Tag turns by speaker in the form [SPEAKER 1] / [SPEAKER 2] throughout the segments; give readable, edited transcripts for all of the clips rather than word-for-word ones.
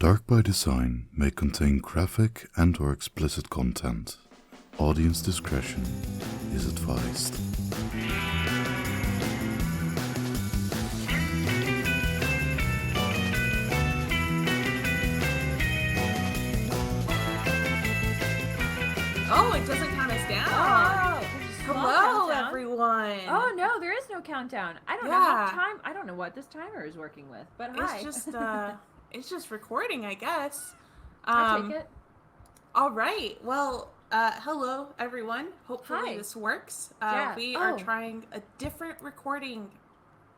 [SPEAKER 1] Dark by Design may contain graphic and/or explicit content. Audience discretion is advised.
[SPEAKER 2] Oh, it doesn't count us down.
[SPEAKER 3] Oh,
[SPEAKER 2] hello, everyone.
[SPEAKER 3] Oh no, there is no countdown. I don't know how time. I don't know what this timer is working with, but hi.
[SPEAKER 2] It's just recording, I guess.
[SPEAKER 3] I'll take it.
[SPEAKER 2] All right. Well, hello, everyone. Hopefully this works. We are trying a different recording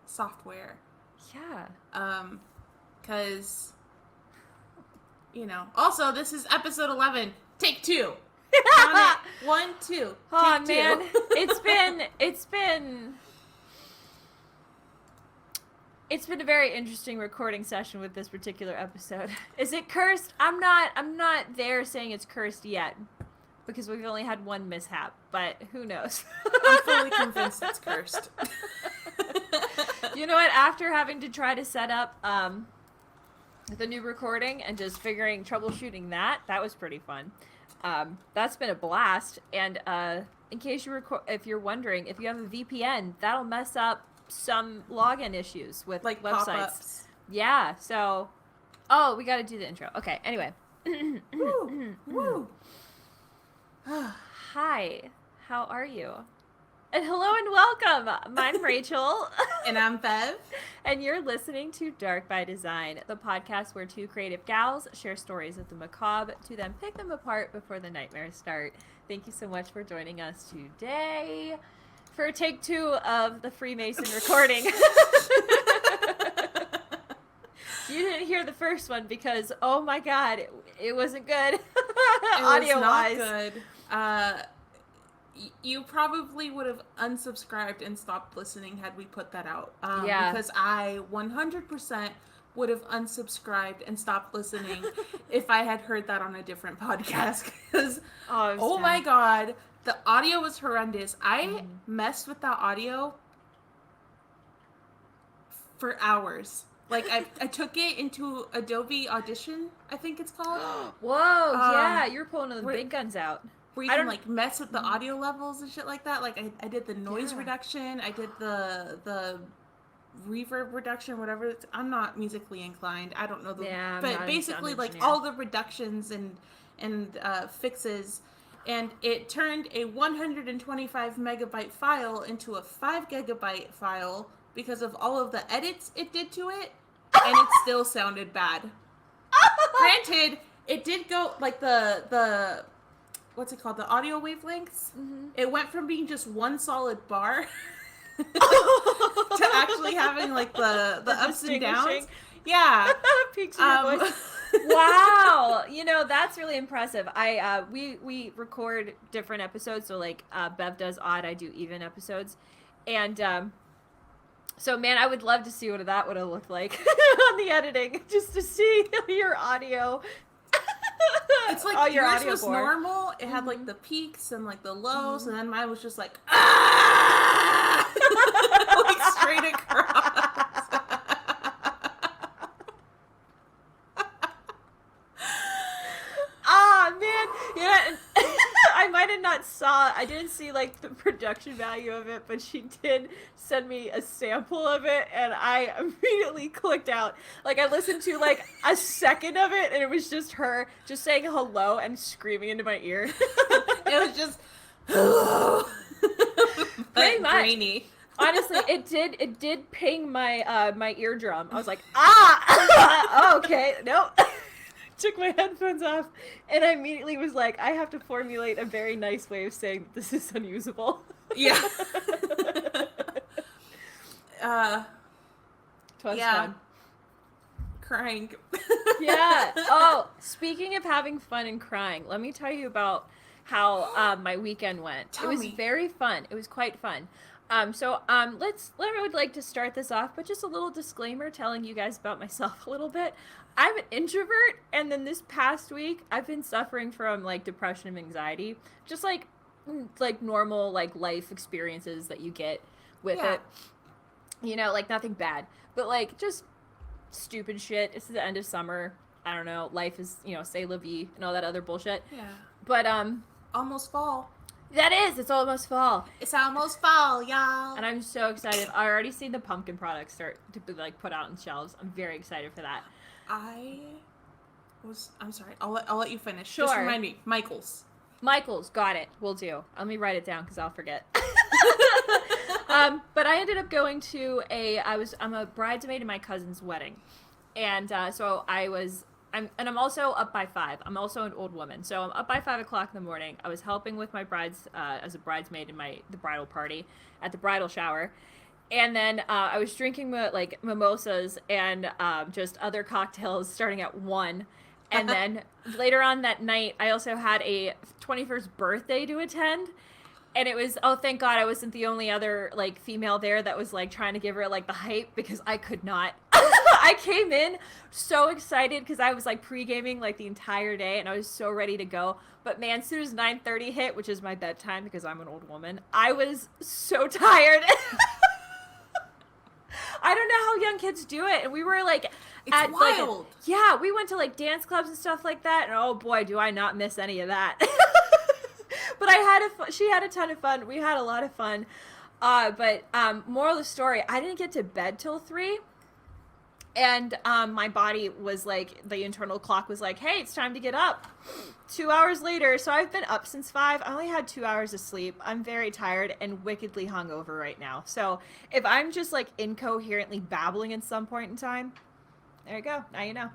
[SPEAKER 2] software.
[SPEAKER 3] Yeah.
[SPEAKER 2] Because, also, this is episode 11. Take 2. On it. 1, 2.
[SPEAKER 3] Oh
[SPEAKER 2] Take
[SPEAKER 3] man,
[SPEAKER 2] 2.
[SPEAKER 3] it's been a very interesting recording session with this particular episode. Is it cursed? I'm not there saying it's cursed yet, because we've only had one mishap, but who knows?
[SPEAKER 2] I'm fully convinced it's cursed.
[SPEAKER 3] You know what? After having to try to set up the new recording and just troubleshooting that was pretty fun. That's been a blast. And in case if you're wondering, if you have a VPN, that'll mess up some login issues with
[SPEAKER 2] like
[SPEAKER 3] websites.
[SPEAKER 2] Pop-ups.
[SPEAKER 3] Yeah. So, we got to do the intro. Okay. Anyway.
[SPEAKER 2] Woo.
[SPEAKER 3] Hi. How are you? And hello and welcome. I'm Rachel.
[SPEAKER 2] And I'm Bev.
[SPEAKER 3] And you're listening to Dark by Design, the podcast where two creative gals share stories of the macabre to then pick them apart before the nightmares start. Thank you so much for joining us today for take 2 of the Freemason recording. You didn't hear the first one because, oh my god, it wasn't good. Audio-wise.
[SPEAKER 2] It was not good. You probably would have unsubscribed and stopped listening had we put that out. Because I 100% would have unsubscribed and stopped listening if I had heard that on a different podcast. Because, oh my god, the audio was horrendous. I messed with that audio for hours. Like, I took it into Adobe Audition, I think it's called.
[SPEAKER 3] Whoa, yeah, you're pulling the big guns out.
[SPEAKER 2] Where you can, like, mess with the audio levels and shit like that. Like, I did the noise reduction. I did the reverb reduction, whatever. I'm not musically inclined. I don't know the...
[SPEAKER 3] Yeah,
[SPEAKER 2] but basically, like, all the reductions and fixes. And it turned a 125 megabyte file into a 5 gigabyte file because of all of the edits it did to it. And it still sounded bad. Granted, it did go, like, the what's it called? The audio wavelengths. Mm-hmm. It went from being just one solid bar to actually having like the ups and downs. Yeah.
[SPEAKER 3] Peaks in your voice. Wow. That's really impressive. We record different episodes. So like Bev does odd, I do even episodes. And so man, I would love to see what that would have looked like on the editing, just to see your audio.
[SPEAKER 2] It's like yours was normal. It had like the peaks and like the lows, and then mine was just like like straight across.
[SPEAKER 3] Man, yeah. I didn't see like the production value of it, but she did send me a sample of it, and I immediately clicked out. Like, I listened to like a second of it, and it was just her just saying hello and screaming into my ear.
[SPEAKER 2] It was just hello.
[SPEAKER 3] Pretty much.
[SPEAKER 2] Grainy.
[SPEAKER 3] Honestly, it did ping my my eardrum. I was like, oh, okay, nope. Took my headphones off, and I immediately was like, I have to formulate a very nice way of saying this is unusable.
[SPEAKER 2] Yeah.
[SPEAKER 3] Twas fun.
[SPEAKER 2] Crying.
[SPEAKER 3] Yeah. Oh, speaking of having fun and crying, let me tell you about how my weekend went. It was very fun. It was quite fun. I would like to start this off, but just a little disclaimer telling you guys about myself a little bit. I'm an introvert, and then this past week, I've been suffering from, like, depression and anxiety. Just, like normal, like, life experiences that you get with it. Like, nothing bad. But, like, just stupid shit. It's the end of summer. I don't know, life is, c'est la vie and all that other bullshit.
[SPEAKER 2] Yeah.
[SPEAKER 3] But,
[SPEAKER 2] almost fall.
[SPEAKER 3] It's almost fall.
[SPEAKER 2] It's almost fall, y'all.
[SPEAKER 3] And I'm so excited. I already seen the pumpkin products start to be, like, put out on shelves. I'm very excited for that.
[SPEAKER 2] I'm sorry. I'll let you finish.
[SPEAKER 3] Sure.
[SPEAKER 2] Just remind me. Michael's, got
[SPEAKER 3] it. Will do. Let me write it down because I'll forget. But I ended up going to I'm a bridesmaid in my cousin's wedding. And so I'm also up by 5. I'm also an old woman. So I'm up by 5 o'clock in the morning. I was helping with my brides as a bridesmaid in the bridal party at the bridal shower. And then I was drinking like mimosas and just other cocktails starting at 1. And then later on that night, I also had a 21st birthday to attend. And it was, oh, thank God I wasn't the only other, like, female there that was, like, trying to give her, like, the hype, because I could not. I came in so excited because I was, like, pre-gaming, like, the entire day, and I was so ready to go. But, man, as soon as 9:30 hit, which is my bedtime because I'm an old woman, I was so tired. I don't know how young kids do it. And we were, like...
[SPEAKER 2] It's wild.
[SPEAKER 3] Yeah, we went to, like, dance clubs and stuff like that, and, oh, boy, do I not miss any of that. But she had a ton of fun. We had a lot of fun. But moral of the story, I didn't get to bed till 3. And my body was like, the internal clock was like, hey, it's time to get up. 2 hours later, so I've been up since 5. I only had 2 hours of sleep. I'm very tired and wickedly hungover right now. So if I'm just like incoherently babbling at some point in time, there you go. Now you know.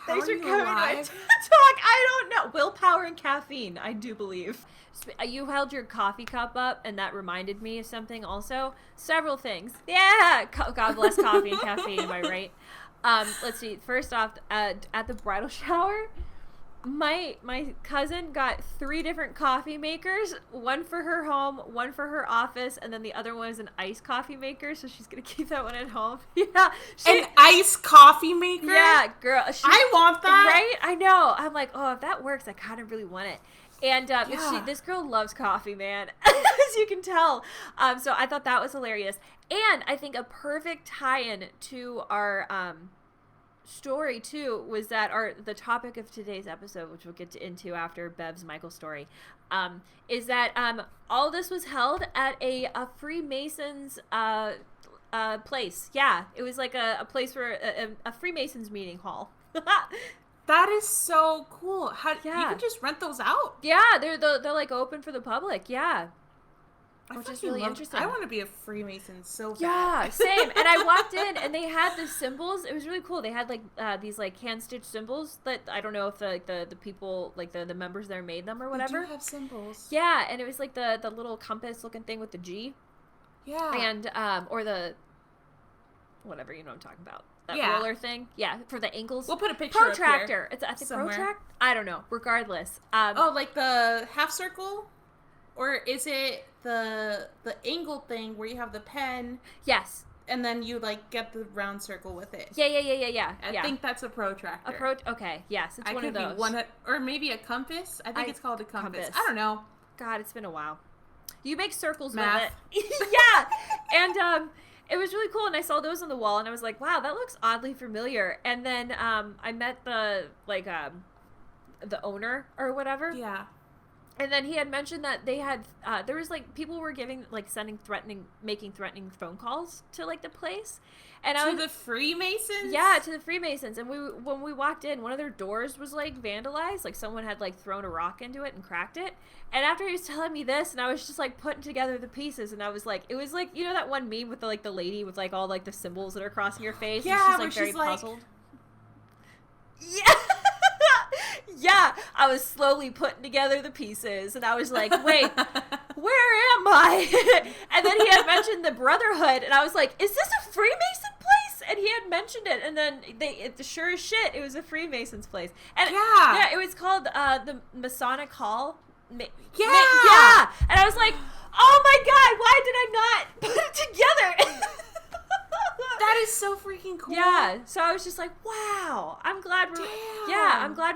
[SPEAKER 3] Thanks for coming to talk. I don't know. Willpower and caffeine, I do believe. You held your coffee cup up, and that reminded me of something also. Several things. Yeah! God bless coffee and caffeine, am I right? Let's see. First off, at the bridal shower, my cousin got 3 different coffee makers. One for her home, one for her office, and then the other one is an iced coffee maker, so she's going to keep that one at home. Yeah.
[SPEAKER 2] An iced coffee maker?
[SPEAKER 3] Yeah, girl.
[SPEAKER 2] I want that.
[SPEAKER 3] Right? I know. I'm like, oh, if that works, I kind of really want it. And this girl loves coffee, man, as you can tell. So I thought that was hilarious. And I think a perfect tie-in to our story, too, was that the topic of today's episode, which we'll get into after Bev's Michael story, is that all this was held at a Freemasons place. Yeah, it was like a place where a Freemasons meeting hall.
[SPEAKER 2] That is so cool. You can just rent those out?
[SPEAKER 3] Yeah, they're like open for the public. Yeah. Which is really interesting.
[SPEAKER 2] I want to be a Freemason so bad.
[SPEAKER 3] Yeah, same. And I walked in and they had the symbols. It was really cool. They had like these like hand stitched symbols that I don't know if the people, like the members there made them or whatever.
[SPEAKER 2] They do have symbols.
[SPEAKER 3] Yeah, and it was like the little compass looking thing with the G.
[SPEAKER 2] Yeah.
[SPEAKER 3] And or the whatever, you know what I'm talking about. That roller thing. Yeah, for the ankles.
[SPEAKER 2] We'll put a picture
[SPEAKER 3] protractor.
[SPEAKER 2] Up here.
[SPEAKER 3] It's I think protract? I don't know. Regardless.
[SPEAKER 2] Like the half circle? Or is it the angle thing where you have the pen?
[SPEAKER 3] Yes.
[SPEAKER 2] And then you like get the round circle with it.
[SPEAKER 3] Yeah.
[SPEAKER 2] I think that's a protractor.
[SPEAKER 3] Okay, yes, it's one of those.
[SPEAKER 2] Or maybe a compass. I think it's called a compass. I don't know.
[SPEAKER 3] God, it's been a while. You make circles
[SPEAKER 2] Math.
[SPEAKER 3] with it. Yeah. And it was really cool, and I saw those on the wall, and I was like, wow, that looks oddly familiar. And then I met the owner or whatever.
[SPEAKER 2] Yeah.
[SPEAKER 3] And then he had mentioned that they had, there was like, people were making threatening phone calls to like the place. And
[SPEAKER 2] the Freemasons?
[SPEAKER 3] Yeah, to the Freemasons. And when we walked in, one of their doors was like vandalized. Like someone had like thrown a rock into it and cracked it. And after he was telling me this, and I was just like putting together the pieces, and I was like, it was like, you know that one meme with the lady with like all like the symbols that are crossing her face?
[SPEAKER 2] Yeah,
[SPEAKER 3] and she's like very puzzled.
[SPEAKER 2] Yeah.
[SPEAKER 3] Yeah, I was slowly putting together the pieces, and I was like, wait, where am I? And then he had mentioned the Brotherhood, and I was like, is this a Freemason place? And he had mentioned it, and then sure as shit, it was a Freemasons place. And yeah, it was called the Masonic Hall. Yeah! And I was like, oh my God, why did I not put it together?
[SPEAKER 2] That is so freaking cool.
[SPEAKER 3] Yeah, so I was just like, wow, I'm glad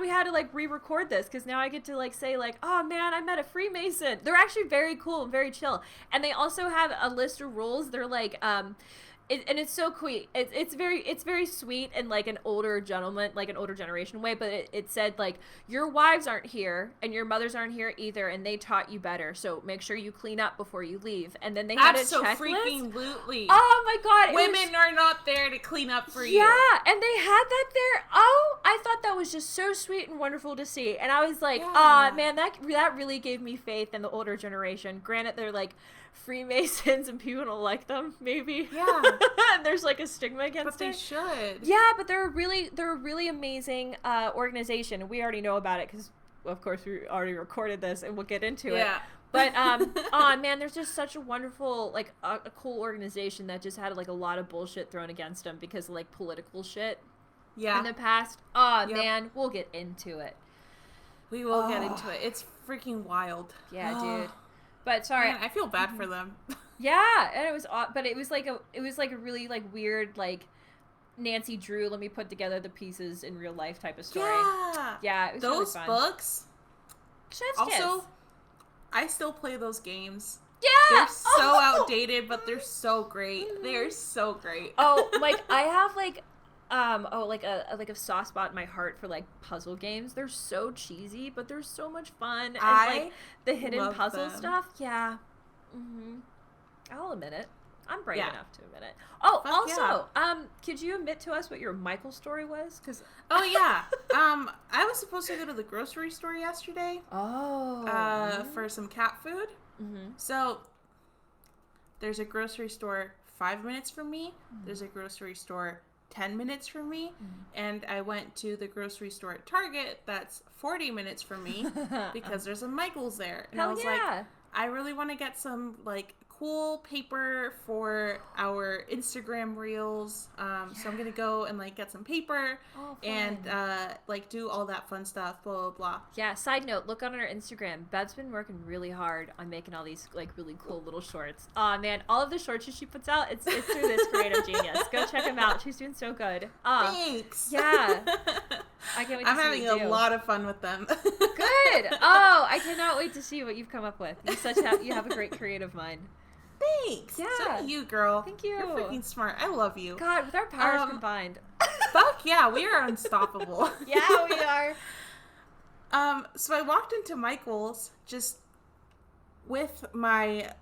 [SPEAKER 3] we had to like re-record this, because now I get to like say like, oh man, I met a Freemason. They're actually very cool and very chill. And they also have a list of rules. They're like, and it's so sweet. It's very sweet and like an older gentleman, like an older generation way. But it said like, your wives aren't here and your mothers aren't here either, and they taught you better. So make sure you clean up before you leave. And then they had a checklist.
[SPEAKER 2] Absolutely.
[SPEAKER 3] Oh my god,
[SPEAKER 2] women are not there to clean up for you.
[SPEAKER 3] Yeah, and they had that there. Oh, I thought that was just so sweet and wonderful to see. And I was like, man, that really gave me faith in the older generation. Granted, they're like Freemasons and people don't like them, maybe.
[SPEAKER 2] Yeah.
[SPEAKER 3] And there's like a stigma against it.
[SPEAKER 2] But they should.
[SPEAKER 3] Yeah, but they're a really amazing organization. We already know about it because, of course, we already recorded this and we'll get into it. But, man, there's just such a wonderful, like, a cool organization that just had, like, a lot of bullshit thrown against them because of, like, political shit in the past. Man, we'll get into it.
[SPEAKER 2] We will get into it. It's freaking wild.
[SPEAKER 3] Yeah, dude. But sorry,
[SPEAKER 2] man, I feel bad for them.
[SPEAKER 3] Yeah, and it was like a really like weird like Nancy Drew. Let me put together the pieces in real life type of story. Yeah, it was
[SPEAKER 2] those
[SPEAKER 3] really fun.
[SPEAKER 2] books.
[SPEAKER 3] Chef's
[SPEAKER 2] also,
[SPEAKER 3] kiss.
[SPEAKER 2] I still play those games.
[SPEAKER 3] Yeah,
[SPEAKER 2] they're so outdated, but they're so great. They're so great.
[SPEAKER 3] Like I have like a soft spot in my heart for like puzzle games. They're so cheesy, but they're so much fun. And like the hidden puzzle stuff. Yeah. I'll admit it. I'm brave enough to admit it. Could you admit to us what your Michael story was?
[SPEAKER 2] I was supposed to go to the grocery store yesterday. For some cat food. So there's a grocery store 5 minutes from me. There's a grocery store 10 minutes from me, and I went to the grocery store at Target that's 40 minutes from me because there's a Michael's there. And I was like, I really want to get some like cool paper for our Instagram reels. So I'm gonna go and like get some paper and like do all that fun stuff, blah blah blah.
[SPEAKER 3] Yeah, side note, look on our Instagram. Bev's been working really hard on making all these like really cool little shorts. Man, all of the shorts she puts out, it's through this creative genius. Go check them out. She's doing so good.
[SPEAKER 2] Thanks.
[SPEAKER 3] Yeah. I can't wait to see
[SPEAKER 2] I'm having a lot of fun with them.
[SPEAKER 3] Good. I cannot wait to see what you've come up with. You have a great creative mind.
[SPEAKER 2] Thanks.
[SPEAKER 3] Yeah.
[SPEAKER 2] So do you, girl.
[SPEAKER 3] Thank you.
[SPEAKER 2] You're freaking smart. I love you.
[SPEAKER 3] God, with our powers combined.
[SPEAKER 2] Fuck yeah, we are unstoppable.
[SPEAKER 3] Yeah, we are.
[SPEAKER 2] So I walked into Michael's just with my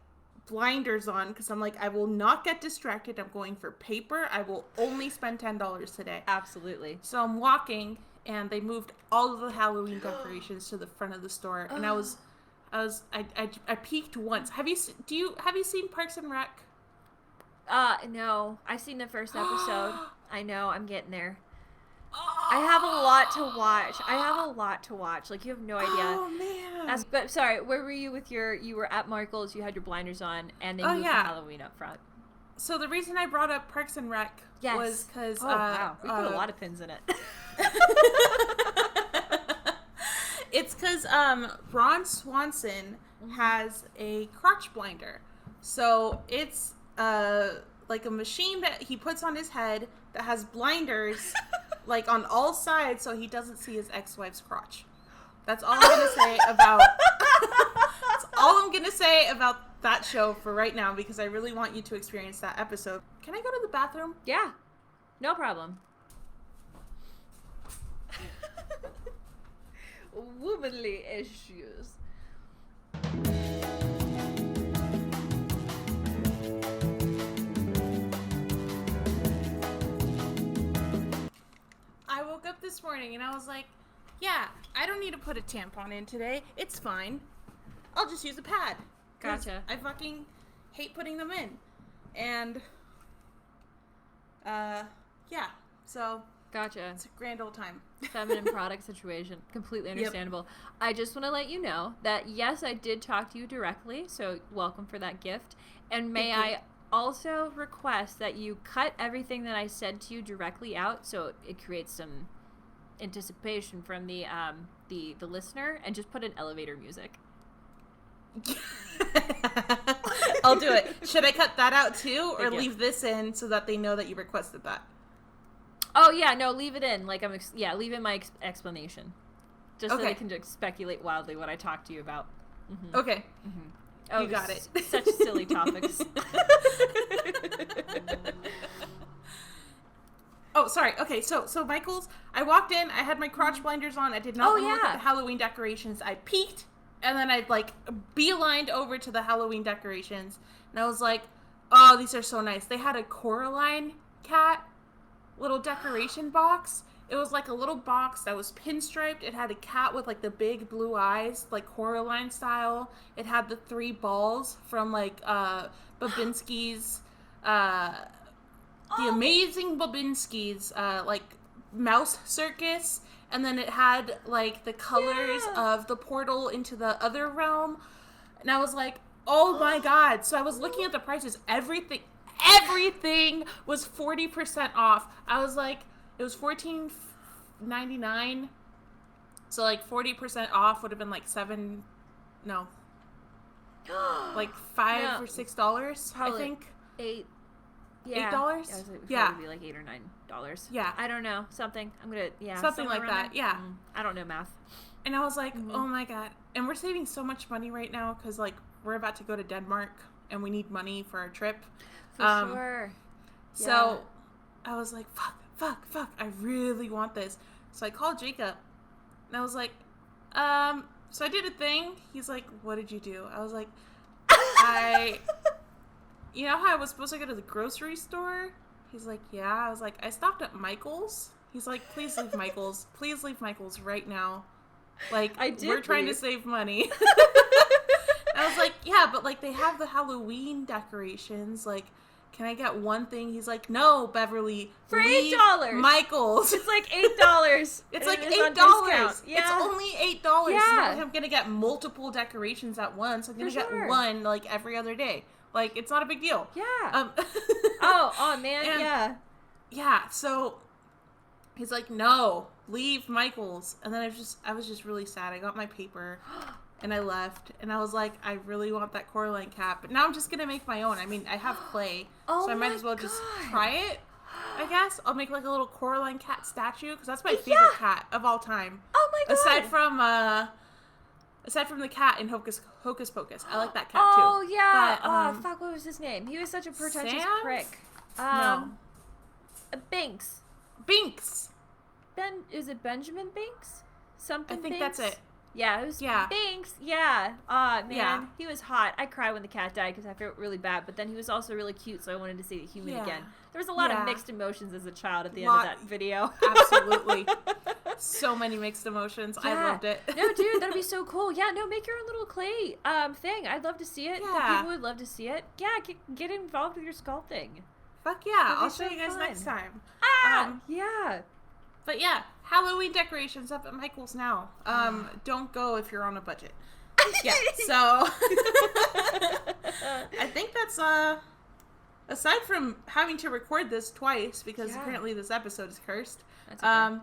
[SPEAKER 2] blinders on because I'm like, I will not get distracted. I'm going for paper. I will only spend $10 today.
[SPEAKER 3] Absolutely.
[SPEAKER 2] So I'm walking, and they moved all of the Halloween decorations to the front of the store, and I peeked once. Have you seen Parks and Rec?
[SPEAKER 3] No. I've seen the first episode. I know, I'm getting there. I have a lot to watch. Like, you have no idea.
[SPEAKER 2] Oh, man.
[SPEAKER 3] But sorry, where were you with you were at Markle's, you had your blinders on, and they moved the Halloween up front.
[SPEAKER 2] So the reason I brought up Parks and Rec was because...
[SPEAKER 3] wow. We put a lot of pins in it.
[SPEAKER 2] It's because Ron Swanson has a crotch blinder. So it's like a machine that he puts on his head that has blinders like on all sides so he doesn't see his ex-wife's crotch. That's all I'm going to say about that's all I'm going to say about that show for right now because I really want you to experience that episode. Can I go to the bathroom?
[SPEAKER 3] Yeah. No problem. Womanly issues.
[SPEAKER 2] I woke up this morning and I was like, yeah, I don't need to put a tampon in today. It's fine. I'll just use a pad.
[SPEAKER 3] Gotcha.
[SPEAKER 2] I fucking hate putting them in. And, yeah. So...
[SPEAKER 3] Gotcha.
[SPEAKER 2] It's a grand old time.
[SPEAKER 3] Feminine product situation. Completely understandable. Yep. I just want to let you know that, yes, I did talk to you directly, so welcome for that gift. And may I also request that you cut everything that I said to you directly out so it creates some anticipation from the listener, and just put in elevator music.
[SPEAKER 2] I'll do it. Should I cut that out too, or leave this in so that they know that you requested that?
[SPEAKER 3] Oh, yeah, no, leave it in. Like, leave in my explanation. Just so they can just speculate wildly what I talked to you about. Mm-hmm.
[SPEAKER 2] Okay.
[SPEAKER 3] Mm-hmm.
[SPEAKER 2] Oh, you got it.
[SPEAKER 3] Such silly topics.
[SPEAKER 2] Oh, sorry. Okay, so Michael's, I walked in, I had my crotch blinders on, I did not want to look at the Halloween decorations. I peeked, and then I, like, beelined over to the Halloween decorations, and I was like, oh, these are so nice. They had a Coraline cat little decoration box. It was like a little box that was pinstriped. It had a cat with, like, the big blue eyes, like Coraline style. It had the 3 balls from, like, Babinski's, the amazing Babinski's, like, mouse circus. And then it had, like, the colors of the portal into the other realm. And I was like, oh my god. So I was looking at the prices. Everything was 40% off. I was like, it was $14.99. So, like, 40% off would have been like $5 or $6,
[SPEAKER 3] Probably
[SPEAKER 2] I think.
[SPEAKER 3] $8.
[SPEAKER 2] Yeah. $8?
[SPEAKER 3] Yeah. It would be like $8 or $9.
[SPEAKER 2] Yeah.
[SPEAKER 3] I don't know. Something. I'm gonna,
[SPEAKER 2] something like that.
[SPEAKER 3] There.
[SPEAKER 2] Yeah.
[SPEAKER 3] I don't know math.
[SPEAKER 2] And I was like, oh my god. And we're saving so much money right now because, like, we're about to go to Denmark and we need money for our trip.
[SPEAKER 3] For sure.
[SPEAKER 2] So I was like, fuck. I really want this. So I called Jacob and I was like, so I did a thing. He's like, what did you do? I was like, you know how I was supposed to go to the grocery store? He's like, yeah. I was like, I stopped at Michael's. He's like, please leave Michael's. Please leave Michael's right now. Like, we're trying to save money. I was like, yeah, but, like, they have the Halloween decorations. Like, can I get one thing? He's like, no, Beverly.
[SPEAKER 3] For $8.
[SPEAKER 2] Michael's.
[SPEAKER 3] It's like $8.
[SPEAKER 2] It's like $8.
[SPEAKER 3] Yeah.
[SPEAKER 2] It's only $8.
[SPEAKER 3] Yeah.
[SPEAKER 2] It's not like I'm going to get multiple decorations at once. I'm going to get one, like, every other day. Like, it's not a big deal.
[SPEAKER 3] Yeah. Oh, man, yeah.
[SPEAKER 2] Yeah, so he's like, no, leave Michael's. And then I was just really sad. I got my paper and I left. And I was like, I really want that Coraline cat. But now I'm just going to make my own. I mean, I have clay. So I might as well just try it, I guess. I'll make like a little Coraline cat statue because that's my favorite cat of all time.
[SPEAKER 3] Oh my god.
[SPEAKER 2] Aside from the cat in Hocus Pocus. I like that cat too.
[SPEAKER 3] Oh, yeah.
[SPEAKER 2] But,
[SPEAKER 3] fuck, what was his name? He was such a pretentious
[SPEAKER 2] Sam?
[SPEAKER 3] prick.
[SPEAKER 2] No.
[SPEAKER 3] Binks. Is it Benjamin Binks? Something
[SPEAKER 2] I think
[SPEAKER 3] Binks?
[SPEAKER 2] that's it.
[SPEAKER 3] Yeah, it was Binks. Yeah. Man, he was hot. I cried when the cat died because I felt really bad, but then he was also really cute, so I wanted to see the human again. There was a lot of mixed emotions as a child at the end of that video.
[SPEAKER 2] Absolutely. So many mixed emotions. Yeah. I loved it.
[SPEAKER 3] No, dude, that'd be so cool. Yeah, no, make your own little clay thing. I'd love to see it.
[SPEAKER 2] Yeah.
[SPEAKER 3] The people would love to see it. Yeah, get involved with your sculpting.
[SPEAKER 2] Fuck yeah. I'll show you guys next time.
[SPEAKER 3] Yeah.
[SPEAKER 2] But yeah, Halloween decorations up at Michael's now. Don't go if you're on a budget. Yeah, so I think that's aside from having to record this twice because apparently this episode is cursed.
[SPEAKER 3] That's okay.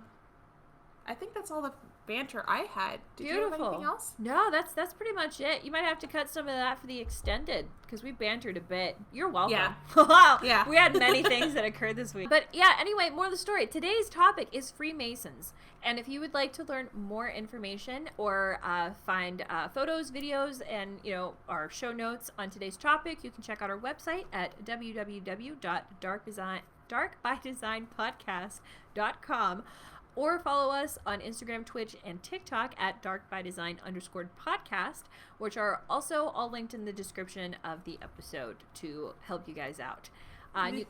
[SPEAKER 2] I think that's all the banter I had. Did
[SPEAKER 3] Beautiful.
[SPEAKER 2] you have anything else?
[SPEAKER 3] No, that's pretty much it. You might have to cut some of that for the extended because we bantered a bit. You're welcome.
[SPEAKER 2] Yeah.
[SPEAKER 3] Wow.
[SPEAKER 2] Yeah.
[SPEAKER 3] We had many things that occurred this week. But yeah, anyway, more of the story. Today's topic is Freemasons. And if you would like to learn more information or find photos, videos, and our show notes on today's topic, you can check out our website at www.darkbydesignpodcast.com. Or follow us on Instagram, Twitch, and TikTok at darkbydesign_podcast, which are also all linked in the description of the episode to help you guys out. And you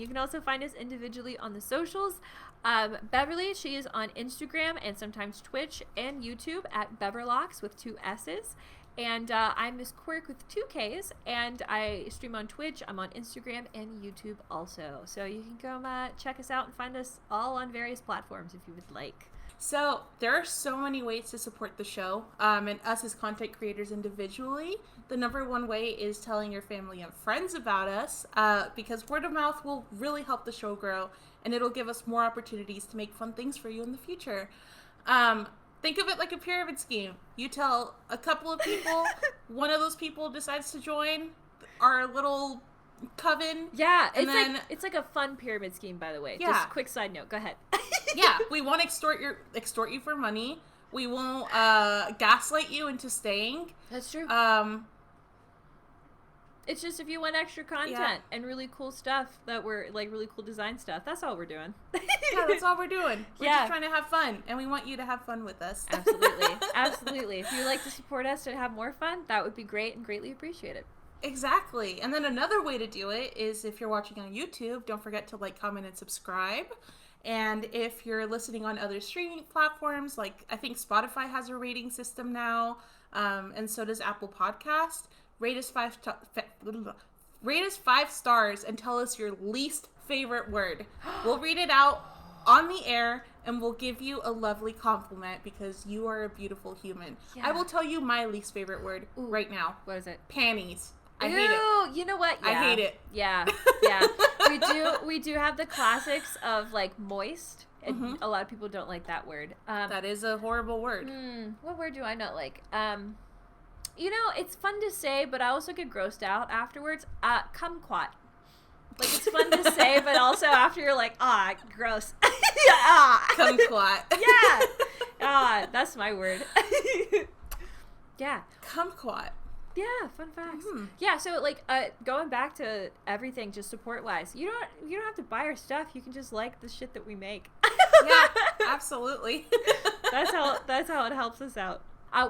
[SPEAKER 3] can also find us individually on the socials. Beverly, she is on Instagram and sometimes Twitch and YouTube at Beverlocks with 2 S's. And I'm Miss Quirk with 2 Ks, and I stream on Twitch. I'm on Instagram and YouTube also. So you can come check us out and find us all on various platforms if you would like.
[SPEAKER 2] So there are so many ways to support the show, and us as content creators individually. The number one way is telling your family and friends about us, because word of mouth will really help the show grow, and it'll give us more opportunities to make fun things for you in the future. Think of it like a pyramid scheme. You tell a couple of people, one of those people decides to join our little coven.
[SPEAKER 3] Yeah, it's like a fun pyramid scheme, by the way.
[SPEAKER 2] Yeah.
[SPEAKER 3] Just quick side note. Go ahead.
[SPEAKER 2] Yeah, we want to extort you for money. We won't gaslight you into staying.
[SPEAKER 3] That's true. It's just if you want extra content and really cool stuff that we're like really cool design stuff, that's all we're doing.
[SPEAKER 2] Yeah, that's all we're doing. We're just trying to have fun, and we want you to have fun with us.
[SPEAKER 3] Absolutely. Absolutely. If you'd like to support us to have more fun, that would be great and greatly appreciated.
[SPEAKER 2] Exactly. And then another way to do it is if you're watching on YouTube, don't forget to like, comment, and subscribe. And if you're listening on other streaming platforms, like I think Spotify has a rating system now, and so does Apple Podcast. Rate us 5 stars and tell us your least favorite word. We'll read it out on the air and we'll give you a lovely compliment because you are a beautiful human. Yeah. I will tell you my least favorite word right now.
[SPEAKER 3] What is it?
[SPEAKER 2] Panties. I hate it.
[SPEAKER 3] You know what? Yeah.
[SPEAKER 2] I hate it.
[SPEAKER 3] Yeah. We do have the classics of like moist. And a lot of people don't like that word.
[SPEAKER 2] That is a horrible word.
[SPEAKER 3] What word do I not like? You know, it's fun to say, but I also get grossed out afterwards. Kumquat. Like, it's fun to say, but also after you're like, gross.
[SPEAKER 2] Kumquat.
[SPEAKER 3] Yeah. That's my word. Yeah.
[SPEAKER 2] Kumquat.
[SPEAKER 3] Yeah, fun facts. Yeah, so like going back to everything, just support wise, you don't have to buy our stuff. You can just like the shit that we make.
[SPEAKER 2] Yeah, absolutely.
[SPEAKER 3] That's how it helps us out.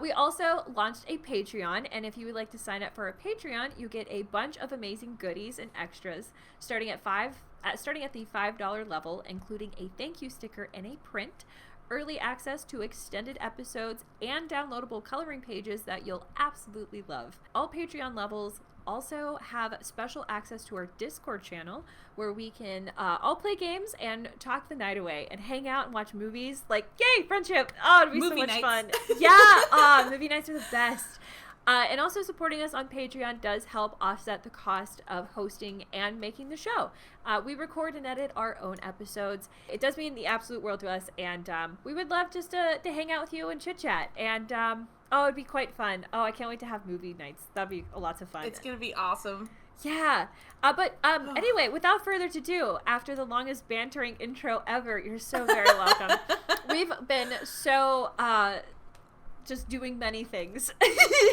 [SPEAKER 3] We also launched a Patreon, and if you would like to sign up for a Patreon, you get a bunch of amazing goodies and extras starting at the $5 level, including a thank you sticker and a print, early access to extended episodes, and downloadable coloring pages that you'll absolutely love. All Patreon levels also have special access to our Discord channel where we can all play games and talk the night away and hang out and watch movies. Like, yay, friendship! Oh, it'd be so much fun. Yeah, movie nights are the best. And also supporting us on Patreon does help offset the cost of hosting and making the show. We record and edit our own episodes. It does mean the absolute world to us, and we would love just to hang out with you and chit-chat. And, it'd be quite fun. Oh, I can't wait to have movie nights. That'd be lots of fun.
[SPEAKER 2] It's going to be awesome.
[SPEAKER 3] Yeah. Anyway, without further ado, after the longest bantering intro ever, you're so very welcome. We've been so, just doing many things.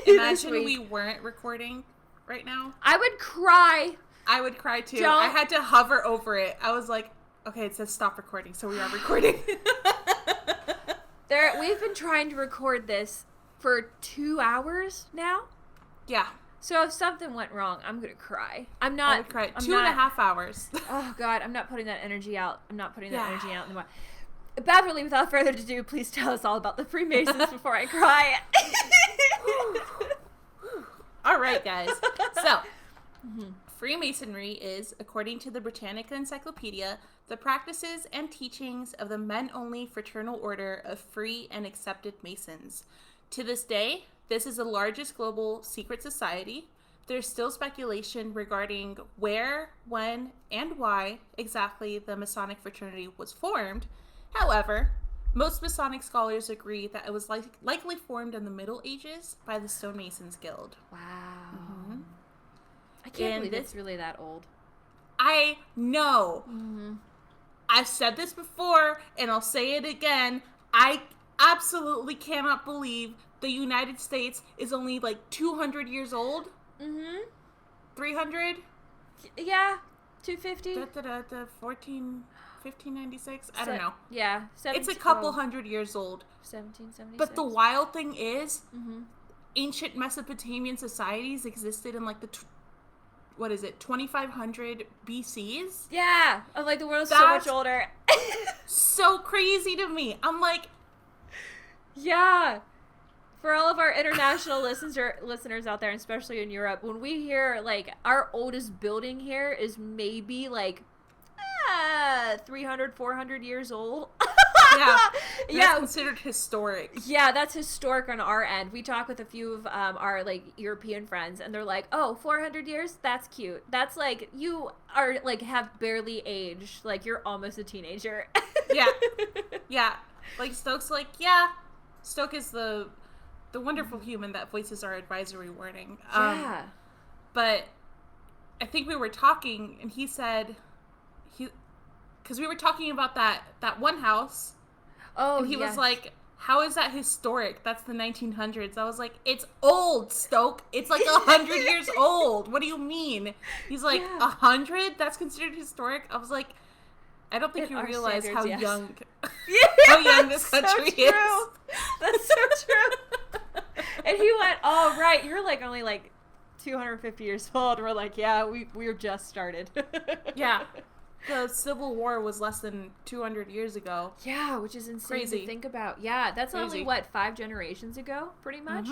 [SPEAKER 2] Imagine we weren't recording right now.
[SPEAKER 3] I would cry.
[SPEAKER 2] I would cry too. I had to hover over it. I was like, okay, it says stop recording, so we are recording.
[SPEAKER 3] We've been trying to record this for 2 hours now.
[SPEAKER 2] Yeah.
[SPEAKER 3] So if something went wrong, I'm gonna cry.
[SPEAKER 2] I would cry. 2.5 hours.
[SPEAKER 3] Oh God, I'm not putting that energy out. Anymore. Beverly, without further ado, please tell us all about the Freemasons before I cry.
[SPEAKER 2] All right, guys. So, Freemasonry is, according to the Britannica Encyclopedia, the practices and teachings of the men-only fraternal order of free and accepted Masons. To this day, this is the largest global secret society. There's still speculation regarding where, when, and why exactly the Masonic Fraternity was formed. However, most Masonic scholars agree that it was likely formed in the Middle Ages by the Stonemasons Guild.
[SPEAKER 3] Wow. I can't believe it's really that old.
[SPEAKER 2] I know. I've said this before, and I'll say it again. I absolutely cannot believe the United States is only like 200 years old. 300?
[SPEAKER 3] Yeah, 250.
[SPEAKER 2] 1596? I don't know.
[SPEAKER 3] Yeah.
[SPEAKER 2] It's a couple hundred years old.
[SPEAKER 3] 1776.
[SPEAKER 2] But the wild thing is, ancient Mesopotamian societies existed in like the 2500 BCs?
[SPEAKER 3] Yeah. I'm like, the world's so much older.
[SPEAKER 2] So crazy to me. I'm like...
[SPEAKER 3] Yeah. For all of our international listeners out there, especially in Europe, when we hear, like, our oldest building here is maybe, like, 300, 400 years old.
[SPEAKER 2] Yeah. That's considered historic.
[SPEAKER 3] Yeah, that's historic on our end. We talk with a few of our, like, European friends, and they're like, oh, 400 years? That's cute. That's, like, you are, like, have barely aged. Like, you're almost a teenager.
[SPEAKER 2] Yeah. Yeah. Like, Stoke's like, yeah. Stoke is the wonderful human that voices our advisory warning.
[SPEAKER 3] Yeah.
[SPEAKER 2] But I think we were talking, and he said... Because we were talking about that one house.
[SPEAKER 3] Oh,
[SPEAKER 2] and he was like, how is that historic? That's the 1900s. I was like, it's old, Stoke. It's like 100 years old. What do you mean? He's like, 100? That's considered historic? I was like, I don't think you realize how young how young this country is.
[SPEAKER 3] That's so true. And he went, oh, right, you're like only like 250 years old. And we're like, yeah, we're just started.
[SPEAKER 2] Yeah. The Civil War was less than 200 years ago.
[SPEAKER 3] Yeah, which is insane to think about. Yeah, that's only, 5 generations ago, pretty much?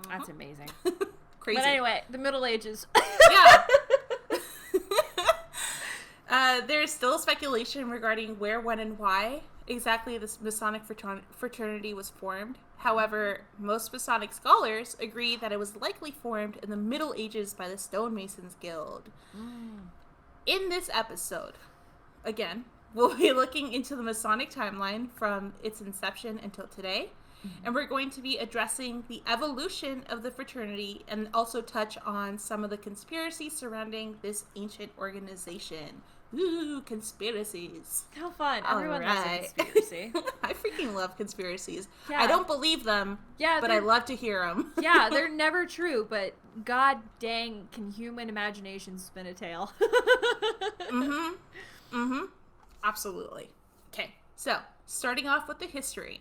[SPEAKER 3] That's amazing.
[SPEAKER 2] Crazy.
[SPEAKER 3] But anyway, the Middle Ages.
[SPEAKER 2] Yeah. There's still speculation regarding where, when, and why exactly this Masonic fraternity was formed. However, most Masonic scholars agree that it was likely formed in the Middle Ages by the Stonemasons Guild. In this episode, again, we'll be looking into the Masonic timeline from its inception until today, and we're going to be addressing the evolution of the fraternity and also touch on some of the conspiracies surrounding this ancient organization. Ooh, conspiracies.
[SPEAKER 3] How fun. Everyone loves a conspiracy.
[SPEAKER 2] I freaking love conspiracies.
[SPEAKER 3] Yeah.
[SPEAKER 2] I don't believe them, but I love to hear them.
[SPEAKER 3] Yeah, they're never true, but god dang, can human imagination spin a tale.
[SPEAKER 2] Absolutely. Okay, so starting off with the history.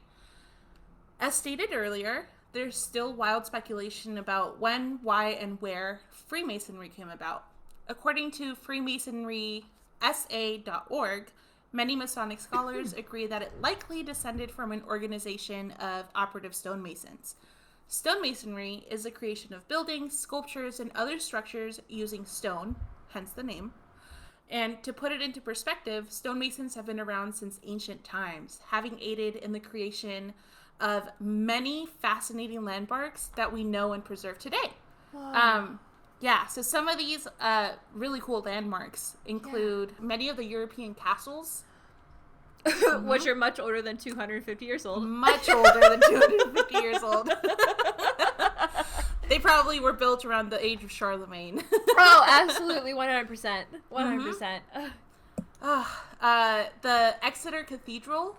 [SPEAKER 2] As stated earlier, there's still wild speculation about when, why, and where Freemasonry came about. According to freemasonrysa.org, many Masonic scholars agree that it likely descended from an organization of operative stonemasons. Stonemasonry is the creation of buildings, sculptures, and other structures using stone, hence the name. And to put it into perspective, stonemasons have been around since ancient times, having aided in the creation of many fascinating landmarks that we know and preserve today. Wow. Yeah, so some of these really cool landmarks include many of the European castles.
[SPEAKER 3] Which are much older than 250 years old.
[SPEAKER 2] Much older than 250 years old. They probably were built around the age of Charlemagne.
[SPEAKER 3] Oh, absolutely, 100%. 100%.
[SPEAKER 2] The Exeter Cathedral,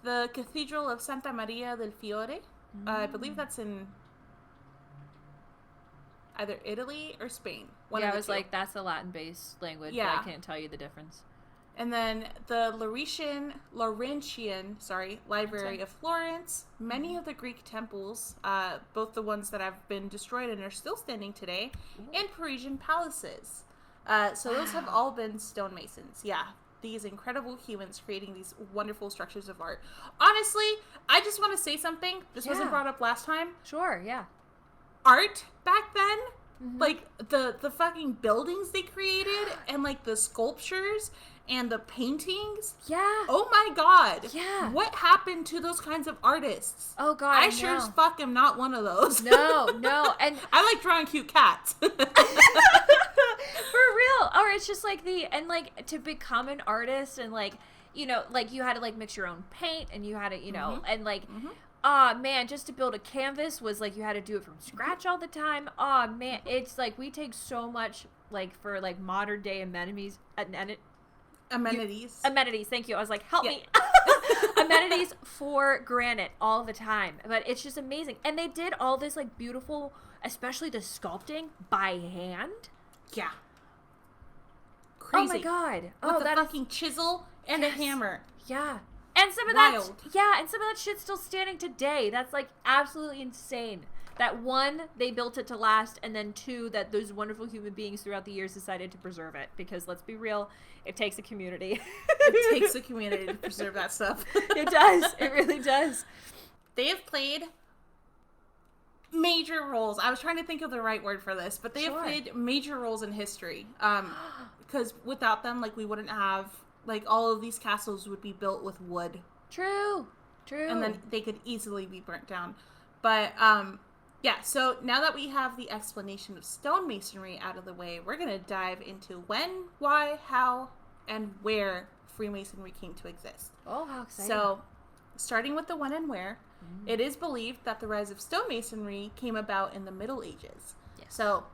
[SPEAKER 2] the Cathedral of Santa Maria del Fiore. I believe that's in either Italy or Spain.
[SPEAKER 3] I was like, that's a Latin-based language, but I can't tell you the difference.
[SPEAKER 2] And then the Laurentian Library of Florence. Many of the Greek temples, both the ones that have been destroyed and are still standing today, and Parisian palaces. So those have all been stonemasons. Yeah, these incredible humans creating these wonderful structures of art. Honestly, I just want to say something. This wasn't brought up last time.
[SPEAKER 3] Sure, yeah.
[SPEAKER 2] Art back then, like the fucking buildings they created and like the sculptures and the paintings.
[SPEAKER 3] Yeah.
[SPEAKER 2] Oh my god.
[SPEAKER 3] Yeah.
[SPEAKER 2] What happened to those kinds of artists?
[SPEAKER 3] Oh god.
[SPEAKER 2] I sure as fuck am not one of those.
[SPEAKER 3] No. And
[SPEAKER 2] I like drawing cute cats.
[SPEAKER 3] For real. Or it's just like to become an artist and like, you know, like you had to like mix your own paint and you had to, you know, and like man, just to build a canvas was like you had to do it from scratch all the time. Oh man, it's like we take so much like for like modern day amenities. Thank you. I was like, help me. Amenities for granted all the time. But it's just amazing. And they did all this like beautiful, especially the sculpting by hand.
[SPEAKER 2] Yeah. Crazy.
[SPEAKER 3] Oh my god.
[SPEAKER 2] With a fucking chisel and a hammer.
[SPEAKER 3] Yeah. And some of that shit's still standing today. That's like absolutely insane. That one, they built it to last, and then two, that those wonderful human beings throughout the years decided to preserve it. Because let's be real, it takes a community.
[SPEAKER 2] It takes a community to preserve that stuff.
[SPEAKER 3] It does. It really does.
[SPEAKER 2] They have played major roles. I was trying to think of the right word for this, but they have played major roles in history. Because without them, like, we wouldn't have, like, all of these castles would be built with wood.
[SPEAKER 3] True.
[SPEAKER 2] And then they could easily be burnt down. But, yeah, so now that we have the explanation of stonemasonry out of the way, we're going to dive into when, why, how, and where Freemasonry came to exist.
[SPEAKER 3] Oh, how exciting.
[SPEAKER 2] So, starting with the when and where, it is believed that the rise of stonemasonry came about in the Middle Ages.
[SPEAKER 3] Yes.
[SPEAKER 2] So,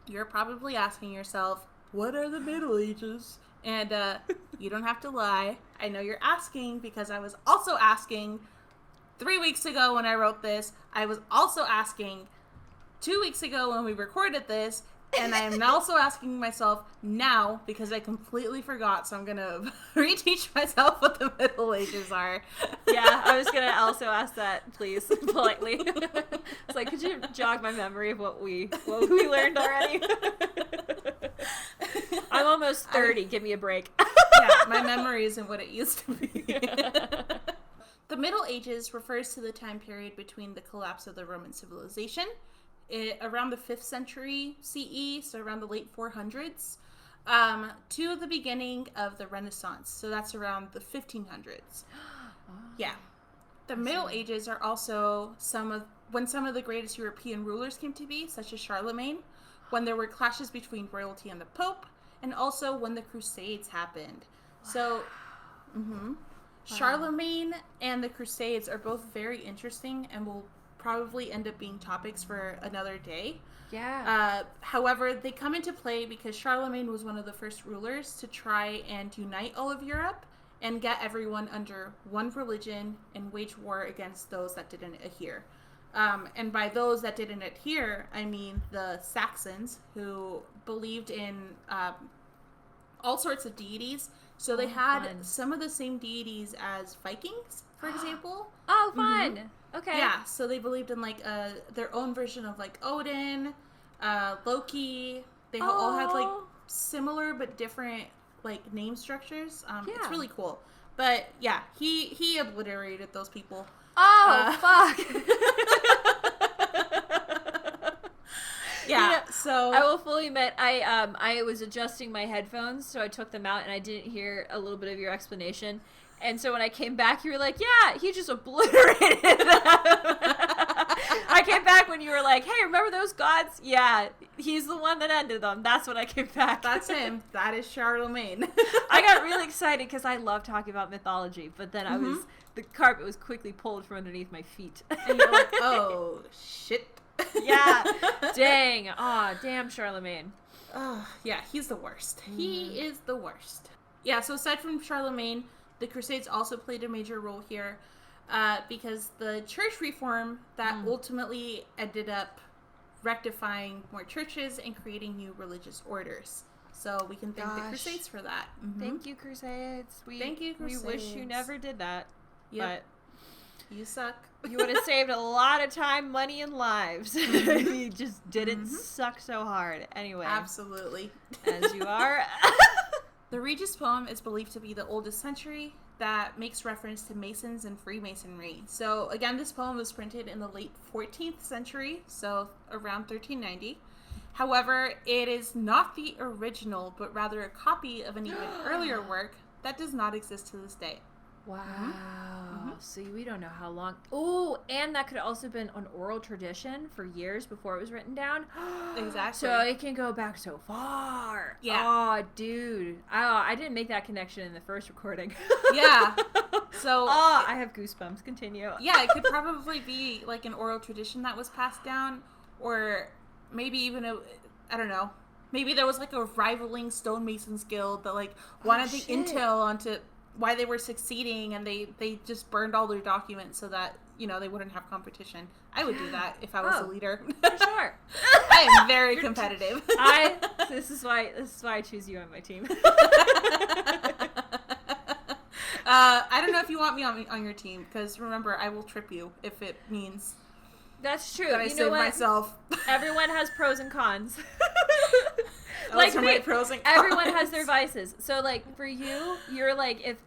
[SPEAKER 2] you're probably asking yourself, what are the Middle Ages? And you don't have to lie. I know you're asking because I was also asking 3 weeks ago when I wrote this. I was also asking 2 weeks ago when we recorded this. And I am also asking myself now because I completely forgot. So I'm going to reteach myself what the Middle Ages are.
[SPEAKER 3] Yeah, I was going to also ask that, please, politely. It's like, could you jog my memory of what we learned already? I'm almost 30. Give me a break.
[SPEAKER 2] Yeah, my memory isn't what it used to be. The Middle Ages refers to the time period between the collapse of the Roman civilization, around the 5th century CE, so around the late 400s, to the beginning of the Renaissance. So that's around the 1500s. Yeah. The Middle Ages are also when some of the greatest European rulers came to be, such as Charlemagne, when there were clashes between royalty and the Pope, and also when the Crusades happened. So, Charlemagne and the Crusades are both very interesting and will probably end up being topics for another day.
[SPEAKER 3] Yeah.
[SPEAKER 2] However, they come into play because Charlemagne was one of the first rulers to try and unite all of Europe and get everyone under one religion and wage war against those that didn't adhere. And by those that didn't adhere, I mean the Saxons, who believed in all sorts of deities. So they had some of the same deities as Vikings, for example.
[SPEAKER 3] Oh, fun. Okay.
[SPEAKER 2] Yeah, so they believed in like their own version of like Odin, Loki. They all had like similar but different like name structures. It's really cool. But yeah, he obliterated those people.
[SPEAKER 3] Oh, fuck.
[SPEAKER 2] Yeah, so
[SPEAKER 3] I will fully admit I was adjusting my headphones, so I took them out and I didn't hear a little bit of your explanation. And so when I came back, you were like, yeah, he just obliterated them. I came back when you were like, hey, remember those gods? Yeah, he's the one that ended them. That's when I came back.
[SPEAKER 2] That's him. That is Charlemagne.
[SPEAKER 3] I got really excited because I love talking about mythology, but then the carpet was quickly pulled from underneath my feet.
[SPEAKER 2] And you're like, oh, shit.
[SPEAKER 3] Yeah. Dang. Aw, damn Charlemagne.
[SPEAKER 2] Yeah, he's the worst. He is the worst. Yeah, so aside from Charlemagne, the Crusades also played a major role here because the church reform that ultimately ended up rectifying more churches and creating new religious orders. So we can thank the Crusades for that.
[SPEAKER 3] Thank you, Crusades.
[SPEAKER 2] Thank you, Crusades.
[SPEAKER 3] We wish you never did that.
[SPEAKER 2] Yep. But you suck.
[SPEAKER 3] You would have saved a lot of time, money, and lives. You just didn't suck so hard. Anyway.
[SPEAKER 2] Absolutely.
[SPEAKER 3] As you are.
[SPEAKER 2] The Regis poem is believed to be the oldest century that makes reference to Masons and Freemasonry. So again, this poem was printed in the late 14th century, so around 1390. However, it is not the original, but rather a copy of an even earlier work that does not exist to this day.
[SPEAKER 3] Wow. See, we don't know how long. Oh, and that could have also been an oral tradition for years before it was written down.
[SPEAKER 2] Exactly.
[SPEAKER 3] So it can go back so far.
[SPEAKER 2] Yeah.
[SPEAKER 3] Oh, dude. I didn't make that connection in the first recording.
[SPEAKER 2] Yeah. So.
[SPEAKER 3] Oh, I have goosebumps. Continue.
[SPEAKER 2] Yeah, it could probably be like an oral tradition that was passed down, or maybe even I don't know. Maybe there was like a rivaling stonemasons guild that like wanted the intel onto why they were succeeding, and they just burned all their documents so that, you know, they wouldn't have competition. I would do that if I was a leader.
[SPEAKER 3] For sure.
[SPEAKER 2] I am very competitive.
[SPEAKER 3] This is why I choose you on my team.
[SPEAKER 2] I don't know if you want me on your team, because remember, I will trip you if it means
[SPEAKER 3] that's true.
[SPEAKER 2] that I save myself.
[SPEAKER 3] Everyone has pros and cons.
[SPEAKER 2] Everyone
[SPEAKER 3] has their vices. So like for you, you're like, if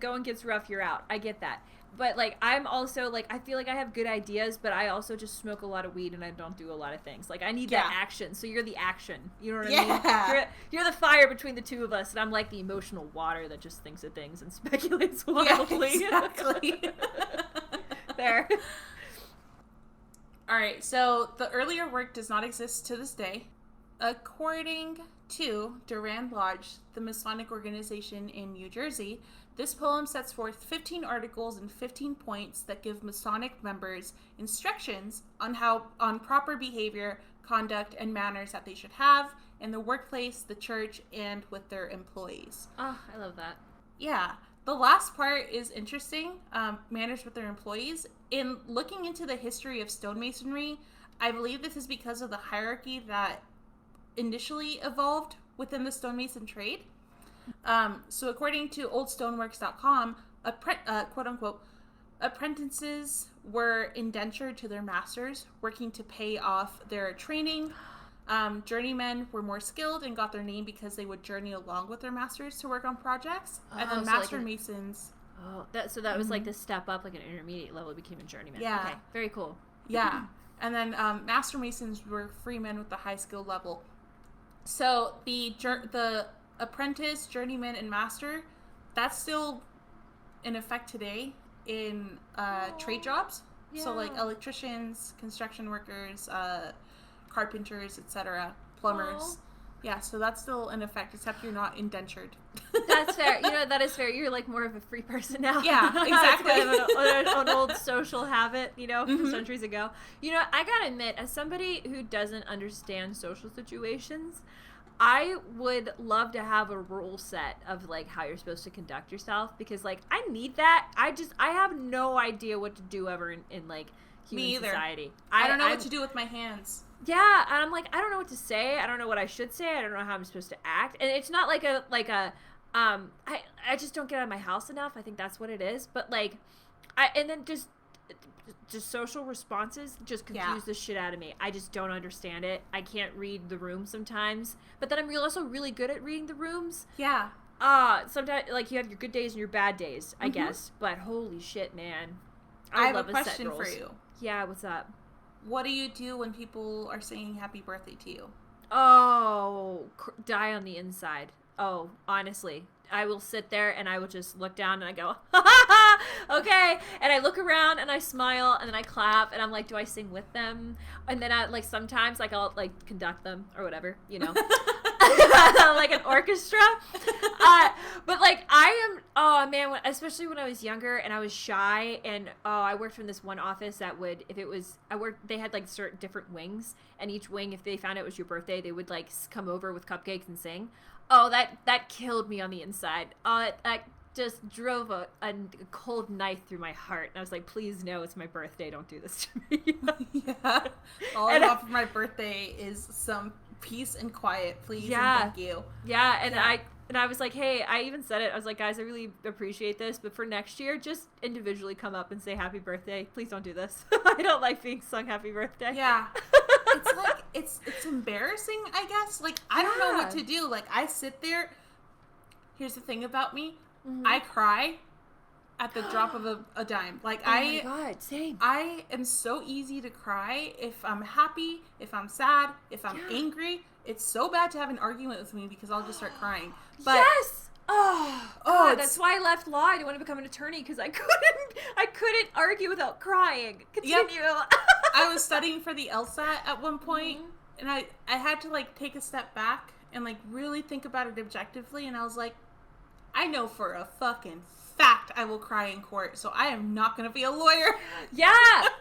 [SPEAKER 3] going gets rough, you're out. I get that. But like I'm also like, I feel like I have good ideas, but I also just smoke a lot of weed and I don't do a lot of things. Like I need that action. So you're the action. You know what I mean? You're the fire between the two of us, and I'm like the emotional water that just thinks of things and speculates wildly.
[SPEAKER 2] Yeah, exactly.
[SPEAKER 3] There.
[SPEAKER 2] All right, so the earlier work does not exist to this day. According to Durand Lodge, the Masonic organization in New Jersey, this poem sets forth 15 articles and 15 points that give Masonic members instructions on proper behavior conduct, and manners that they should have in the workplace, the church, and with their employees.
[SPEAKER 3] Oh, I love that.
[SPEAKER 2] Yeah. The last part is interesting, manners with their employees. In looking into the history of stonemasonry, I believe this is because of the hierarchy that initially evolved within the stonemason trade. So according to oldstoneworks.com, quote-unquote, apprentices were indentured to their masters, working to pay off their training. Journeymen were more skilled and got their name because they would journey along with their masters to work on projects. And then master masons...
[SPEAKER 3] Oh, that was like the step up, like an intermediate level, became a journeyman.
[SPEAKER 2] Yeah.
[SPEAKER 3] Okay, very cool.
[SPEAKER 2] Yeah. And then master masons were freemen with the high skill level. So the apprentice, journeyman, and master, that's still in effect today in trade jobs. Yeah. So like electricians, construction workers, carpenters, etc., plumbers. Aww. Yeah, so that's still in effect, except you're not indentured.
[SPEAKER 3] That's fair. That is fair. You're like more of a free person now.
[SPEAKER 2] Yeah, exactly.
[SPEAKER 3] It's kind of an old social habit, from centuries ago. I gotta admit, as somebody who doesn't understand social situations, I would love to have a rule set of like how you're supposed to conduct yourself, because like I need that. I have no idea what to do ever in like human society. I
[SPEAKER 2] don't know what to do with my hands.
[SPEAKER 3] Yeah, and I'm like, I don't know what to say. I don't know what I should say. I don't know how I'm supposed to act. And it's not I just don't get out of my house enough. I think that's what it is. But like, and then just social responses just confuse the shit out of me. I just don't understand it. I can't read the room sometimes. But then I'm also really good at reading the rooms.
[SPEAKER 2] Yeah.
[SPEAKER 3] Sometimes like you have your good days and your bad days, I guess. But holy shit, man.
[SPEAKER 2] I have a question for you.
[SPEAKER 3] Yeah, what's up?
[SPEAKER 2] What do you do when people are saying happy birthday to you?
[SPEAKER 3] Oh, die on the inside. Oh, honestly. I will sit there and I will just look down and I go, ha ha ha, okay. And I look around and I smile and then I clap and I'm like, do I sing with them? And then I like sometimes like I'll like conduct them or whatever, like an orchestra. But like oh man, especially when I was younger and I was shy and I worked from this one office that would, they had like certain different wings, and each wing, if they found out it was your birthday, they would like come over with cupcakes and sing. Oh, that killed me on the inside. That just drove a cold knife through my heart. And I was like, please no, it's my birthday. Don't do this to me.
[SPEAKER 2] Yeah. All I want for my birthday is some peace and quiet, please. Yeah. And thank you.
[SPEAKER 3] Yeah. And I was like, hey, I even said it. I was like, guys, I really appreciate this, but for next year, just individually come up and say happy birthday. Please don't do this. I don't like being sung happy birthday.
[SPEAKER 2] Yeah. It's like, it's embarrassing, I guess. Like, I don't know what to do. Like, I sit there. Here's the thing about me. Mm-hmm. I cry at the drop of a dime. Like,
[SPEAKER 3] oh my God, same.
[SPEAKER 2] I am so easy to cry if I'm happy, if I'm sad, if I'm angry. It's so bad to have an argument with me because I'll just start crying. But
[SPEAKER 3] yes! Oh, God, that's why I left law. I didn't want to become an attorney because I couldn't argue without crying. Continue. Yep.
[SPEAKER 2] I was studying for the LSAT at one point, and I had to like take a step back and like really think about it objectively, and I was like, I know for a fucking fact I will cry in court, so I am not going to be a lawyer.
[SPEAKER 3] Yeah.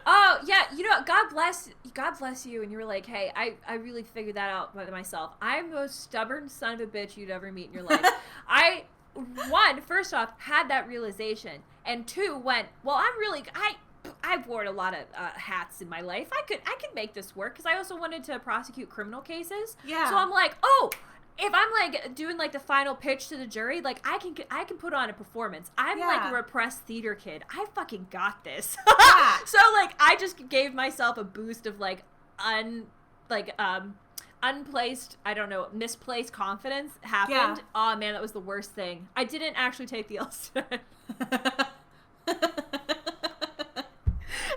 [SPEAKER 3] Oh, yeah. God bless you. And you were like, hey, I really figured that out by myself. I'm the most stubborn son of a bitch you'd ever meet in your life. First off, had that realization. And two, went, well, I've worn a lot of hats in my life. I could make this work, because I also wanted to prosecute criminal cases.
[SPEAKER 2] Yeah.
[SPEAKER 3] So I'm like, oh, if I'm like doing like the final pitch to the jury, like I can put on a performance. I'm like a repressed theater kid. I fucking got this.
[SPEAKER 2] Yeah.
[SPEAKER 3] So like I just gave myself a boost of like unplaced, I don't know, misplaced confidence happened. Yeah. Oh man, that was the worst thing. I didn't actually take the LSAT.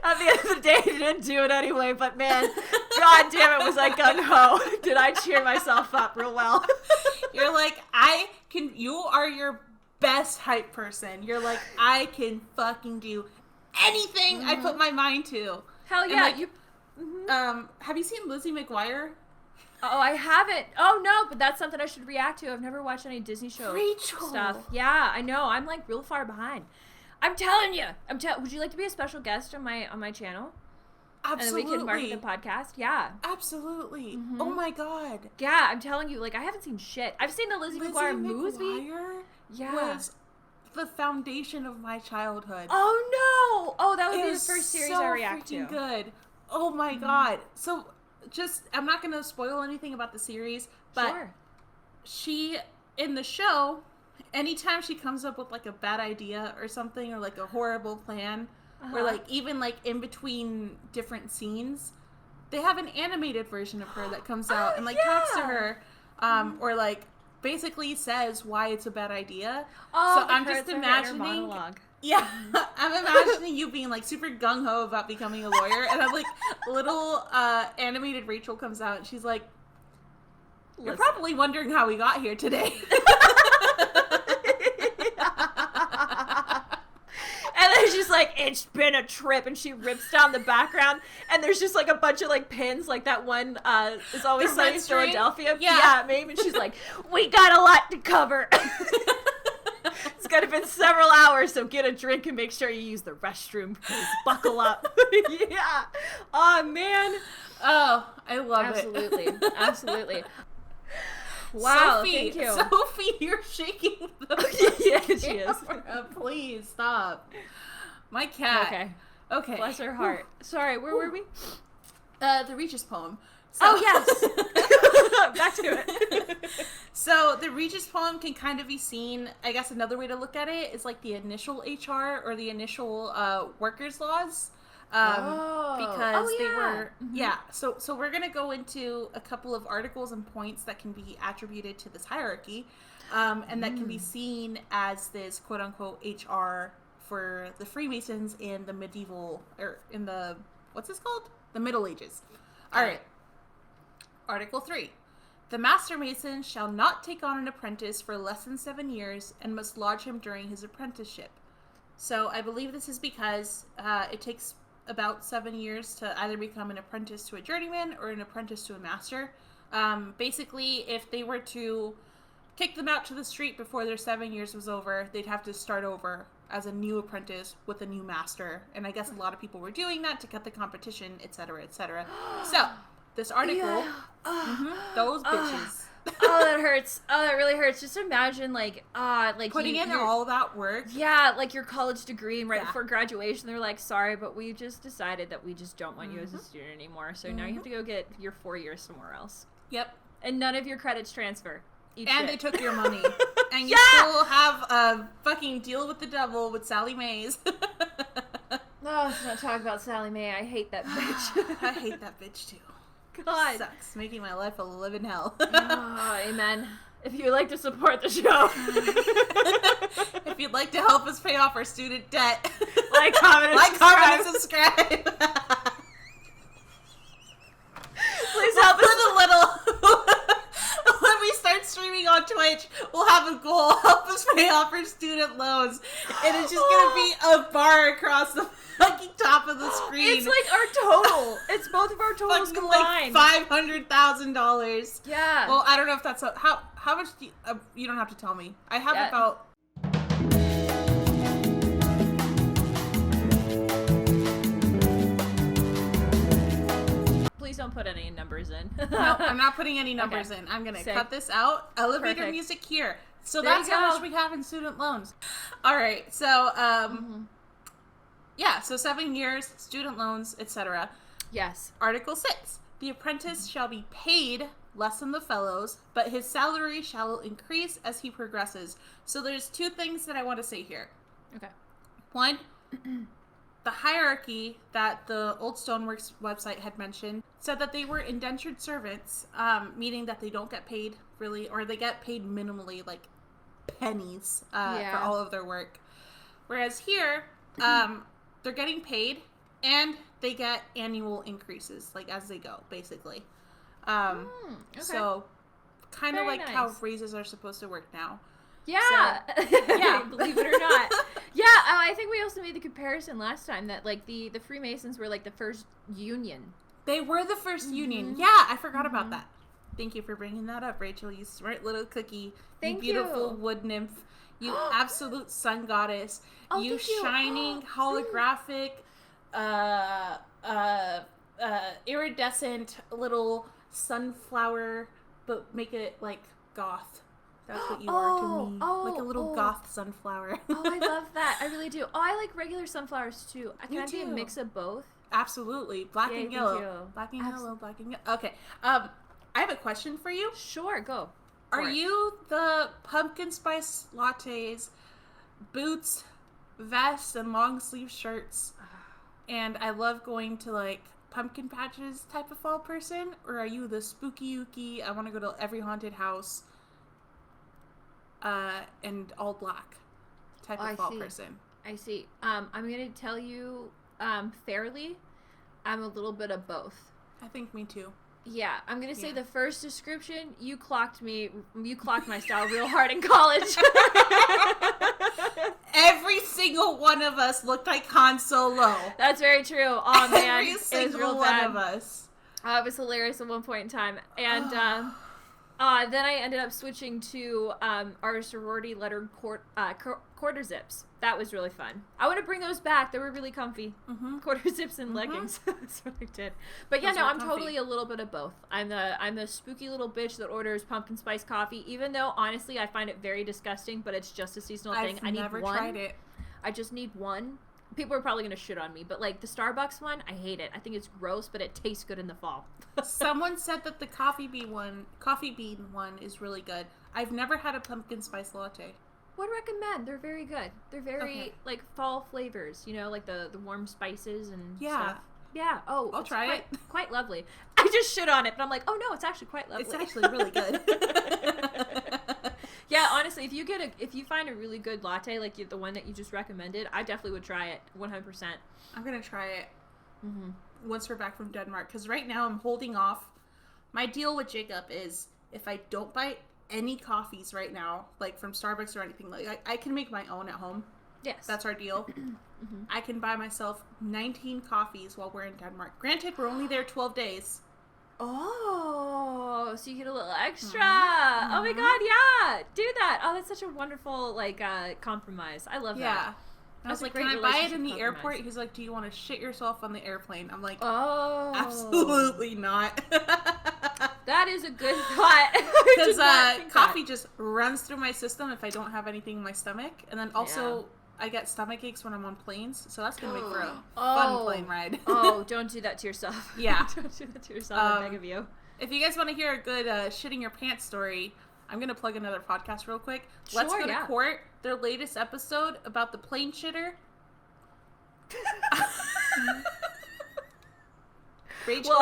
[SPEAKER 3] At the end of the day, I didn't do it anyway, but man, god damn it, was I gung-ho. Did I cheer myself up real well?
[SPEAKER 2] You're like, you are your best hype person. You're like, I can fucking do anything I put my mind to.
[SPEAKER 3] Hell yeah.
[SPEAKER 2] Like, have you seen Lizzie McGuire?
[SPEAKER 3] Oh, I haven't. Oh no, but that's something I should react to. I've never watched any Disney show stuff. Yeah, I know. I'm like real far behind. I'm telling you. Would you like to be a special guest on my channel?
[SPEAKER 2] Absolutely.
[SPEAKER 3] And then we can market the podcast. Yeah.
[SPEAKER 2] Absolutely. Mm-hmm. Oh my God.
[SPEAKER 3] Yeah, I'm telling you, like, I haven't seen shit. I've seen the Lizzie McGuire movie.
[SPEAKER 2] Was the foundation of my childhood.
[SPEAKER 3] Oh no! Oh, that would be the first series I react to.
[SPEAKER 2] Good. Oh my God. So I'm not going to spoil anything about the series, but she, in the show, anytime she comes up with like a bad idea or something, or like a horrible plan, or like even like in between different scenes, they have an animated version of her that comes out and like talks to her, or like basically says why it's a bad idea. So I'm just imagining, I'm imagining you being like super gung-ho about becoming a lawyer, and I'm like, little animated Rachel comes out and she's like, you're probably wondering how we got here today.
[SPEAKER 3] And then she's like, it's been a trip, and she rips down the background, and there's just like a bunch of like pins, like that one is Always Sunny in Philadelphia. Yeah, maybe. And she's like, we got a lot to cover. It's gonna been several hours, so get a drink and make sure you use the restroom. Please buckle up. Yeah. Oh man.
[SPEAKER 2] Oh, I love
[SPEAKER 3] it. Absolutely. Wow,
[SPEAKER 2] Sophie,
[SPEAKER 3] thank you.
[SPEAKER 2] Sophie, you're shaking the
[SPEAKER 3] yeah, she is.
[SPEAKER 2] Please stop. My cat. Okay.
[SPEAKER 3] Bless her heart. Sorry, where were we?
[SPEAKER 2] The Regis poem. So,
[SPEAKER 3] oh, yes. Back to it.
[SPEAKER 2] So the Regis poem can kind of be seen, I guess another way to look at it is like the initial HR or the initial workers' laws. Because they were, so we're going to go into a couple of articles and points that can be attributed to this hierarchy, and that can be seen as this quote-unquote HR for the Freemasons in the medieval, or in the, what's this called? The Middle Ages. All right. Article 3. The Master Mason shall not take on an apprentice for less than 7 years and must lodge him during his apprenticeship. So I believe this is because it takes about 7 years to either become an apprentice to a journeyman or an apprentice to a master. Basically, if they were to kick them out to the street before their 7 years was over, they'd have to start over as a new apprentice with a new master. And I guess a lot of people were doing that to cut the competition, etc., etc. So, this article, those bitches.
[SPEAKER 3] Oh, that hurts. Oh, that really hurts. Just imagine, like
[SPEAKER 2] putting in all that work.
[SPEAKER 3] Yeah, like your college degree, and right before graduation, they're like, sorry, but we just decided that we just don't want you as a student anymore. So now you have to go get your 4 years somewhere else.
[SPEAKER 2] Yep.
[SPEAKER 3] And none of your credits transfer.
[SPEAKER 2] They took your money. And you still have a fucking deal with the devil with Sally Mays.
[SPEAKER 3] Let's not talk about Sally Mae. I hate that bitch.
[SPEAKER 2] I hate that bitch too.
[SPEAKER 3] God.
[SPEAKER 2] Sucks. Making my life a living hell.
[SPEAKER 3] Oh, amen. If you'd like to support the show.
[SPEAKER 2] If you'd like to help us pay off our student debt.
[SPEAKER 3] Like, comment, and
[SPEAKER 2] subscribe.
[SPEAKER 3] Please help us.
[SPEAKER 2] With a little... When we start streaming on Twitch, we'll have a goal. Help us pay off our student loans. And it's just going to be a bar across the fucking top of the screen.
[SPEAKER 3] It's like our total. It's both of our totals combined.
[SPEAKER 2] Like $500,000.
[SPEAKER 3] Yeah.
[SPEAKER 2] Well, I don't know if that's... How much do you don't have to tell me. I have about...
[SPEAKER 3] Please don't put any numbers in.
[SPEAKER 2] No, I'm not putting any numbers in. I'm going to cut this out. Elevator music here. So that's how much we have in student loans. All right. So, so 7 years, student loans, etc.
[SPEAKER 3] Yes.
[SPEAKER 2] Article 6. The apprentice shall be paid less than the fellows, but his salary shall increase as he progresses. So there's two things that I want to say here.
[SPEAKER 3] Okay.
[SPEAKER 2] One, the hierarchy that the Old Stoneworks website had mentioned said that they were indentured servants, meaning that they don't get paid really, or they get paid minimally, like pennies for all of their work. Whereas here, they're getting paid and they get annual increases, like as they go, basically. Okay. So kind of like how raises are supposed to work now.
[SPEAKER 3] Yeah.
[SPEAKER 2] So, yeah.
[SPEAKER 3] Believe it or not. Yeah, I think we also made the comparison last time that like the Freemasons were like the first union.
[SPEAKER 2] They were the first union. Yeah, I forgot about that. Thank you for bringing that up, Rachel. You smart little cookie.
[SPEAKER 3] Thank
[SPEAKER 2] you. Beautiful wood nymph. You absolute sun goddess. You shining holographic iridescent little sunflower, but make it like goth. That's what you are to me. Like a little goth sunflower.
[SPEAKER 3] Oh, I love that. I really do. Oh, I like regular sunflowers too. Can I be a mix of both?
[SPEAKER 2] Absolutely. Black and yellow. Black and yellow, black and yellow. Okay. I have a question for you.
[SPEAKER 3] Sure, go.
[SPEAKER 2] Are you the pumpkin spice lattes, boots, vests, and long sleeve shirts, and I love going to like pumpkin patches type of fall person? Or are you the spooky ooky, I want to go to every haunted house, and all black type of fall person?
[SPEAKER 3] I see. I'm going to tell you fairly, I'm a little bit of both.
[SPEAKER 2] I think me too.
[SPEAKER 3] Yeah, I'm going to say the first description, you clocked my style real hard in college.
[SPEAKER 2] Every single one of us looked like Han Solo.
[SPEAKER 3] That's very true. Oh, man.
[SPEAKER 2] Every single one of us.
[SPEAKER 3] It was hilarious at one point in time. And then I ended up switching to our sorority lettered quarter zips. That was really fun. I want to bring those back. They were really comfy. Mm-hmm. Quarter zips and leggings. That's what I did. But yeah, I'm totally a little bit of both. I'm the spooky little bitch that orders pumpkin spice coffee, even though honestly I find it very disgusting, but it's just a seasonal thing. I need one. I've never tried it. I just need one. People are probably going to shit on me, but like the Starbucks one, I hate it. I think it's gross, but it tastes good in the fall.
[SPEAKER 2] Someone said that the coffee bean one is really good. I've never had a pumpkin spice latte.
[SPEAKER 3] Would recommend. They're very good. They're very like fall flavors, like the warm spices and stuff. Yeah. Oh,
[SPEAKER 2] I'll try it.
[SPEAKER 3] Quite lovely. I just shit on it, but I'm like, oh no, it's actually quite lovely.
[SPEAKER 2] It's actually really good.
[SPEAKER 3] Yeah, honestly, if you find a really good latte like the one that you just recommended, I definitely would try it 100%.
[SPEAKER 2] I'm gonna try it once we're back from Denmark, because right now I'm holding off. My deal with Jacob is if I don't buy any coffees right now, like from Starbucks or anything, like I can make my own at home.
[SPEAKER 3] Yes,
[SPEAKER 2] that's our deal. I can buy myself 19 coffees while we're in Denmark. Granted, we're only there 12 days.
[SPEAKER 3] Oh, so you get a little extra. Oh my god, yeah, do that. Oh, that's such a wonderful compromise. I love that.
[SPEAKER 2] I was like, can I buy it in the airport? He's like, do you want to shit yourself on the airplane? I'm like,
[SPEAKER 3] oh,
[SPEAKER 2] absolutely not.
[SPEAKER 3] That is a good thought.
[SPEAKER 2] Because coffee just runs through my system if I don't have anything in my stomach. And then also, I get stomach aches when I'm on planes. So that's going to make for a fun plane ride.
[SPEAKER 3] Oh, don't do that to yourself.
[SPEAKER 2] Yeah.
[SPEAKER 3] Don't do that to yourself, I beg of you.
[SPEAKER 2] If you guys want to hear a good shitting your pants story, I'm going to plug another podcast real quick. Let's Go to Court, their latest episode about the plane shitter. Rachel,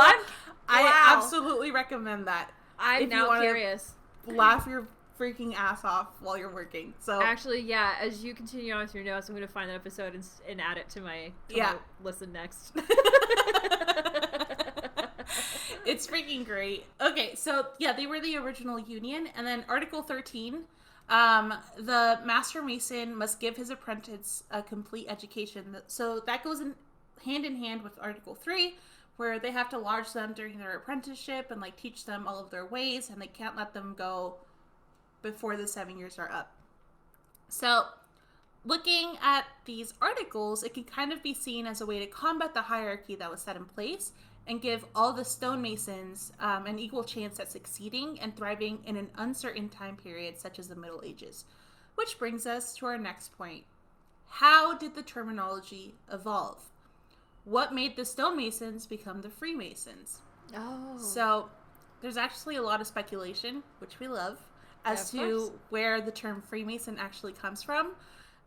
[SPEAKER 2] I absolutely recommend that.
[SPEAKER 3] I'm now curious.
[SPEAKER 2] Laugh your freaking ass off while you're working. So
[SPEAKER 3] actually, yeah, as you continue on with your notes, I'm going to find that episode and add it to my listen next.
[SPEAKER 2] It's freaking great. Okay, so yeah, they were the original union, and then Article 13, the Master Mason must give his apprentice a complete education. So that goes hand in hand with Article 3, where they have to lodge them during their apprenticeship and like teach them all of their ways, and they can't let them go before the 7 years are up. So looking at these articles, it can kind of be seen as a way to combat the hierarchy that was set in place and give all the stonemasons an equal chance at succeeding and thriving in an uncertain time period such as the Middle Ages. Which brings us to our next point. How did the terminology evolve? What made the stonemasons become the Freemasons?
[SPEAKER 3] Oh.
[SPEAKER 2] So there's actually a lot of speculation, which we love, as to where the term Freemason actually comes from.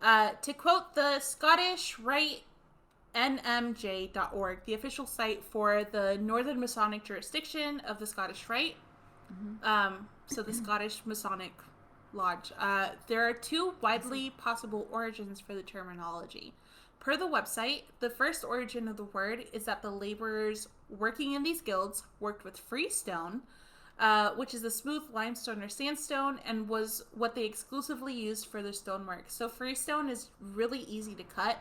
[SPEAKER 2] To quote the Scottish Rite nmj.org, the official site for the Northern Masonic jurisdiction of the Scottish Rite. So the Scottish Masonic Lodge. There are two widely possible origins for the terminology. Per the website, the first origin of the word is that the laborers working in these guilds worked with freestone, which is a smooth limestone or sandstone, and was what they exclusively used for their stonework. So freestone is really easy to cut,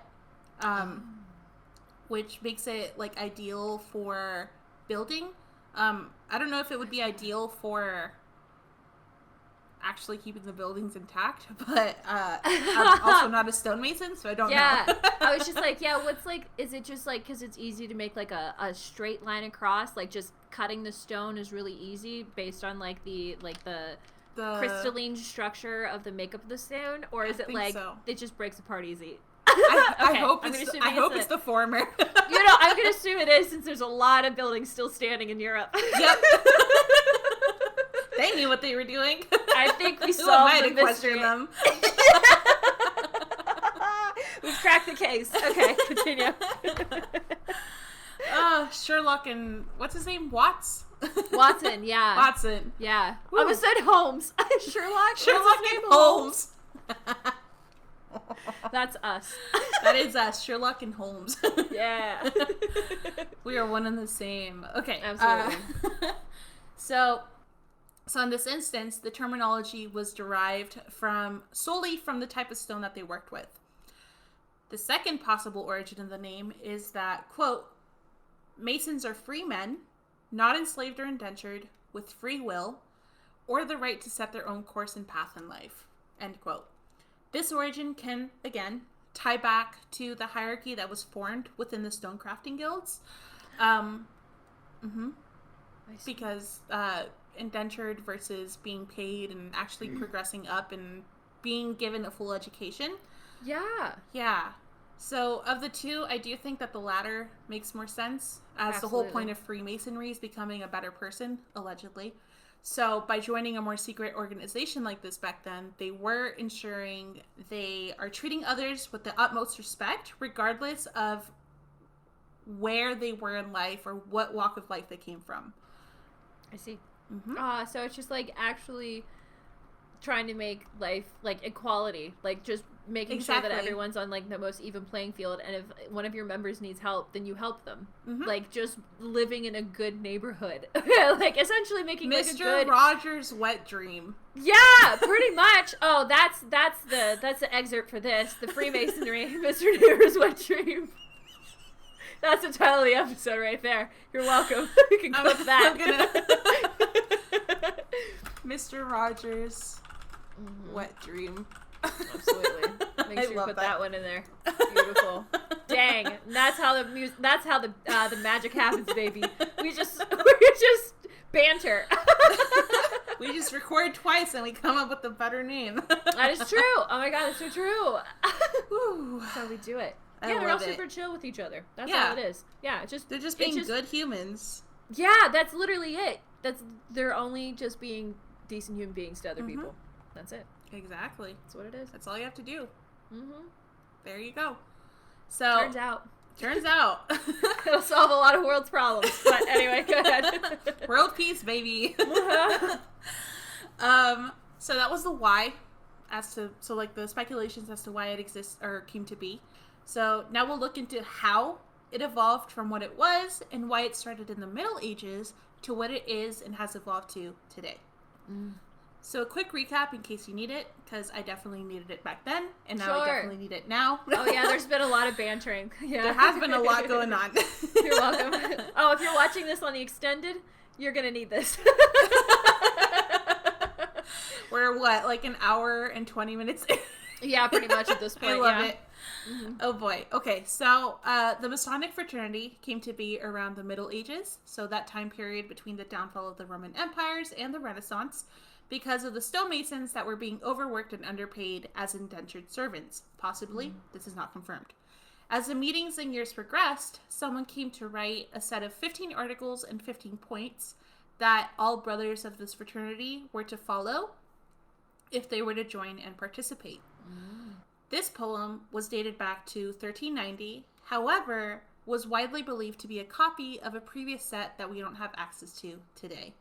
[SPEAKER 2] which makes it like ideal for building. I don't know if it would be ideal for actually keeping the buildings intact, but I'm also not a stonemason, so I don't know.
[SPEAKER 3] I was just like, what's like, is it just like, because it's easy to make like a straight line across, like just cutting the stone is really easy based on like the crystalline structure of the makeup of the stone, or is it like it just breaks apart easy?
[SPEAKER 2] I hope it's the former.
[SPEAKER 3] I'm gonna assume it is, since there's a lot of buildings still standing in Europe.
[SPEAKER 2] Yep. They knew what they were doing.
[SPEAKER 3] I think we solved the mystery.
[SPEAKER 2] Them.
[SPEAKER 3] We've cracked the case. Okay, continue.
[SPEAKER 2] Sherlock and what's his name? Watson,
[SPEAKER 3] yeah.
[SPEAKER 2] Watson.
[SPEAKER 3] Yeah.
[SPEAKER 2] Woo.
[SPEAKER 3] I almost said Holmes.
[SPEAKER 2] Sherlock and Holmes.
[SPEAKER 3] That's us.
[SPEAKER 2] That is us, Sherlock and Holmes.
[SPEAKER 3] Yeah.
[SPEAKER 2] We are one and the same. Okay.
[SPEAKER 3] Absolutely.
[SPEAKER 2] So in this instance, the terminology was derived solely from the type of stone that they worked with. The second possible origin of the name is that, quote, Masons are free men, not enslaved or indentured, with free will, or the right to set their own course and path in life, end quote. This origin can, again, tie back to the hierarchy that was formed within the stonecrafting guilds. Because indentured versus being paid and actually progressing up and being given a full education. Yeah. So of the two, I do think that the latter makes more sense, as Absolutely. The whole point of Freemasonry is becoming a better person, allegedly. So by joining a more secret organization like this back then, they were ensuring they are treating others with the utmost respect, regardless of where they were in life or what walk of life they came from.
[SPEAKER 3] I see. So it's just like actually trying to make life like equality, like just making sure that everyone's on like the most even playing field, and if one of your members needs help, then you help them. Like just living in a good neighborhood. Like essentially making like a good
[SPEAKER 2] Mr. Rogers' wet dream.
[SPEAKER 3] Yeah, pretty much. Oh, that's the excerpt for this. The Freemasonry, Mr. Neighbor's wet dream. That's the title of the episode right there. You're welcome. You can clip that.
[SPEAKER 2] Mr. Rogers' wet dream.
[SPEAKER 3] Absolutely. Make sure you put that one in there. Beautiful. Dang. And that's how the magic happens, baby. We just banter.
[SPEAKER 2] We just record twice and we come up with a better name.
[SPEAKER 3] That is true. Oh my god, that's so true. That's how we do it. They're all super chill with each other. That's all it is. Yeah,
[SPEAKER 2] they're just being good humans.
[SPEAKER 3] Yeah, that's literally it. They're only just being decent human beings to other people. That's it.
[SPEAKER 2] Exactly.
[SPEAKER 3] That's what it is.
[SPEAKER 2] That's all you have to do. There you go. So
[SPEAKER 3] Turns out. It'll solve a lot of world's problems. But anyway, go ahead.
[SPEAKER 2] World peace, baby. So that was the why, like the speculations as to why it exists or came to be. So now we'll look into how it evolved from what it was and why it started in the Middle Ages to what it is and has evolved to today. So a quick recap in case you need it, because I definitely needed it back then, and now I definitely need it now.
[SPEAKER 3] Oh yeah, there's been a lot of bantering. Yeah.
[SPEAKER 2] There has been a lot going on.
[SPEAKER 3] You're welcome. Oh, if you're watching this on the extended, you're going to need this.
[SPEAKER 2] We're like an hour and 20 minutes in?
[SPEAKER 3] Yeah, pretty much at this point.
[SPEAKER 2] I love it. Oh boy. Okay, so the Masonic Fraternity came to be around the Middle Ages, so that time period between the downfall of the Roman empires and the Renaissance, because of the stonemasons that were being overworked and underpaid as indentured servants. Possibly. This is not confirmed. As the meetings and years progressed, someone came to write a set of 15 articles and 15 points that all brothers of this fraternity were to follow if they were to join and participate. This poem was dated back to 1390, however, was widely believed to be a copy of a previous set that we don't have access to today.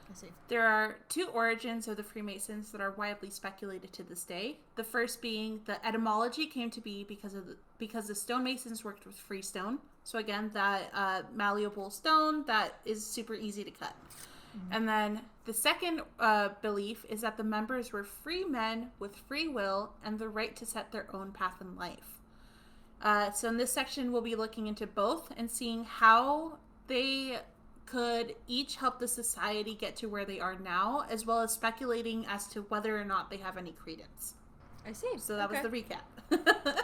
[SPEAKER 3] I see.
[SPEAKER 2] There are two origins of the Freemasons that are widely speculated to this day. The first being the etymology came to be because the stonemasons worked with freestone. So again, that malleable stone that is super easy to cut. And then the second belief is that the members were free men with free will and the right to set their own path in life. So in this section, we'll be looking into both and seeing how they could each help the society get to where they are now, as well as speculating as to whether or not they have any credence.
[SPEAKER 3] I see.
[SPEAKER 2] So that was the recap.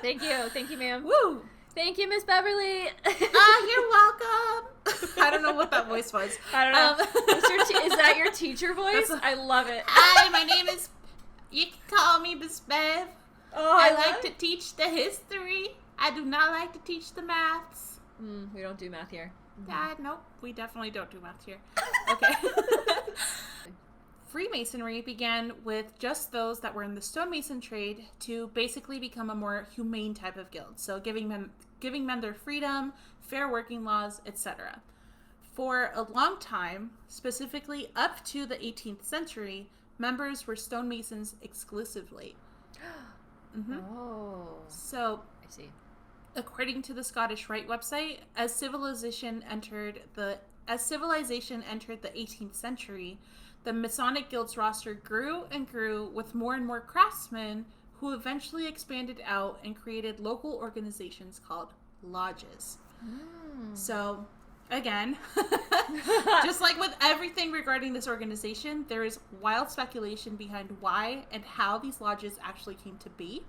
[SPEAKER 3] Thank you, ma'am.
[SPEAKER 2] Woo!
[SPEAKER 3] Thank you, Miss Beverly.
[SPEAKER 2] You're welcome. I don't know what that voice was.
[SPEAKER 3] I don't know. Is that your teacher voice? I love it.
[SPEAKER 2] Hi, my name is... You can call me Miss Bev.
[SPEAKER 3] Oh,
[SPEAKER 2] I like to teach the history. I do not like to teach the maths.
[SPEAKER 3] We don't do math here.
[SPEAKER 2] Nope, we definitely don't do math here. Okay. Freemasonry began with just those that were in the stonemason trade to basically become a more humane type of guild. So giving men their freedom, fair working laws, etc. For a long time, specifically up to the 18th century, members were stonemasons exclusively.
[SPEAKER 3] Oh.
[SPEAKER 2] So,
[SPEAKER 3] I see.
[SPEAKER 2] According to the Scottish Rite website, as civilization entered the 18th century, the Masonic Guild's roster grew and grew with more and more craftsmen who eventually expanded out and created local organizations called lodges. So, again, just like with everything regarding this organization, there is wild speculation behind why and how these lodges actually came to be.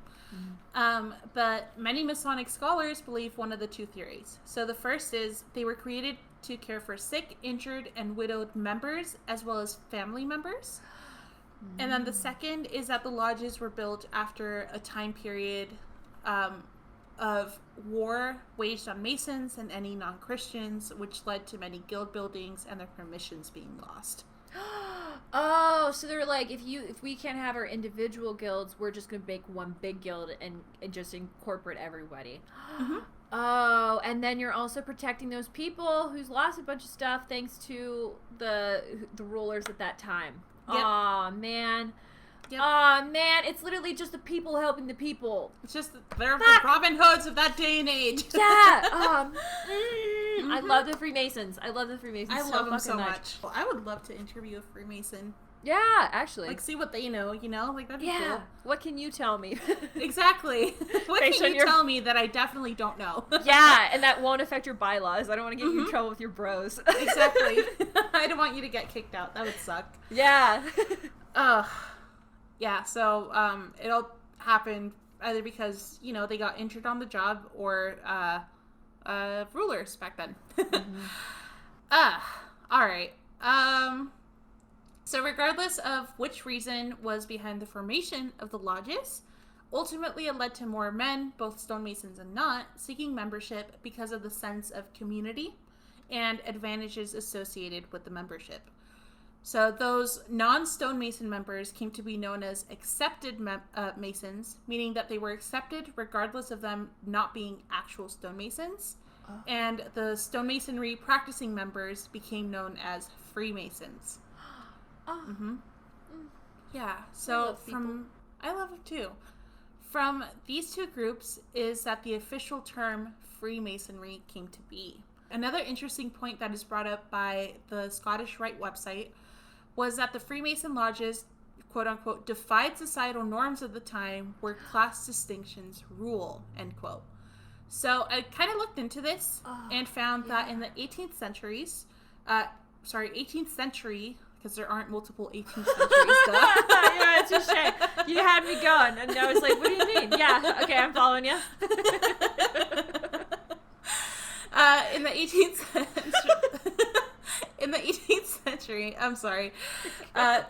[SPEAKER 2] But many Masonic scholars believe one of the two theories. So the first is they were created to care for sick, injured, and widowed members, as well as family members. And then the second is that the lodges were built after a time period of war waged on Masons and any non-Christians, which led to many guild buildings and their permissions being lost.
[SPEAKER 3] Oh, so they're like, if we can't have our individual guilds, we're just gonna make one big guild and just incorporate everybody. Oh, and then you're also protecting those people who's lost a bunch of stuff thanks to the rulers at that time.
[SPEAKER 2] Yep.
[SPEAKER 3] Aw, man.
[SPEAKER 2] Yep.
[SPEAKER 3] Aw, man, it's literally just the people helping the people.
[SPEAKER 2] It's just, they're the Robin Hoods of that day and age.
[SPEAKER 3] Yeah. I love the Freemasons. I love them so
[SPEAKER 2] much. Well, I would love to interview a Freemason.
[SPEAKER 3] Yeah, actually.
[SPEAKER 2] Like, see what they know, Like, that'd be cool.
[SPEAKER 3] What can you tell me?
[SPEAKER 2] Exactly. What can you tell me that I definitely don't know?
[SPEAKER 3] Yeah, and that won't affect your bylaws. I don't want to get you in trouble with your bros.
[SPEAKER 2] Exactly. I don't want you to get kicked out. That would suck.
[SPEAKER 3] Yeah.
[SPEAKER 2] Yeah, so it all happened either because, they got injured on the job or rulers back then. All right. So regardless of which reason was behind the formation of the lodges, ultimately it led to more men, both stonemasons and not, seeking membership because of the sense of community and advantages associated with the membership. So those non-stonemason members came to be known as accepted masons, meaning that they were accepted regardless of them not being actual stonemasons. And the stonemasonry practicing members became known as Freemasons. Yeah, so I love it too. From these two groups is that the official term Freemasonry came to be. Another interesting point that is brought up by the Scottish Rite website was that the Freemason lodges, quote unquote, defied societal norms of the time where class distinctions rule, end quote. So I kind of looked into this and found that in the 18th century, because there aren't multiple 18th century stuff.
[SPEAKER 3] Yeah, it's a shame. You had me going, and I was like, what do you mean? Yeah, okay, I'm following you.
[SPEAKER 2] In the 18th century,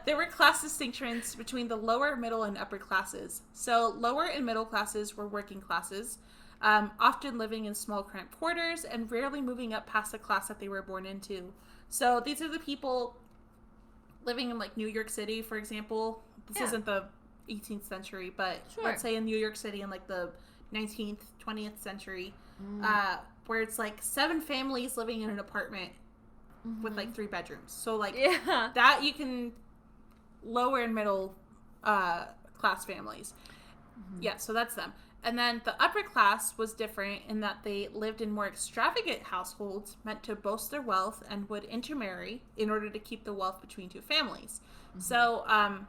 [SPEAKER 2] there were class distinctions between the lower, middle, and upper classes. So lower and middle classes were working classes, often living in small cramped quarters and rarely moving up past the class that they were born into. So these are the people living in like New York City, for example. This isn't the 18th century, but let's say in New York City in like the 19th, 20th century, where it's like 7 families living in an apartment with like 3 bedrooms. So like that you can lower and middle class families. Yeah, so that's them. And then the upper class was different in that they lived in more extravagant households meant to boast their wealth and would intermarry in order to keep the wealth between 2 families. So I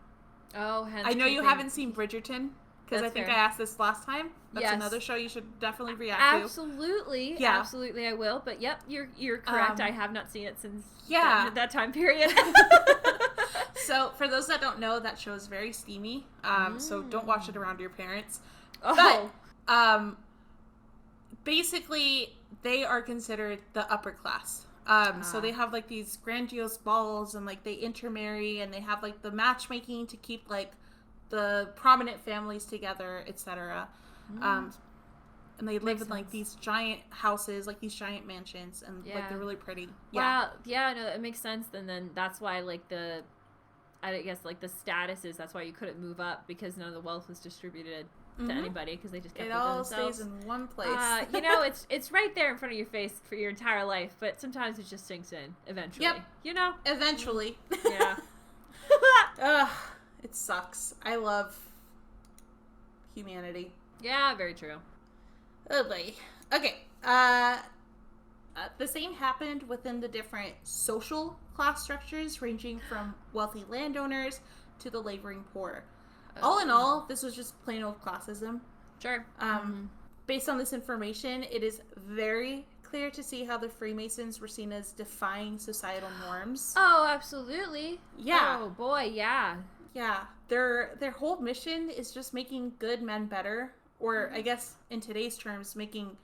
[SPEAKER 2] know you haven't seen Bridgerton. because I think
[SPEAKER 3] fair.
[SPEAKER 2] I asked this last time. That's another show you should definitely react to.
[SPEAKER 3] Absolutely. Yeah. Absolutely I will. But yep, you're correct. I have not seen it since that time period.
[SPEAKER 2] So for those that don't know, that show is very steamy. So don't watch it around your parents.
[SPEAKER 3] Oh.
[SPEAKER 2] But basically they are considered the upper class. So they have like these grandiose balls and like they intermarry and they have like the matchmaking to keep like the prominent families together, etc. And they live in like these giant houses, like these giant mansions, and like they're really pretty.
[SPEAKER 3] Wow. Yeah, no, it makes sense. And then that's why like I guess like the status is that's why you couldn't move up, because none of the wealth was distributed to anybody, because they just kept it all
[SPEAKER 2] stays in one place.
[SPEAKER 3] You know, it's right there in front of your face for your entire life, but sometimes it just sinks in eventually.
[SPEAKER 2] Yep.
[SPEAKER 3] You know?
[SPEAKER 2] Eventually.
[SPEAKER 3] Yeah.
[SPEAKER 2] Ugh, it sucks. I love humanity.
[SPEAKER 3] Yeah, very true.
[SPEAKER 2] Oh boy. Okay. The same happened within the different social class structures, ranging from wealthy landowners to the laboring poor. All in all, this was just plain old classism.
[SPEAKER 3] Sure.
[SPEAKER 2] Based on this information, it is very clear to see how the Freemasons were seen as defying societal norms.
[SPEAKER 3] Oh, absolutely.
[SPEAKER 2] Yeah.
[SPEAKER 3] Oh boy, yeah.
[SPEAKER 2] Yeah. Their whole mission is just making good men better, or I guess in today's terms, making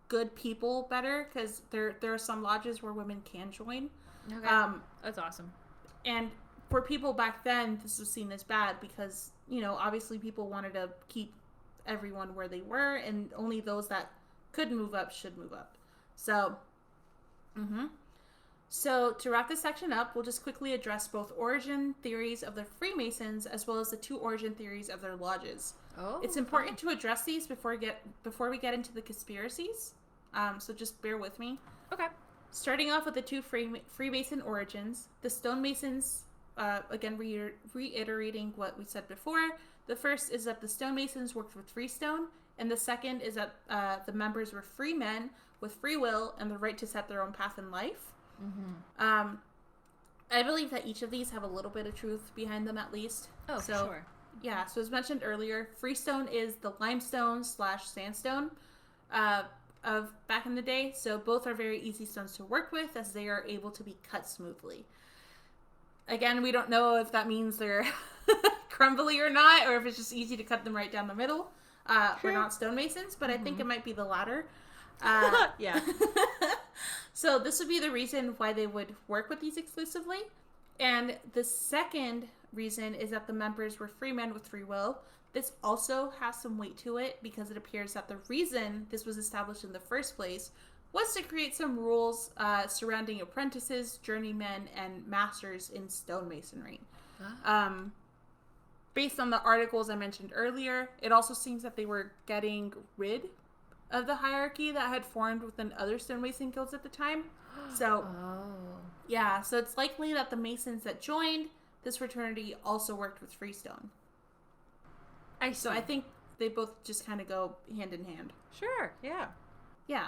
[SPEAKER 2] good people better, because there are some lodges where women can join.
[SPEAKER 3] Okay. That's awesome.
[SPEAKER 2] And for people back then, this was seen as bad because, you know, obviously people wanted to keep everyone where they were, and only those that could move up should move up. So, So to wrap this section up, we'll just quickly address both origin theories of the Freemasons as well as the two origin theories of their lodges. It's important to address these before we get into the conspiracies. So just bear with me.
[SPEAKER 3] Okay.
[SPEAKER 2] Starting off with the two Freemason origins, the stonemasons, again reiterating what we said before, the first is that the stonemasons worked with freestone, and the second is that the members were free men with free will and the right to set their own path in life. I believe that each of these have a little bit of truth behind them, at least.
[SPEAKER 3] Oh,
[SPEAKER 2] so,
[SPEAKER 3] sure.
[SPEAKER 2] Yeah, so as mentioned earlier, freestone is the limestone / sandstone of back in the day. So both are very easy stones to work with, as they are able to be cut smoothly. Again, we don't know if that means they're crumbly or not, or if it's just easy to cut them right down the middle. We're not stonemasons, but I think it might be the latter.
[SPEAKER 3] Yeah.
[SPEAKER 2] So this would be the reason why they would work with these exclusively. And the second reason is that the members were free men with free will. This also has some weight to it, because it appears that the reason this was established in the first place was to create some rules surrounding apprentices, journeymen, and masters in stonemasonry. Based on the articles I mentioned earlier, it also seems that they were getting rid of the hierarchy that had formed within other stonemason guilds at the time. So, yeah, so it's likely that the Masons that joined this fraternity also worked with freestone. So I think they both just kind of go hand in hand.
[SPEAKER 3] Sure, yeah.
[SPEAKER 2] Yeah.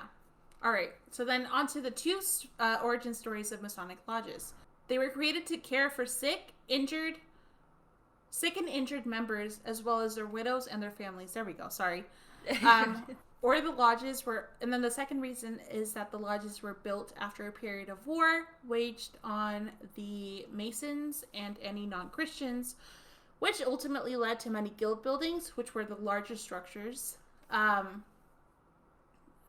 [SPEAKER 2] All right, so then on to the two origin stories of Masonic lodges. They were created to care for sick and injured members, as well as their widows and their families. There we go, sorry. Or the lodges were, and then the second reason is that the lodges were built after a period of war waged on the Masons and any non-Christians, which ultimately led to many guild buildings, which were the largest structures. And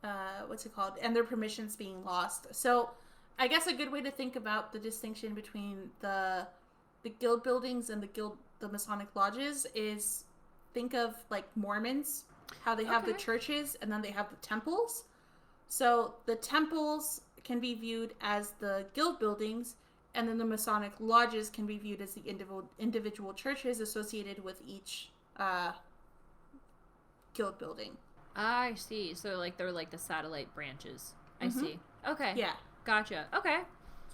[SPEAKER 2] their permissions being lost. So I guess a good way to think about the distinction between the guild buildings and the Masonic lodges is think of like Mormons, how they have the churches and then they have the temples. So the temples can be viewed as the guild buildings, and then the Masonic lodges can be viewed as the individual churches associated with each guild building.
[SPEAKER 3] I see. So like they're like the satellite branches. I see. Okay.
[SPEAKER 2] Yeah.
[SPEAKER 3] Gotcha. Okay.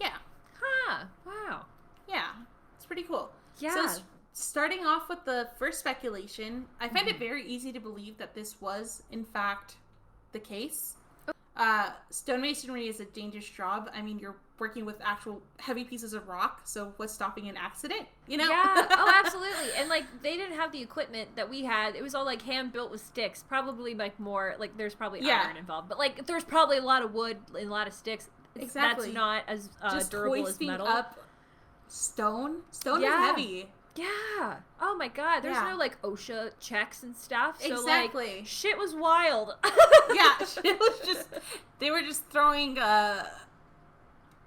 [SPEAKER 2] Yeah.
[SPEAKER 3] Huh. Wow.
[SPEAKER 2] Yeah. It's pretty cool.
[SPEAKER 3] Yeah.
[SPEAKER 2] So starting off with the first speculation, I find it very easy to believe that this was, in fact, the case. Stonemasonry is a dangerous job. I mean, you're working with actual heavy pieces of rock. So what's stopping an accident? You know?
[SPEAKER 3] Yeah. Oh, absolutely. And like they didn't have the equipment that we had. It was all like hand built with sticks. Probably like more like there's probably iron involved, but like there's probably a lot of wood and a lot of sticks.
[SPEAKER 2] Exactly.
[SPEAKER 3] That's not as
[SPEAKER 2] just
[SPEAKER 3] durable as metal.
[SPEAKER 2] Up stone is heavy.
[SPEAKER 3] Yeah. Oh my God. There's no like OSHA checks and stuff. So
[SPEAKER 2] exactly.
[SPEAKER 3] Like shit was wild.
[SPEAKER 2] Yeah. Shit was just. They were just throwing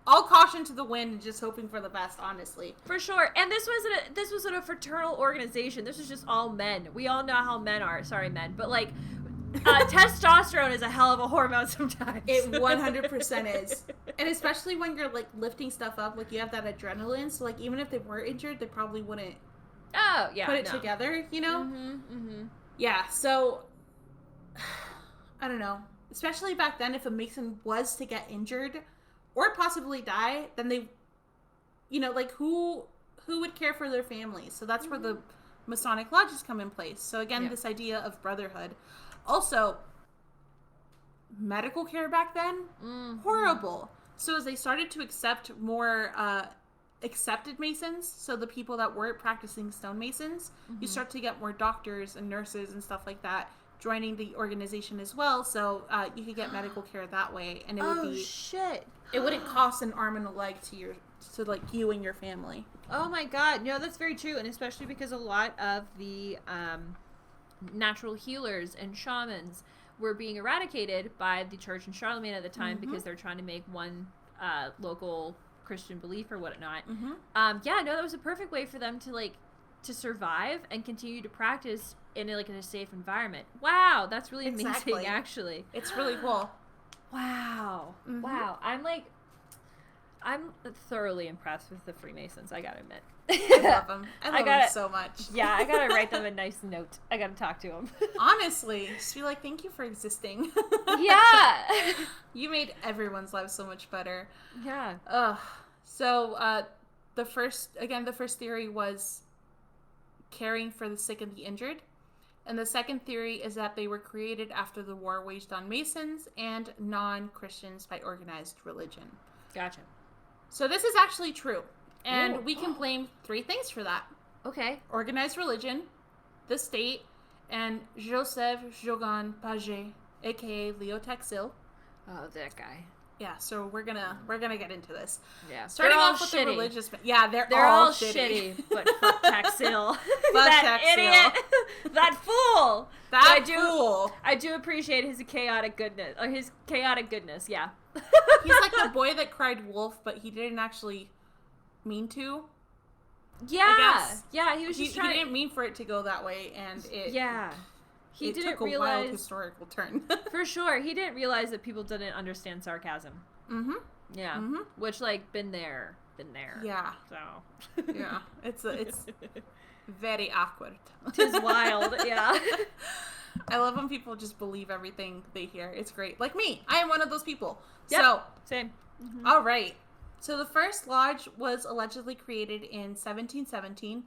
[SPEAKER 2] all caution to the wind and just hoping for the best. Honestly.
[SPEAKER 3] For sure. And this wasn't a fraternal organization. This was just all men. We all know how men are. Sorry, men, but like. Testosterone is a hell of a hormone sometimes.
[SPEAKER 2] It 100% is. And especially when you're, like, lifting stuff up, like, you have that adrenaline, so, like, even if they were injured, they probably wouldn't put it together, you know?
[SPEAKER 3] Mm-hmm, mm-hmm.
[SPEAKER 2] Yeah, so, I don't know. Especially back then, if a Mason was to get injured or possibly die, then they, you know, like, who would care for their families? So that's where the Masonic lodges come in place. So, again, this idea of brotherhood. Also, medical care back then, horrible. So as they started to accept more accepted Masons, so the people that weren't practicing stonemasons, you start to get more doctors and nurses and stuff like that joining the organization as well. So you could get medical care that way, and it would be
[SPEAKER 3] shit.
[SPEAKER 2] It wouldn't cost an arm and a leg to like you and your family.
[SPEAKER 3] Oh my God, no, that's very true, and especially because a lot of the natural healers and shamans were being eradicated by the church in Charlemagne at the time because they're trying to make one local Christian belief or whatnot. That was a perfect way for them to survive and continue to practice in a safe environment. Wow, that's really amazing. Actually,
[SPEAKER 2] it's really cool.
[SPEAKER 3] Wow, wow. I'm thoroughly impressed with the Freemasons, I gotta admit.
[SPEAKER 2] I love them. I love them so much.
[SPEAKER 3] Yeah, I gotta write them a nice note. I gotta talk to them.
[SPEAKER 2] Honestly, just be like, thank you for existing.
[SPEAKER 3] Yeah.
[SPEAKER 2] You made everyone's life so much better.
[SPEAKER 3] Yeah.
[SPEAKER 2] So, the first theory was caring for the sick and the injured. And the second theory is that they were created after the war waged on Masons and non-Christians by organized religion.
[SPEAKER 3] Gotcha.
[SPEAKER 2] So this is actually true. And we can blame three things for that.
[SPEAKER 3] Okay.
[SPEAKER 2] Organized religion, the state, and Joseph Jogan Paget, aka Leo Texil.
[SPEAKER 3] Oh, that guy.
[SPEAKER 2] Yeah, so we're gonna get into this.
[SPEAKER 3] Yeah.
[SPEAKER 2] Starting off with the religious, they're all shitty.
[SPEAKER 3] But fuck Texil.
[SPEAKER 2] That
[SPEAKER 3] idiot. That fool.
[SPEAKER 2] Fool.
[SPEAKER 3] I do appreciate his chaotic goodness. Yeah.
[SPEAKER 2] He's like the boy that cried wolf, but he didn't actually mean to.
[SPEAKER 3] Yeah.
[SPEAKER 2] I guess.
[SPEAKER 3] Yeah, he was just trying.
[SPEAKER 2] He didn't mean for it to go that way, and it.
[SPEAKER 3] Yeah.
[SPEAKER 2] He didn't realize. A wild historical turn.
[SPEAKER 3] For sure, he didn't realize that people didn't understand sarcasm.
[SPEAKER 2] Mm-hmm.
[SPEAKER 3] Yeah. Mm-hmm. Which, been there.
[SPEAKER 2] Yeah.
[SPEAKER 3] So.
[SPEAKER 2] Yeah, it's very awkward.
[SPEAKER 3] Tis wild. Yeah.
[SPEAKER 2] I love when people just believe everything they hear. It's great. Like me. I am one of those people.
[SPEAKER 3] Yep.
[SPEAKER 2] So,
[SPEAKER 3] same. Mm-hmm.
[SPEAKER 2] All right. So the first lodge was allegedly created in 1717,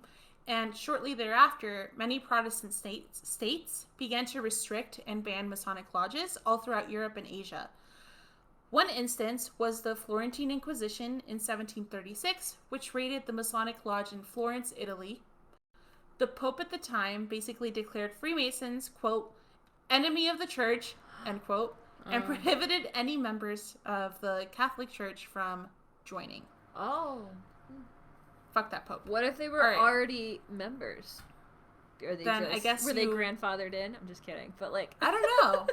[SPEAKER 2] and shortly thereafter, many Protestant states began to restrict and ban Masonic lodges all throughout Europe and Asia. One instance was the Florentine Inquisition in 1736, which raided the Masonic lodge in Florence, Italy. The Pope at the time basically declared Freemasons, quote, enemy of the church, end quote, and prohibited any members of the Catholic Church from joining.
[SPEAKER 3] Oh.
[SPEAKER 2] Fuck that Pope.
[SPEAKER 3] What if they were already members? Were they grandfathered in? I'm just kidding. But
[SPEAKER 2] I don't know.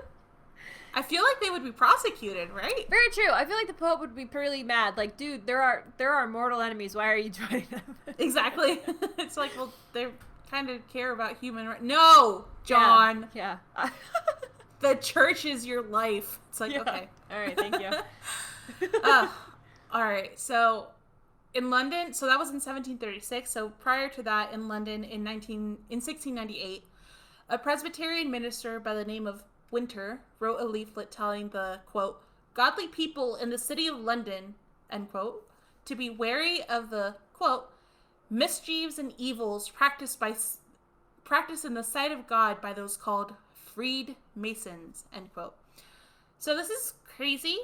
[SPEAKER 2] I feel like they would be prosecuted, right?
[SPEAKER 3] Very true. I feel like the Pope would be pretty mad. Like, dude, there are mortal enemies. Why are you joining them?
[SPEAKER 2] Exactly. It's like, well, they kind of care about human rights. No, John.
[SPEAKER 3] Yeah.
[SPEAKER 2] The church is your life. It's like, okay.
[SPEAKER 3] All right, thank you.
[SPEAKER 2] All right, so in London, so that was in 1736. So prior to that, in London in 1698, a Presbyterian minister by the name of Winter wrote a leaflet telling the, quote, godly people in the city of London, end quote, to be wary of the, quote, mischiefs and evils practiced in the sight of God by those called freed Masons, end quote. So this is crazy.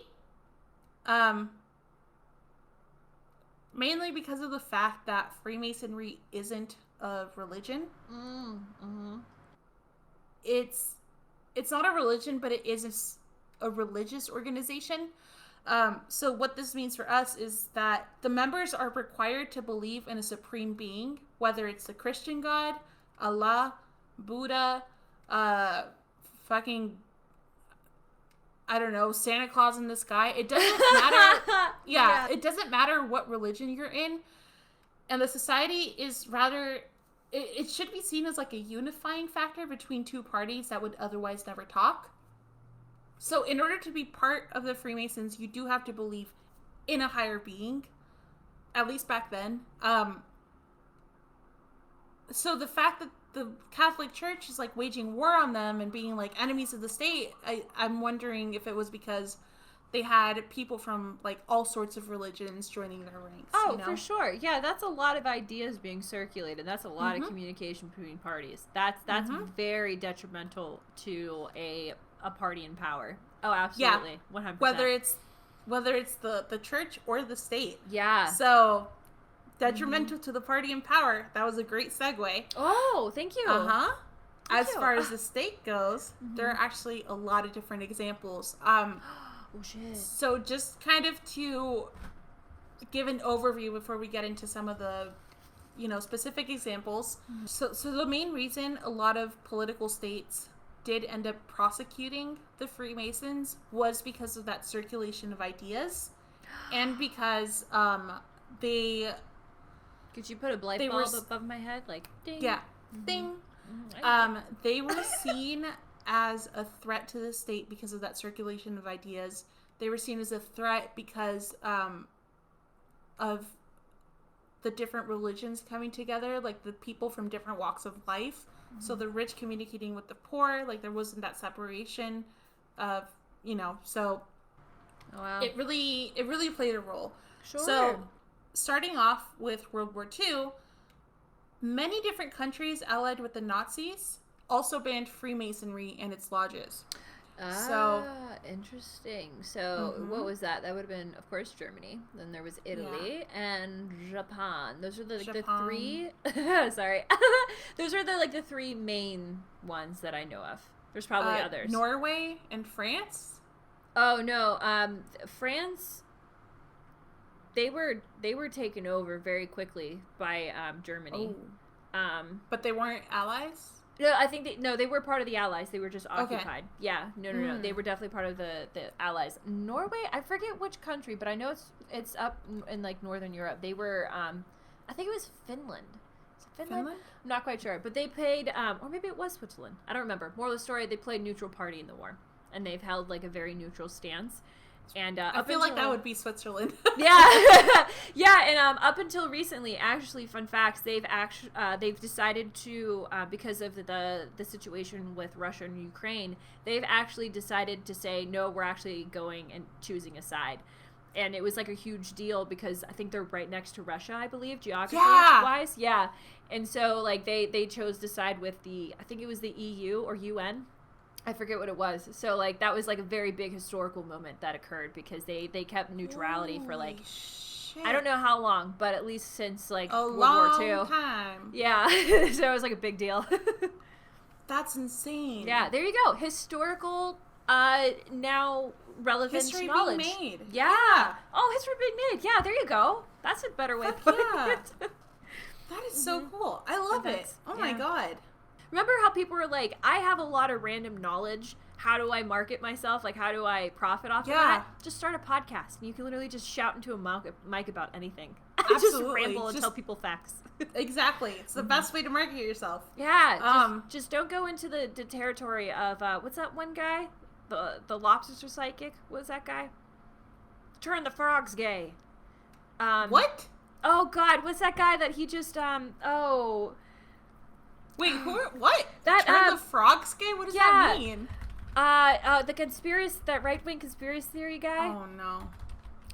[SPEAKER 2] mainly because of the fact that Freemasonry isn't a religion. It's not a religion, but it is a religious organization. So what this means for us is that the members are required to believe in a supreme being, whether it's the Christian God, Allah, Buddha, fucking, I don't know, Santa Claus in the sky. It doesn't matter. Yeah, it doesn't matter what religion you're in. And the society is rather, it should be seen as like a unifying factor between two parties that would otherwise never talk. So in order to be part of the Freemasons, you do have to believe in a higher being, at least back then. So the fact that the Catholic Church is like waging war on them and being like enemies of the state, I'm wondering if it was because they had people from like all sorts of religions joining their ranks.
[SPEAKER 3] Oh, for sure. Yeah, that's a lot of ideas being circulated. That's a lot of communication between parties. That's very detrimental to a party in power. Oh, absolutely.
[SPEAKER 2] Yeah.
[SPEAKER 3] 100%.
[SPEAKER 2] Whether it's the church or the state.
[SPEAKER 3] Yeah.
[SPEAKER 2] So detrimental to the party in power. That was a great segue.
[SPEAKER 3] Oh, thank you.
[SPEAKER 2] As far as the state goes, there are actually a lot of different examples.
[SPEAKER 3] Oh shit.
[SPEAKER 2] So just kind of to give an overview before we get into some of the specific examples. So the main reason a lot of political states did end up prosecuting the Freemasons was because of that circulation of ideas, and because they...
[SPEAKER 3] Could you put a light bulb above my head? Like, ding.
[SPEAKER 2] Yeah. Ding. They were seen as a threat to the state because of that circulation of ideas. They were seen as a threat because of the different religions coming together, like the people from different walks of life. So the rich communicating with the poor, like there wasn't that separation of, so it really played a role.
[SPEAKER 3] Sure.
[SPEAKER 2] So starting off with World War II, many different countries allied with the Nazis also banned Freemasonry and its lodges.
[SPEAKER 3] Interesting. So what was that? That would have been, of course, Germany. Then there was Italy and Japan. Those are the three. Sorry, those are the three main ones that I know of. There's probably others.
[SPEAKER 2] Norway and France.
[SPEAKER 3] Oh no, France. They were taken over very quickly by Germany.
[SPEAKER 2] Oh. But they weren't allies?
[SPEAKER 3] No, I think they were part of the Allies. They were just occupied. Okay. Yeah, no. They were definitely part of the Allies. Norway, I forget which country, but I know it's up in like Northern Europe. They were, I think it was Finland. Is it Finland? I'm not quite sure, but they played, or maybe it was Switzerland. I don't remember. Moral of the story: they played neutral party in the war, and they've held like a very neutral stance. And
[SPEAKER 2] I feel like that would be Switzerland.
[SPEAKER 3] Yeah, yeah. And up until recently, actually, fun facts: they've decided to because of the situation with Russia and Ukraine, they've actually decided to say no. We're actually going and choosing a side, and it was like a huge deal because I think they're right next to Russia, I believe, geography-wise. Yeah, and so like they chose to side with I think it was the EU or UN. I forget what it was. So, like, that was, like, a very big historical moment that occurred because they kept neutrality for, like, shit. I don't know how long, but at least since, like, World War II.
[SPEAKER 2] Time.
[SPEAKER 3] Yeah. So it was, like, a big deal.
[SPEAKER 2] That's insane.
[SPEAKER 3] Yeah, there you go. Historical, now relevant
[SPEAKER 2] history
[SPEAKER 3] knowledge.
[SPEAKER 2] Being made.
[SPEAKER 3] Yeah. Oh, history being made. Yeah, there you go. That's a better way of putting it.
[SPEAKER 2] That is so cool. I love it. Oh, my God.
[SPEAKER 3] Remember how people were like, I have a lot of random knowledge. How do I market myself? Like, how do I profit off of that? Just start a podcast. And you can literally just shout into a mic about anything.
[SPEAKER 2] Absolutely.
[SPEAKER 3] Just ramble and tell people facts.
[SPEAKER 2] Exactly. It's the best way to market yourself.
[SPEAKER 3] Yeah. Just don't go into the territory of, what's that one guy? The lobster psychic? What was that guy? Turn the frogs gay.
[SPEAKER 2] What?
[SPEAKER 3] Oh, God. What's that guy that he just,
[SPEAKER 2] Wait, what? Turn the frogs gay? What does that mean?
[SPEAKER 3] The right-wing conspiracy theory guy.
[SPEAKER 2] Oh, no.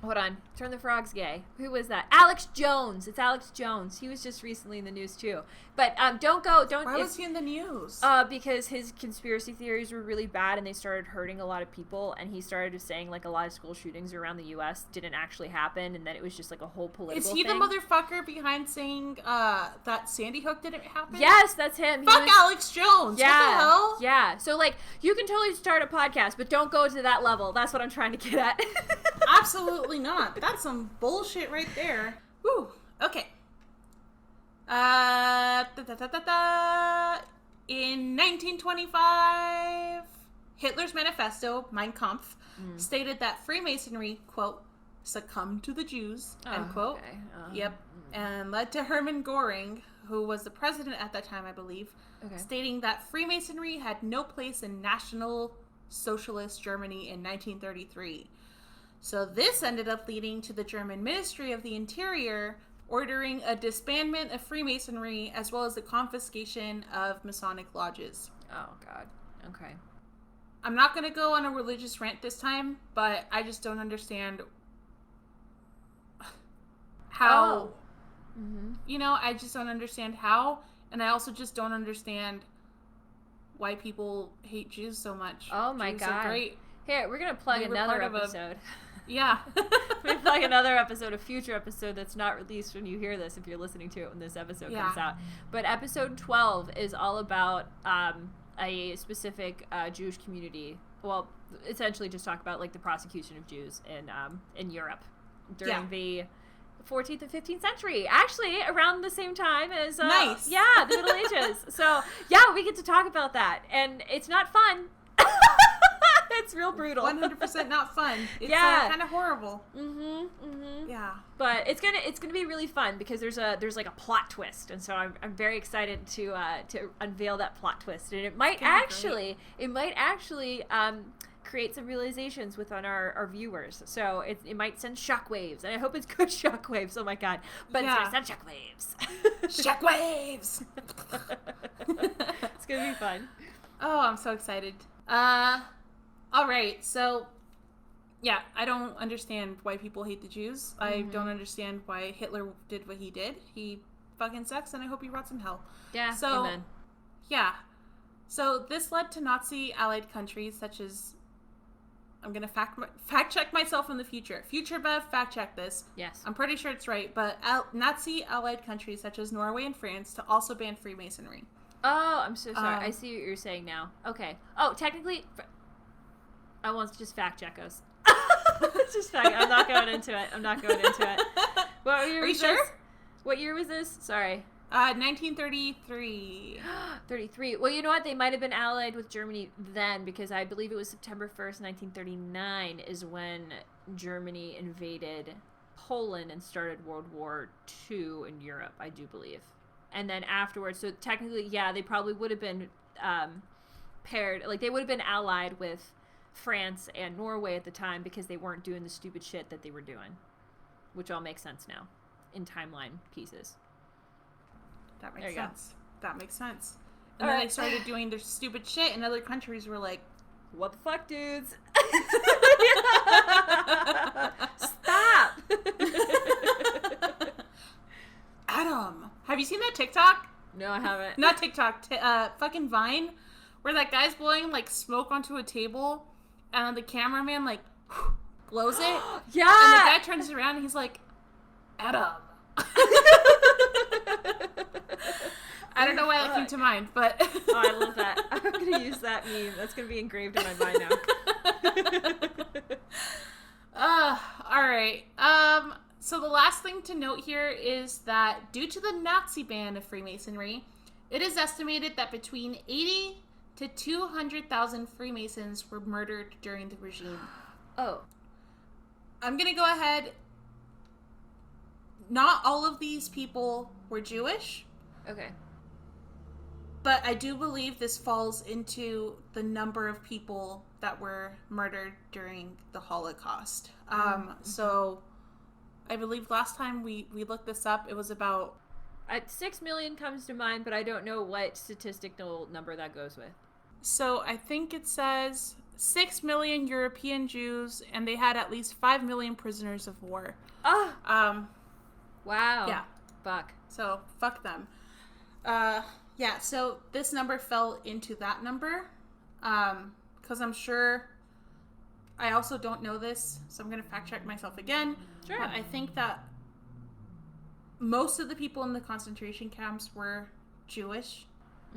[SPEAKER 3] Hold on. Turn the Frogs gay. Who was that? Alex Jones. It's Alex Jones. He was just recently in the news too. But don't go.
[SPEAKER 2] Why was he in the news?
[SPEAKER 3] Because his conspiracy theories were really bad and they started hurting a lot of people. And he started saying like a lot of school shootings around the U.S. didn't actually happen, and that it was just like a whole political thing.
[SPEAKER 2] Is he the motherfucker behind saying that Sandy Hook didn't happen?
[SPEAKER 3] Yes, that's him.
[SPEAKER 2] Fuck Alex Jones.
[SPEAKER 3] Yeah,
[SPEAKER 2] what the hell?
[SPEAKER 3] Yeah. So like you can totally start a podcast, but don't go to that level. That's what I'm trying to get at.
[SPEAKER 2] Absolutely not. That's some bullshit right there. Woo. Okay. In 1925, Hitler's manifesto, Mein Kampf, stated that Freemasonry, quote, succumbed to the Jews, end quote. Okay. Yep. And led to Hermann Göring, who was the president at that time, I believe, stating that Freemasonry had no place in National Socialist Germany in 1933. So this ended up leading to the German Ministry of the Interior ordering a disbandment of Freemasonry as well as the confiscation of Masonic lodges.
[SPEAKER 3] Oh, God. Okay.
[SPEAKER 2] I'm not going to go on a religious rant this time, but I just don't understand how, you know, I just don't understand how, and I also just don't understand why people hate Jews so much.
[SPEAKER 3] Oh, my
[SPEAKER 2] Jews
[SPEAKER 3] God.
[SPEAKER 2] are great.
[SPEAKER 3] Here, we're going to plug another episode.
[SPEAKER 2] Yeah.
[SPEAKER 3] We plug another episode, a future episode that's not released when you hear this, if you're listening to it when this episode comes out. But episode 12 is all about a specific Jewish community. Well, essentially just talk about like the prosecution of Jews in Europe during the 14th and 15th century. Actually, around the same time as the Middle Ages. So yeah, we get to talk about that, and it's not fun. It's real brutal.
[SPEAKER 2] 100% not fun. It's kind of horrible. Yeah.
[SPEAKER 3] But it's gonna be really fun because there's like a plot twist, and so I'm very excited to unveil that plot twist, and it might actually create some realizations within our viewers. So it might send shockwaves, and I hope it's good shockwaves. Oh my God! But it's gonna send shockwaves.
[SPEAKER 2] Shockwaves.
[SPEAKER 3] It's gonna be fun.
[SPEAKER 2] Oh, I'm so excited. All right, so, yeah, I don't understand why people hate the Jews. I don't understand why Hitler did what he did. He fucking sucks, and I hope he rots in hell.
[SPEAKER 3] Yeah,
[SPEAKER 2] so,
[SPEAKER 3] amen.
[SPEAKER 2] Yeah. So this led to Nazi allied countries such as, I'm going to fact check myself in the future. Future Bev, fact check this.
[SPEAKER 3] Yes.
[SPEAKER 2] I'm pretty sure it's right, but Nazi allied countries such as Norway and France to also ban Freemasonry.
[SPEAKER 3] Oh, I'm so sorry. I see what you're saying now. Okay. Oh, technically... I want to just fact check us. Just fact. I'm not going into it. What year was this? What year was this? Sorry.
[SPEAKER 2] 1933.
[SPEAKER 3] 33. Well, you know what? They might have been allied with Germany then, because I believe it was September 1st, 1939 is when Germany invaded Poland and started World War II in Europe, I do believe. And then afterwards, so technically, yeah, they probably would have been paired, like they would have been allied with France and Norway at the time because they weren't doing the stupid shit that they were doing, which all makes sense now in timeline pieces.
[SPEAKER 2] That makes sense. That makes sense. And then they started doing their stupid shit, and other countries were like,
[SPEAKER 3] what the fuck, dudes? Stop!
[SPEAKER 2] Adam, have you seen that TikTok?
[SPEAKER 3] No, I haven't.
[SPEAKER 2] Not TikTok, fucking Vine, where that guy's blowing like smoke onto a table, and the cameraman like blows it.
[SPEAKER 3] Yeah.
[SPEAKER 2] And the guy turns around and he's like, Adam. I don't know why that came to mind, but
[SPEAKER 3] oh, I love that. I'm gonna use that meme. That's gonna be engraved in my mind now.
[SPEAKER 2] All right. So the last thing to note here is that due to the Nazi ban of Freemasonry, it is estimated that between 80 to 200,000 Freemasons were murdered during the regime.
[SPEAKER 3] Oh.
[SPEAKER 2] I'm going to go ahead. Not all of these people were Jewish.
[SPEAKER 3] Okay.
[SPEAKER 2] But I do believe this falls into the number of people that were murdered during the Holocaust. So I believe last time we looked this up, it was about...
[SPEAKER 3] 6 million comes to mind, but I don't know what statistical number that goes with.
[SPEAKER 2] So I think it says 6 million European Jews, and they had at least 5 million prisoners of war.
[SPEAKER 3] Oh.
[SPEAKER 2] Wow.
[SPEAKER 3] Yeah. Fuck.
[SPEAKER 2] So, fuck them. Yeah, so this number fell into that number. Because I'm sure... I also don't know this, so I'm going to fact check myself again.
[SPEAKER 3] Sure.
[SPEAKER 2] But I think that most of the people in the concentration camps were Jewish.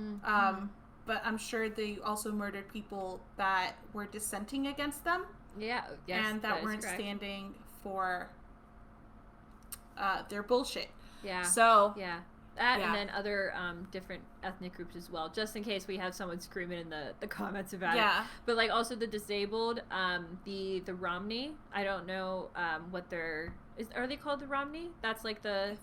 [SPEAKER 2] Mm-hmm. But I'm sure they also murdered people that were dissenting against them.
[SPEAKER 3] Yeah, yes,
[SPEAKER 2] and that weren't standing for their bullshit.
[SPEAKER 3] Yeah.
[SPEAKER 2] So...
[SPEAKER 3] Yeah. That and then other different ethnic groups as well, just in case we have someone screaming in the comments about it. But like also the disabled, the Romney. I don't know what are they called, the Romney? That's like the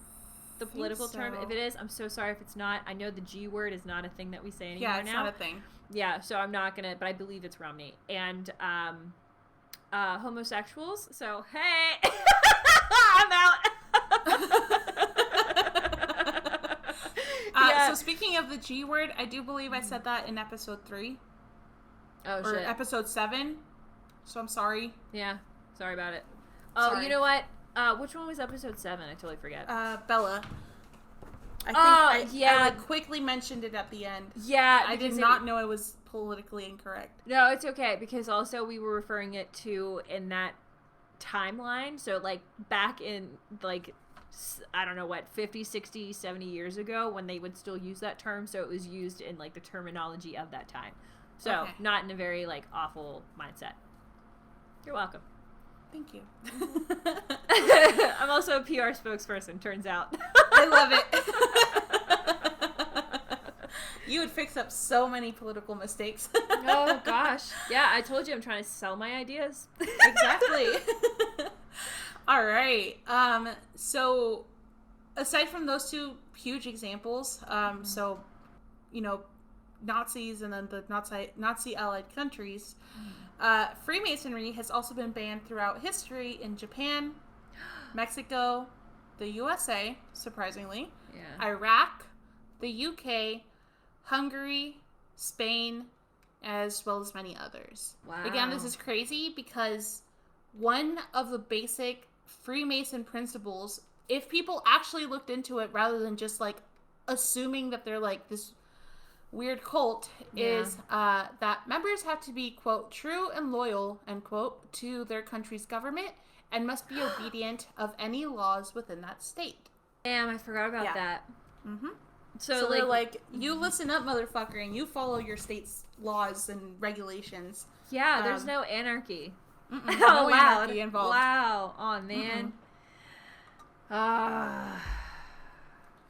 [SPEAKER 3] political term. If it is, I'm so sorry if it's not. I know the G word is not a thing that we say anymore now.
[SPEAKER 2] Yeah, it's not a thing.
[SPEAKER 3] Yeah, so I'm not gonna, but I believe it's Romney and homosexuals. So hey, I'm out.
[SPEAKER 2] So speaking of the G word, I do believe I said that in episode 3.
[SPEAKER 3] Oh,
[SPEAKER 2] or
[SPEAKER 3] shit.
[SPEAKER 2] episode 7. So I'm sorry.
[SPEAKER 3] Yeah. Sorry about it. Oh,
[SPEAKER 2] sorry.
[SPEAKER 3] You know what? Which one was episode 7? I totally forget.
[SPEAKER 2] Bella. I think I quickly mentioned it at the end.
[SPEAKER 3] Yeah.
[SPEAKER 2] I did not know it was politically incorrect.
[SPEAKER 3] No, it's okay, because also we were referring it to in that timeline. So, like, back in, like... I don't know what, 50, 60, 70 years ago when they would still use that term. So it was used in like the terminology of that time. So not in a very like awful mindset. You're welcome.
[SPEAKER 2] Thank you.
[SPEAKER 3] I'm also a PR spokesperson, turns out.
[SPEAKER 2] I love it. You would fix up so many political mistakes.
[SPEAKER 3] Oh gosh. Yeah, I told you I'm trying to sell my ideas.
[SPEAKER 2] Exactly. All right. So aside from those two huge examples, so, you know, Nazis and then the Nazi allied countries, Freemasonry has also been banned throughout history in Japan, Mexico, the USA, surprisingly, Iraq, the UK, Hungary, Spain, as well as many others.
[SPEAKER 3] Wow.
[SPEAKER 2] Again, this is crazy because one of the basic Freemason principles, if people actually looked into it rather than just like assuming that they're like this weird cult, is that members have to be, quote, true and loyal, end quote, to their country's government and must be obedient of any laws within that state.
[SPEAKER 3] Damn, I forgot about that.
[SPEAKER 2] Mm-hmm. So they're like, you listen up, motherfucker, and you follow your state's laws and regulations.
[SPEAKER 3] Yeah, there's no anarchy.
[SPEAKER 2] No anarchy involved.
[SPEAKER 3] Wow. Oh, man.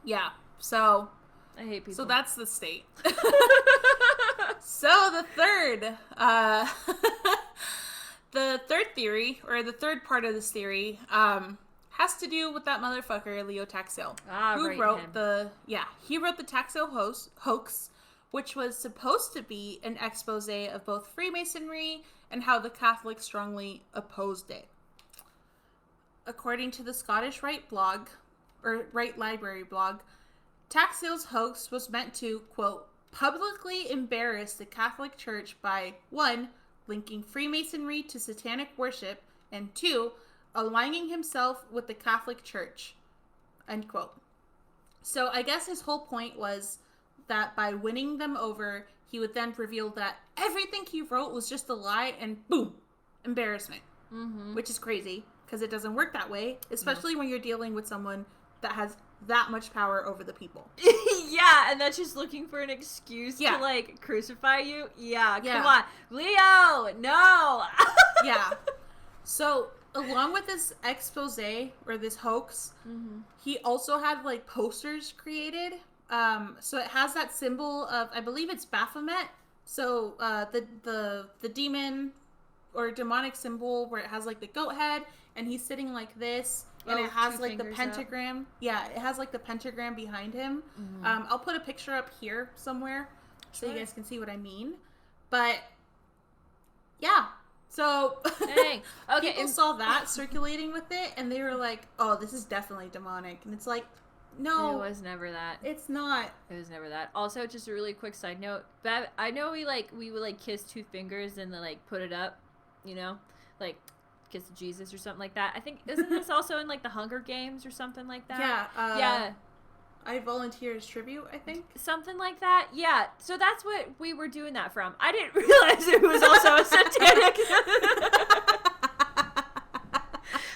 [SPEAKER 2] Yeah. So
[SPEAKER 3] I hate people.
[SPEAKER 2] So that's the state. So the third theory, or the third part of this theory, has to do with that motherfucker Leo Taxil, who wrote he wrote the Taxil hoax, which was supposed to be an expose of both Freemasonry and how the Catholics strongly opposed it. According to the Scottish Rite Library blog, Taxil's hoax was meant to, quote, publicly embarrass the Catholic Church by, 1, linking Freemasonry to satanic worship, and 2, aligning himself with the Catholic Church, end quote. So I guess his whole point was that by winning them over, he would then reveal that everything he wrote was just a lie, and boom, embarrassment. Mm-hmm. Which is crazy, because it doesn't work that way, especially when you're dealing with someone that has that much power over the people.
[SPEAKER 3] Yeah, and that's just looking for an excuse to, like, crucify you. Yeah, come on. Leo, no!
[SPEAKER 2] Yeah. So, along with this expose, or this hoax, he also had, like, posters created. So it has that symbol of, I believe it's Baphomet. So, the demon or demonic symbol where it has, like, the goat head, and he's sitting like this. And it has, like, the pentagram. Up. Yeah, it has, like, the pentagram behind him. Mm-hmm. I'll put a picture up here somewhere so you guys can see what I mean. But, yeah. So, people saw that circulating with it, and they were like, oh, this is definitely demonic. And it's like, No.
[SPEAKER 3] It was never that.
[SPEAKER 2] It's not.
[SPEAKER 3] It was never that. Also, just a really quick side note. But I know we would like kiss two fingers and then like put it up, you know, like kiss Jesus or something like that. I think isn't this also in like the Hunger Games or something like that?
[SPEAKER 2] Yeah.
[SPEAKER 3] Yeah.
[SPEAKER 2] I volunteer as tribute, I think.
[SPEAKER 3] Something like that. Yeah. So that's what we were doing that from. I didn't realize it was also a satanic.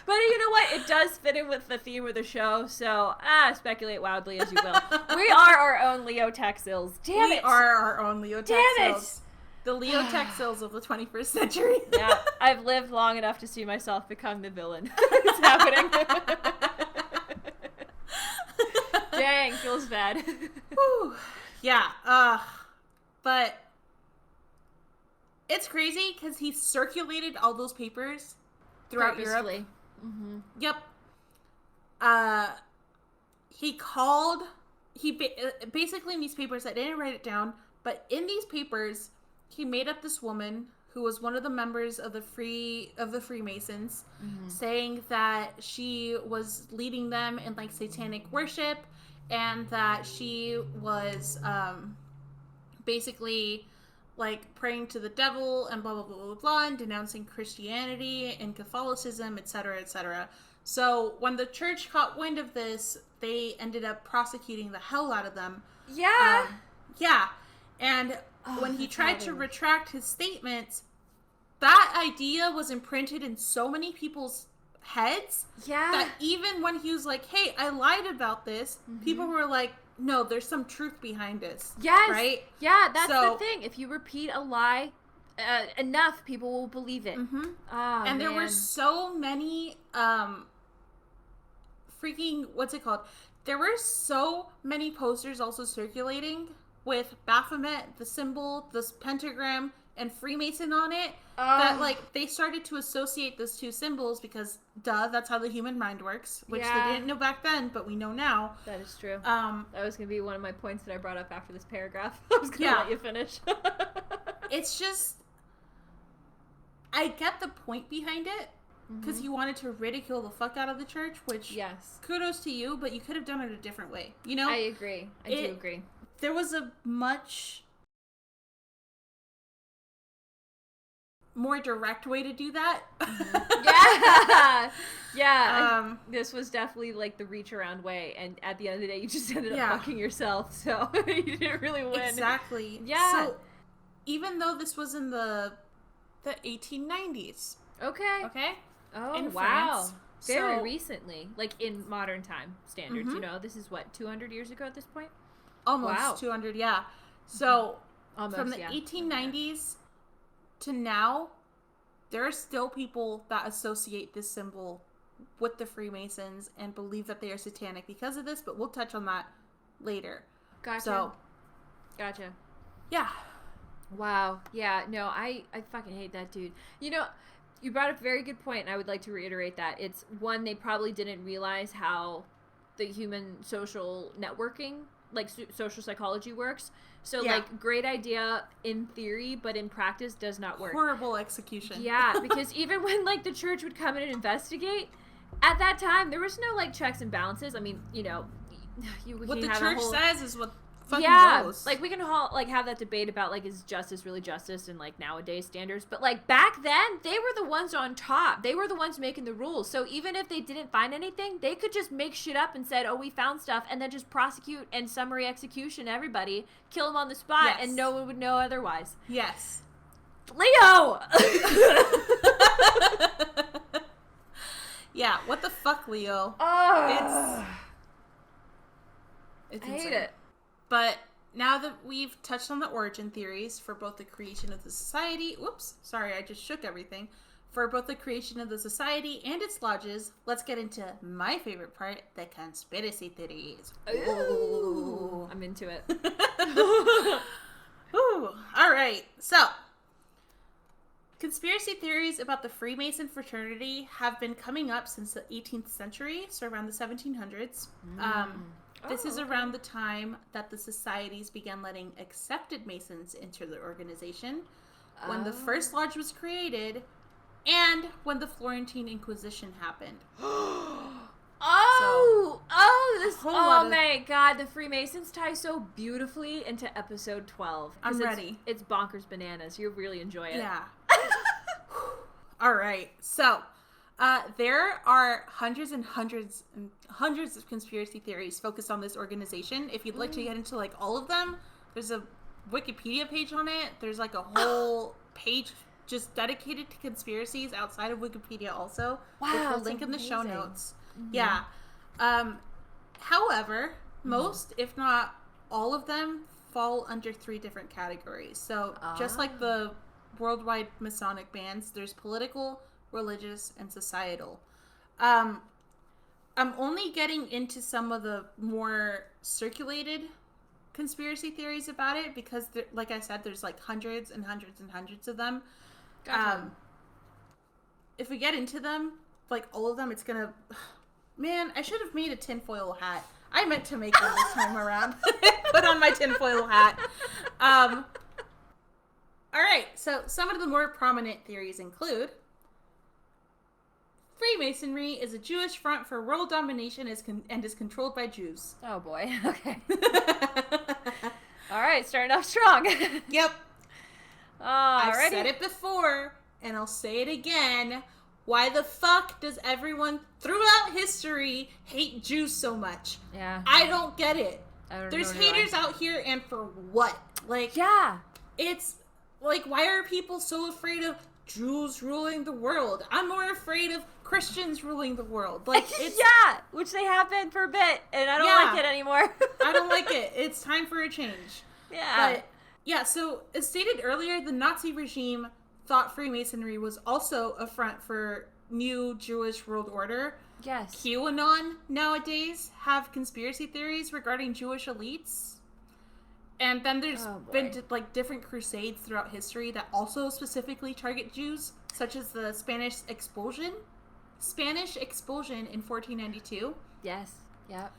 [SPEAKER 3] But you know what? It does fit in with the theme of the show, so speculate wildly as you will. We are our own Leo Texils. Damn it!
[SPEAKER 2] We are our own Leo Texils.
[SPEAKER 3] Damn it!
[SPEAKER 2] The Leo Texils of the 21st century.
[SPEAKER 3] Yeah, I've lived long enough to see myself become the villain. It's happening. Dang, feels bad.
[SPEAKER 2] Whew. Yeah, but it's crazy because he circulated all those papers throughout Europe.
[SPEAKER 3] Mm-hmm.
[SPEAKER 2] Yep. Basically in these papers, I didn't write it down, but in these papers, he made up this woman who was one of the members of the Freemasons, saying that she was leading them in like satanic worship, and that she was basically like praying to the devil and blah blah blah blah blah, and denouncing Christianity and Catholicism, etc., etc. So when the church caught wind of this, they ended up prosecuting the hell out of them.
[SPEAKER 3] Yeah.
[SPEAKER 2] Yeah. And when he tried to retract his statements, that idea was imprinted in so many people's heads that even when he was like, hey, I lied about this, people were like, no, there's some truth behind this.
[SPEAKER 3] Yes.
[SPEAKER 2] Right?
[SPEAKER 3] Yeah, that's the thing. If you repeat a lie enough, people will believe it.
[SPEAKER 2] Mm-hmm.
[SPEAKER 3] Oh,
[SPEAKER 2] and there were so many there were so many posters also circulating with Baphomet, the symbol, this pentagram, and Freemason on it, that like they started to associate those two symbols because that's how the human mind works, which they didn't know back then, but we know now.
[SPEAKER 3] That is true. That was gonna be one of my points that I brought up after this paragraph. I was gonna let you finish.
[SPEAKER 2] It's just, I get the point behind it because he wanted to ridicule the fuck out of the church, which kudos to you, but you could have done it a different way, you know?
[SPEAKER 3] I agree. I do agree.
[SPEAKER 2] There was a much more direct way to do that.
[SPEAKER 3] Yeah. This was definitely like the reach around way, and at the end of the day you just ended up fucking yourself, so you didn't really win.
[SPEAKER 2] Exactly. So even though this was in the 1890s. Okay.
[SPEAKER 3] Oh,
[SPEAKER 2] in
[SPEAKER 3] wow.
[SPEAKER 2] France,
[SPEAKER 3] very recently, like in modern time standards, you know, this is what, 200 years ago at this point?
[SPEAKER 2] Almost 200, yeah. So from the 1890s to now, there are still people that associate this symbol with the Freemasons and believe that they are satanic because of this, but we'll touch on that later.
[SPEAKER 3] Gotcha.
[SPEAKER 2] Yeah.
[SPEAKER 3] Wow. Yeah, no, I fucking hate that dude. You know, you brought up a very good point, and I would like to reiterate that. It's one, they probably didn't realize how the human social networking, like social psychology works. So, like, great idea in theory, but in practice does not work.
[SPEAKER 2] Horrible execution.
[SPEAKER 3] Yeah, because even when, like, the church would come in and investigate, at that time, there was no, like, checks and balances. I mean, you know,
[SPEAKER 2] what the church says is what fucking goes.
[SPEAKER 3] Like, we can all, like, have that debate about, like, is justice really justice in, like, nowadays standards? But, like, back then, they were the ones on top. They were the ones making the rules. So even if they didn't find anything, they could just make shit up and said, oh, we found stuff, and then just prosecute and summary execution everybody, kill them on the spot, and no one would know otherwise.
[SPEAKER 2] Yes.
[SPEAKER 3] Leo!
[SPEAKER 2] Yeah, what the fuck, Leo?
[SPEAKER 3] Oh.
[SPEAKER 2] It's
[SPEAKER 3] I hate
[SPEAKER 2] insane.
[SPEAKER 3] it.
[SPEAKER 2] But now that we've touched on the origin theories for both the creation of the society, I just shook everything. For both the creation of the society and its lodges, let's get into my favorite part, the conspiracy theories.
[SPEAKER 3] Ooh. I'm into it.
[SPEAKER 2] Ooh. All right. So, conspiracy theories about the Freemason fraternity have been coming up since the 18th century, so around the 1700s. This is around the time that the societies began letting accepted Masons into the organization, when the first lodge was created, and when the Florentine Inquisition happened.
[SPEAKER 3] Oh my God, the Freemasons tie so beautifully into episode 12.
[SPEAKER 2] I'm ready.
[SPEAKER 3] It's bonkers bananas. You'll really enjoy it.
[SPEAKER 2] Yeah. All right. So, there are hundreds and hundreds and hundreds of conspiracy theories focused on this organization. If you'd like to get into like all of them, there's a Wikipedia page on it. There's like a whole page just dedicated to conspiracies outside of Wikipedia also.
[SPEAKER 3] Wow,
[SPEAKER 2] which we'll link in the show notes. Mm-hmm. Yeah. However, most, if not all of them, fall under 3 different categories. So just like the worldwide Masonic bands, there's political, religious, and societal. I'm only getting into some of the more circulated conspiracy theories about it because, like I said, there's like hundreds and hundreds and hundreds of them. Gotcha. If we get into them, like all of them, it's gonna... Man, I should have made a tinfoil hat. I meant to make one this time around. Put on my tinfoil hat. All right, so some of the more prominent theories include Freemasonry is a Jewish front for world domination and is controlled by Jews.
[SPEAKER 3] Oh boy, okay. All right, starting off strong.
[SPEAKER 2] Yep. I've said
[SPEAKER 3] it
[SPEAKER 2] it before, and I'll say it again. Why the fuck does everyone throughout history hate Jews so much?
[SPEAKER 3] Yeah.
[SPEAKER 2] I don't get it.
[SPEAKER 3] There's
[SPEAKER 2] haters out here, and for what? Like,
[SPEAKER 3] yeah.
[SPEAKER 2] It's like, why are people so afraid of Jews ruling the world? I'm more afraid of Christians ruling the world. Like, it's
[SPEAKER 3] yeah, which they have been for a bit, and I don't like it anymore.
[SPEAKER 2] I don't like it. It's time for a change.
[SPEAKER 3] Yeah.
[SPEAKER 2] But yeah, so as stated earlier, the Nazi regime thought Freemasonry was also a front for new Jewish world order.
[SPEAKER 3] Yes.
[SPEAKER 2] QAnon nowadays have conspiracy theories regarding Jewish elites. And then there's been like different crusades throughout history that also specifically target Jews, such as the Spanish expulsion in 1492.
[SPEAKER 3] Yes. Yep.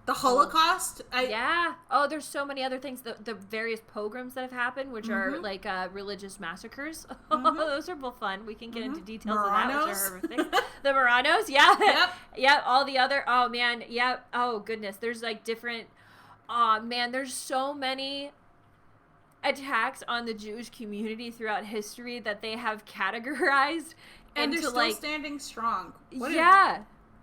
[SPEAKER 2] The Holocaust.
[SPEAKER 3] There's so many other things. The various pogroms that have happened, which are like religious massacres. Those are both fun. We can get into details of that, which are horrific. The Moranos, yeah. Yep. All the other, oh man, yep. Oh goodness, there's like different, oh man, there's so many attacks on the Jewish community throughout history that they have categorized.
[SPEAKER 2] And they're still standing strong.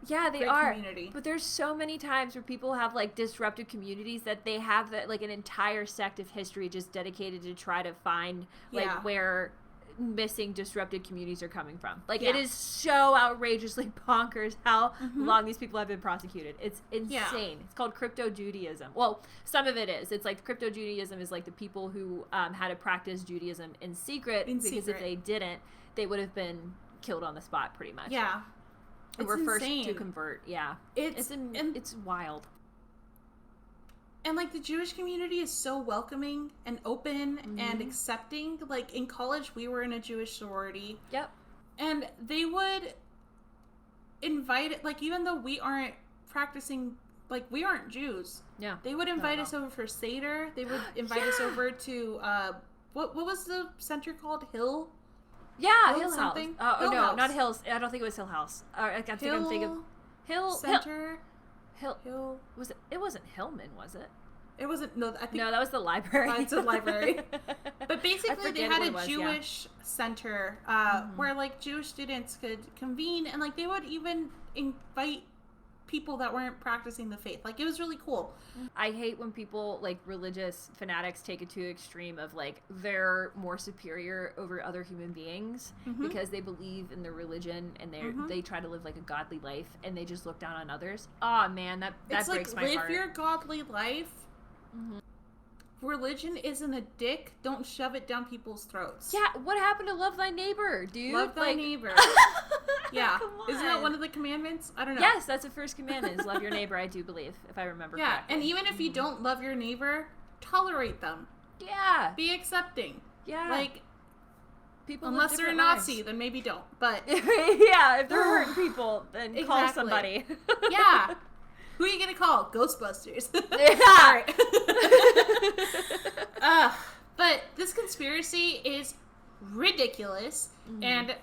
[SPEAKER 3] Yeah, they are.
[SPEAKER 2] Community.
[SPEAKER 3] But there's so many times where people have like disrupted communities that they have like an entire sect of history just dedicated to try to find like where missing disrupted communities are coming from. Like it is so outrageously bonkers how long these people have been prosecuted. It's insane. Yeah. It's called crypto-Judaism. Well, some of it is. It's like crypto-Judaism is like the people who had to practice Judaism in secret because if they didn't, they would have been killed on the spot pretty much.
[SPEAKER 2] Yeah.
[SPEAKER 3] It's we're insane. First to convert, it's wild.
[SPEAKER 2] And like the Jewish community is so welcoming and open and accepting. Like in college, we were in a Jewish sorority.
[SPEAKER 3] Yep.
[SPEAKER 2] And they would invite, like even though we aren't practicing, like we aren't Jews.
[SPEAKER 3] Yeah.
[SPEAKER 2] They would invite us over for Seder. They would invite us over to what was the center called? Hill.
[SPEAKER 3] Yeah, Hill House.
[SPEAKER 2] Something?
[SPEAKER 3] Oh, no,
[SPEAKER 2] House.
[SPEAKER 3] Not Hills. I don't think it was Hill House. I think I'm thinking Hill
[SPEAKER 2] Center.
[SPEAKER 3] Hill. Was it? It wasn't Hillman, was it?
[SPEAKER 2] It wasn't. No, I think
[SPEAKER 3] no, that was the library.
[SPEAKER 2] It's a library. But basically, they had a Jewish center where like Jewish students could convene, and like they would even invite people that weren't practicing the faith. Like it was really cool.
[SPEAKER 3] I hate when people like religious fanatics take it to an extreme of like they're more superior over other human beings because they believe in their religion and they try to live like a godly life and they just look down on others. Oh man, that breaks my heart.
[SPEAKER 2] Live your godly life. Religion isn't a dick. Don't shove it down people's throats.
[SPEAKER 3] Yeah, what happened to love thy neighbor, dude?
[SPEAKER 2] Love thy neighbor. Yeah. Isn't that one of the commandments? I don't know.
[SPEAKER 3] Yes, that's the first commandment is love your neighbor, I do believe, if I remember correctly.
[SPEAKER 2] Yeah, and even if you don't love your neighbor, tolerate them.
[SPEAKER 3] Yeah.
[SPEAKER 2] Be accepting.
[SPEAKER 3] Yeah.
[SPEAKER 2] Like,
[SPEAKER 3] people
[SPEAKER 2] unless they're a Nazi, then maybe don't. But
[SPEAKER 3] yeah, if they're hurting people, then call somebody.
[SPEAKER 2] Yeah. Who are you going to call? Ghostbusters.
[SPEAKER 3] Yeah.
[SPEAKER 2] But this conspiracy is ridiculous. And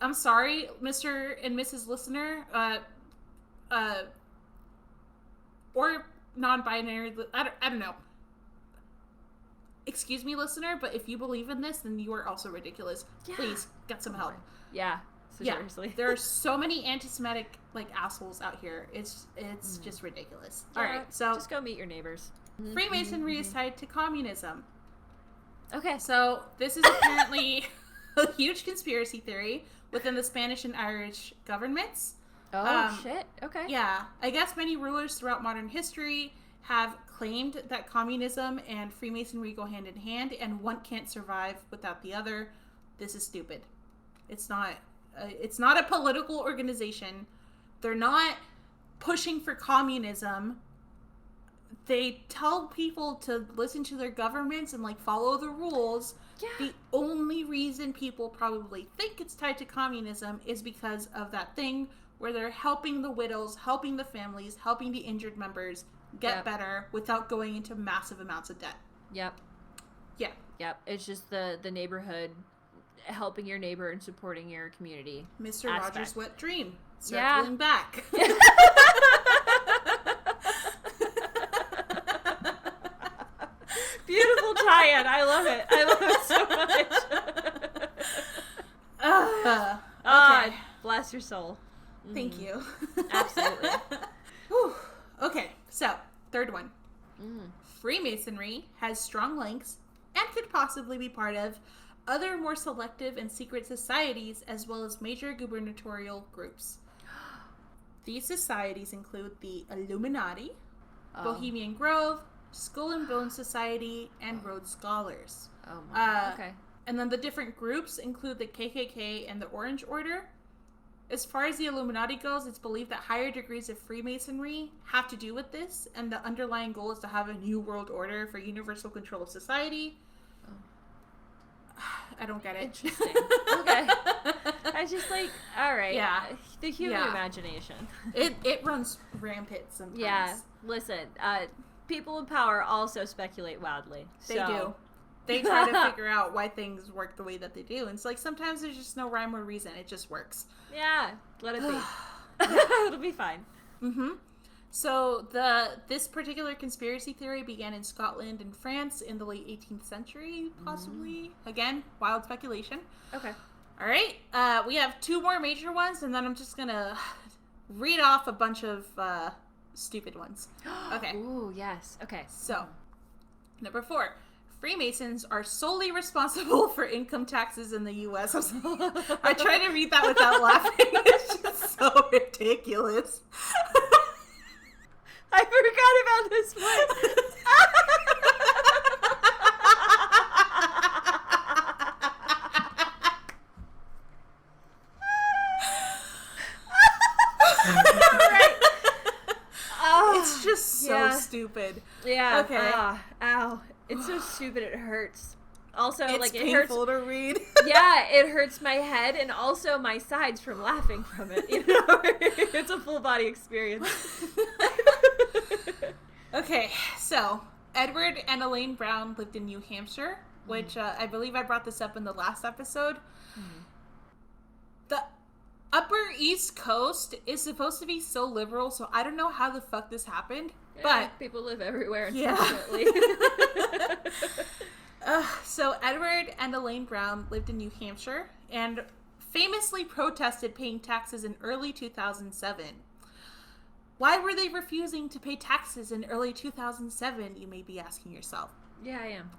[SPEAKER 2] I'm sorry, Mr. and Mrs. Listener, or non-binary, I don't know. Excuse me, listener, but if you believe in this, then you are also ridiculous. Yeah. Please, get some help.
[SPEAKER 3] Yeah, seriously.
[SPEAKER 2] There are so many anti-Semitic, assholes out here. It's just ridiculous. Yeah, all right, so...
[SPEAKER 3] just go meet your neighbors.
[SPEAKER 2] Freemasonry is tied to communism.
[SPEAKER 3] Okay.
[SPEAKER 2] So, this is apparently a huge conspiracy theory within the Spanish and Irish governments.
[SPEAKER 3] Oh, shit. Okay.
[SPEAKER 2] Yeah. I guess many rulers throughout modern history have claimed that communism and Freemasonry go hand in hand, and one can't survive without the other. This is stupid. It's not a political organization. They're not pushing for communism. They tell people to listen to their governments and follow the rules. Yeah. The only reason people probably think it's tied to communism is because of that thing where they're helping the widows, helping the families, helping the injured members get better without going into massive amounts of debt.
[SPEAKER 3] Yep.
[SPEAKER 2] Yeah.
[SPEAKER 3] Yep. It's just the neighborhood, helping your neighbor and supporting your community.
[SPEAKER 2] Mr. Rogers' wet dream. Circling back.
[SPEAKER 3] Beautiful tie-in. I love it. I love it so much. Okay. Bless your soul.
[SPEAKER 2] Thank you.
[SPEAKER 3] Absolutely.
[SPEAKER 2] Okay, so, third one. Freemasonry has strong links and could possibly be part of other more selective and secret societies as well as major gubernatorial groups. These societies include the Illuminati, Bohemian Grove, Skull and Bone Society, and Rhodes Scholars.
[SPEAKER 3] Oh my. Okay.
[SPEAKER 2] And then the different groups include the KKK and the Orange Order. As far as the Illuminati goes, it's believed that higher degrees of Freemasonry have to do with this, and the underlying goal is to have a new world order for universal control of society. I don't get it.
[SPEAKER 3] Interesting. Okay. I just all right.
[SPEAKER 2] Yeah.
[SPEAKER 3] The human imagination.
[SPEAKER 2] It runs rampant sometimes.
[SPEAKER 3] Yeah. Listen, people in power also speculate wildly.
[SPEAKER 2] They do. They try to figure out why things work the way that they do. And it's sometimes there's just no rhyme or reason. It just works.
[SPEAKER 3] Yeah. Let it be. It'll be fine.
[SPEAKER 2] Mm-hmm. So this particular conspiracy theory began in Scotland and France in the late 18th century, possibly. Again, wild speculation.
[SPEAKER 3] Okay.
[SPEAKER 2] All right. We have two more major ones, and then I'm just going to read off a bunch of stupid ones. Okay.
[SPEAKER 3] Ooh, yes. Okay.
[SPEAKER 2] So, number 4. Freemasons are solely responsible for income taxes in the U.S. I try to read that without laughing. It's just so ridiculous.
[SPEAKER 3] I forgot about this one.
[SPEAKER 2] It's just so stupid.
[SPEAKER 3] Yeah.
[SPEAKER 2] Okay.
[SPEAKER 3] Ow. It's so stupid it hurts. Also,
[SPEAKER 2] it's
[SPEAKER 3] it
[SPEAKER 2] painful
[SPEAKER 3] hurts
[SPEAKER 2] to read.
[SPEAKER 3] Yeah, it hurts my head and also my sides from laughing from it. It's a full body experience.
[SPEAKER 2] Okay, so Edward and Elaine Brown lived in New Hampshire, which I believe I brought this up in the last episode. The Upper East Coast is supposed to be so liberal, so I don't know how the fuck this happened.
[SPEAKER 3] Yeah, but people live everywhere, unfortunately.
[SPEAKER 2] So Edward and Elaine Brown lived in New Hampshire and famously protested paying taxes in early 2007. Why were they refusing to pay taxes in early 2007, you may be asking yourself.
[SPEAKER 3] Yeah, I am.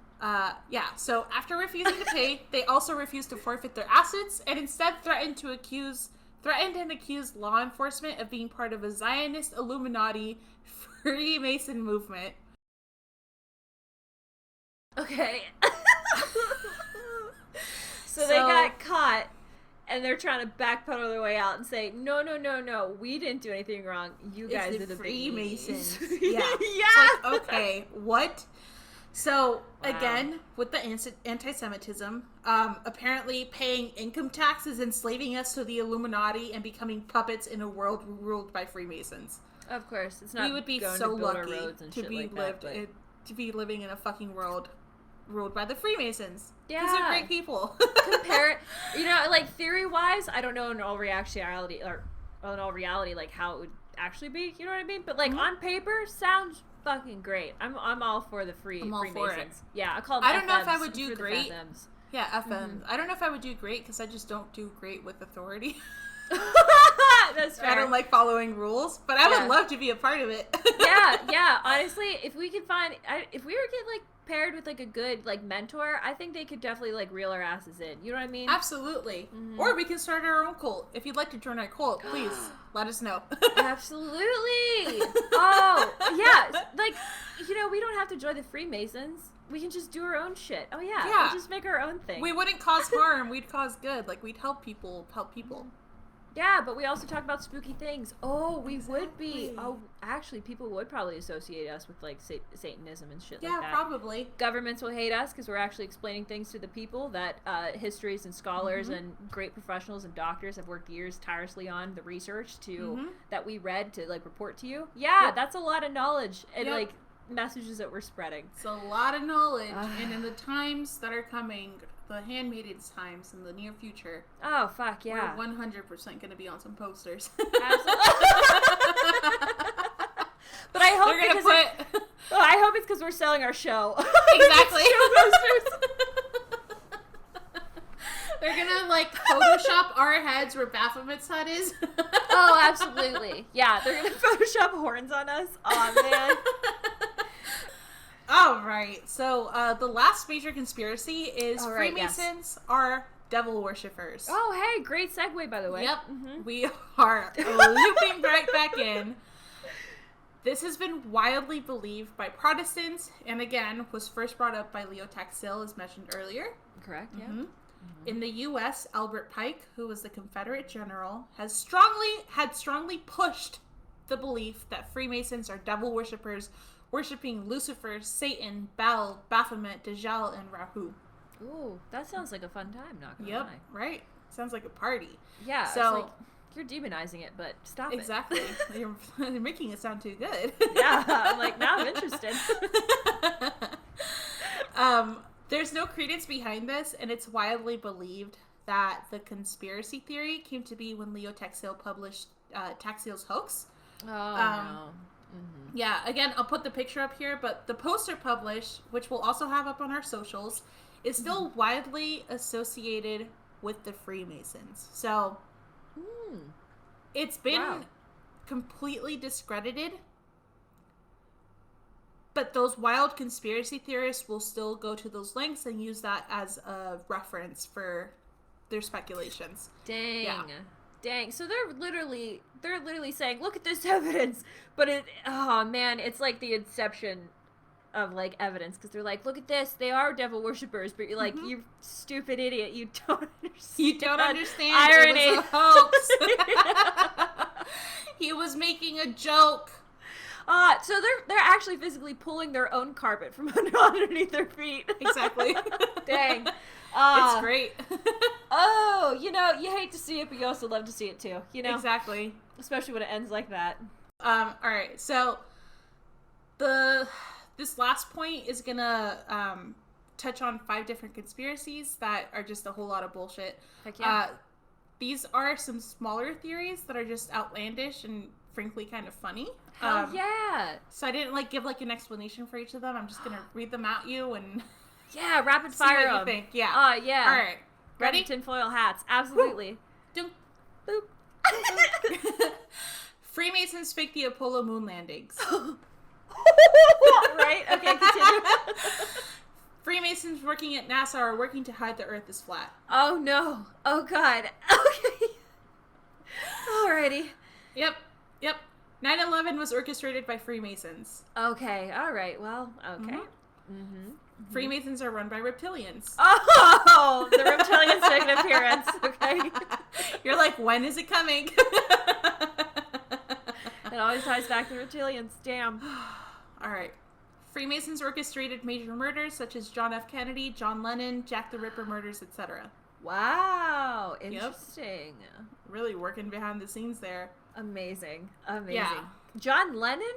[SPEAKER 2] So after refusing to pay, they also refused to forfeit their assets and instead threatened and accused law enforcement of being part of a Zionist Illuminati Freemason movement.
[SPEAKER 3] Okay. So they got caught, and they're trying to backpedal their way out and say, no, we didn't do anything wrong. You guys are the
[SPEAKER 2] Freemasons.
[SPEAKER 3] Yeah.
[SPEAKER 2] Yeah. Okay, what? So, again, with the anti-Semitism, apparently paying income tax is enslaving us to the Illuminati and becoming puppets in a world ruled by Freemasons.
[SPEAKER 3] Of course. It's not.
[SPEAKER 2] We would be so lucky to be living in a fucking world ruled by the Freemasons.
[SPEAKER 3] Yeah.
[SPEAKER 2] These are great people.
[SPEAKER 3] You know, like theory-wise, I don't know in all reality like how it would actually be. You know what I mean? But like on paper, sounds fucking great. I'm all for the Freemasons. Yeah, I call them.
[SPEAKER 2] I don't know if I
[SPEAKER 3] FMs
[SPEAKER 2] would do great.
[SPEAKER 3] FMs.
[SPEAKER 2] Yeah, FMs. I don't know if I would do great because I just don't do great with authority.
[SPEAKER 3] That's fair.
[SPEAKER 2] I don't like following rules, but I would love to be a part of it.
[SPEAKER 3] yeah. Honestly, if we could if we were get like paired with like a good like mentor, I think they could definitely like reel our asses in. You know what I mean?
[SPEAKER 2] Absolutely. Or we can start our own cult. If you'd like to join our cult, please let us know.
[SPEAKER 3] Absolutely. Oh yeah, like you know we don't have to join the Freemasons. We can just do our own shit. Oh yeah. We'll just make our own thing.
[SPEAKER 2] We wouldn't cause harm. We'd cause good. Like we'd help people.
[SPEAKER 3] Yeah, but we also talk about spooky things. Oh, we would be. Oh, actually, people would probably associate us with, like, Satanism and shit like that.
[SPEAKER 2] Yeah, probably.
[SPEAKER 3] Governments will hate us because we're actually explaining things to the people that histories and scholars and great professionals and doctors have worked years tirelessly on the research that we read to, like, report to you. Yeah, that's a lot of knowledge and, like, messages that we're spreading.
[SPEAKER 2] It's a lot of knowledge. And in the times that are coming, the handmaid's times in the near future.
[SPEAKER 3] Oh, fuck, yeah.
[SPEAKER 2] We're 100% going to be on some posters.
[SPEAKER 3] Absolutely. But I hope I hope it's because we're selling our show.
[SPEAKER 2] Exactly.
[SPEAKER 3] Show posters.
[SPEAKER 2] They're going to, like, Photoshop our heads where Baphomet's head is.
[SPEAKER 3] Oh, absolutely. Yeah, they're going to Photoshop horns on us. Oh, man.
[SPEAKER 2] All right. So the last major conspiracy is Freemasons are devil worshippers.
[SPEAKER 3] Oh, hey, great segue, by the way.
[SPEAKER 2] Yep. We are looping right back in. This has been widely believed by Protestants, and again, was first brought up by Leo Taxil, as mentioned earlier.
[SPEAKER 3] Correct, yeah.
[SPEAKER 2] In the U.S., Albert Pike, who was the Confederate general, had strongly pushed the belief that Freemasons are devil worshippers, worshipping Lucifer, Satan, Baal, Baphomet, Dajjal, and Rahu.
[SPEAKER 3] Ooh, that sounds like a fun time, not gonna lie.
[SPEAKER 2] Right? Sounds like a party.
[SPEAKER 3] Yeah,
[SPEAKER 2] so
[SPEAKER 3] it's like, you're demonizing it, but stop
[SPEAKER 2] exactly. You're making it sound too good.
[SPEAKER 3] Yeah, I'm like, now I'm interested.
[SPEAKER 2] There's no credence behind this, and it's widely believed that the conspiracy theory came to be when Leo Taxil published Taxil's hoax.
[SPEAKER 3] Oh, no.
[SPEAKER 2] Yeah, again, I'll put the picture up here, but the poster published, which we'll also have up on our socials, is still widely associated with the Freemasons. So, it's been completely discredited, but those wild conspiracy theorists will still go to those links and use that as a reference for their speculations.
[SPEAKER 3] Dang. Yeah. Dang. So they're literally saying, look at this evidence. But it's like the inception of like evidence, because they're like, look at this, they are devil worshippers, but you're like, you stupid idiot, you don't understand
[SPEAKER 2] irony. It was a hoax. He was making a joke.
[SPEAKER 3] So they're actually physically pulling their own carpet from underneath their feet.
[SPEAKER 2] Exactly.
[SPEAKER 3] Dang.
[SPEAKER 2] It's great.
[SPEAKER 3] Oh, you know, you hate to see it, but you also love to see it too, you know?
[SPEAKER 2] Exactly.
[SPEAKER 3] Especially when it ends like that.
[SPEAKER 2] Alright, so this last point is gonna touch on 5 different conspiracies that are just a whole lot of bullshit.
[SPEAKER 3] Heck yeah.
[SPEAKER 2] These are some smaller theories that are just outlandish and frankly kind of funny.
[SPEAKER 3] Hell yeah.
[SPEAKER 2] So I didn't give an explanation for each of them. I'm just gonna read them at you and
[SPEAKER 3] yeah, rapid fire
[SPEAKER 2] see what
[SPEAKER 3] them.
[SPEAKER 2] You think. Yeah.
[SPEAKER 3] Yeah.
[SPEAKER 2] All right. Ready?
[SPEAKER 3] Tinfoil hats. Absolutely.
[SPEAKER 2] Dunk.
[SPEAKER 3] Boop.
[SPEAKER 2] Freemasons fake the Apollo moon landings.
[SPEAKER 3] Right? Okay, continue.
[SPEAKER 2] Freemasons working at NASA are working to hide the Earth is flat.
[SPEAKER 3] Oh no. Oh god. Okay. Alrighty.
[SPEAKER 2] Yep. 9/11 was orchestrated by Freemasons.
[SPEAKER 3] Okay. All right. Well. Okay.
[SPEAKER 2] Freemasons are run by reptilians.
[SPEAKER 3] Oh, the reptilians make an appearance. Okay.
[SPEAKER 2] You're like, when is it coming?
[SPEAKER 3] It always ties back to reptilians. Damn.
[SPEAKER 2] All right. Freemasons orchestrated major murders such as John F. Kennedy, John Lennon, Jack the Ripper murders, etc.
[SPEAKER 3] Wow. Interesting.
[SPEAKER 2] Yep. Really working behind the scenes there.
[SPEAKER 3] Amazing.
[SPEAKER 2] Yeah.
[SPEAKER 3] John Lennon?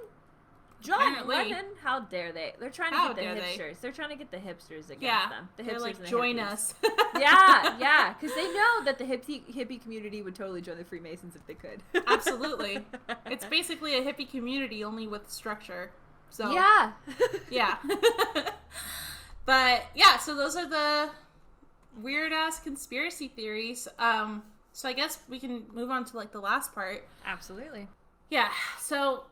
[SPEAKER 3] John Lennon, how dare they? They're trying to get the hipsters. They're trying to get the hipsters against them. The hipsters, like, and the
[SPEAKER 2] join
[SPEAKER 3] hippies.
[SPEAKER 2] us.
[SPEAKER 3] yeah, because they know that the hippie community would totally join the Freemasons if they could.
[SPEAKER 2] Absolutely. It's basically a hippie community, only with structure. So
[SPEAKER 3] yeah.
[SPEAKER 2] But yeah, so those are the weird ass conspiracy theories. So I guess we can move on to like the last part.
[SPEAKER 3] Absolutely.
[SPEAKER 2] Yeah. So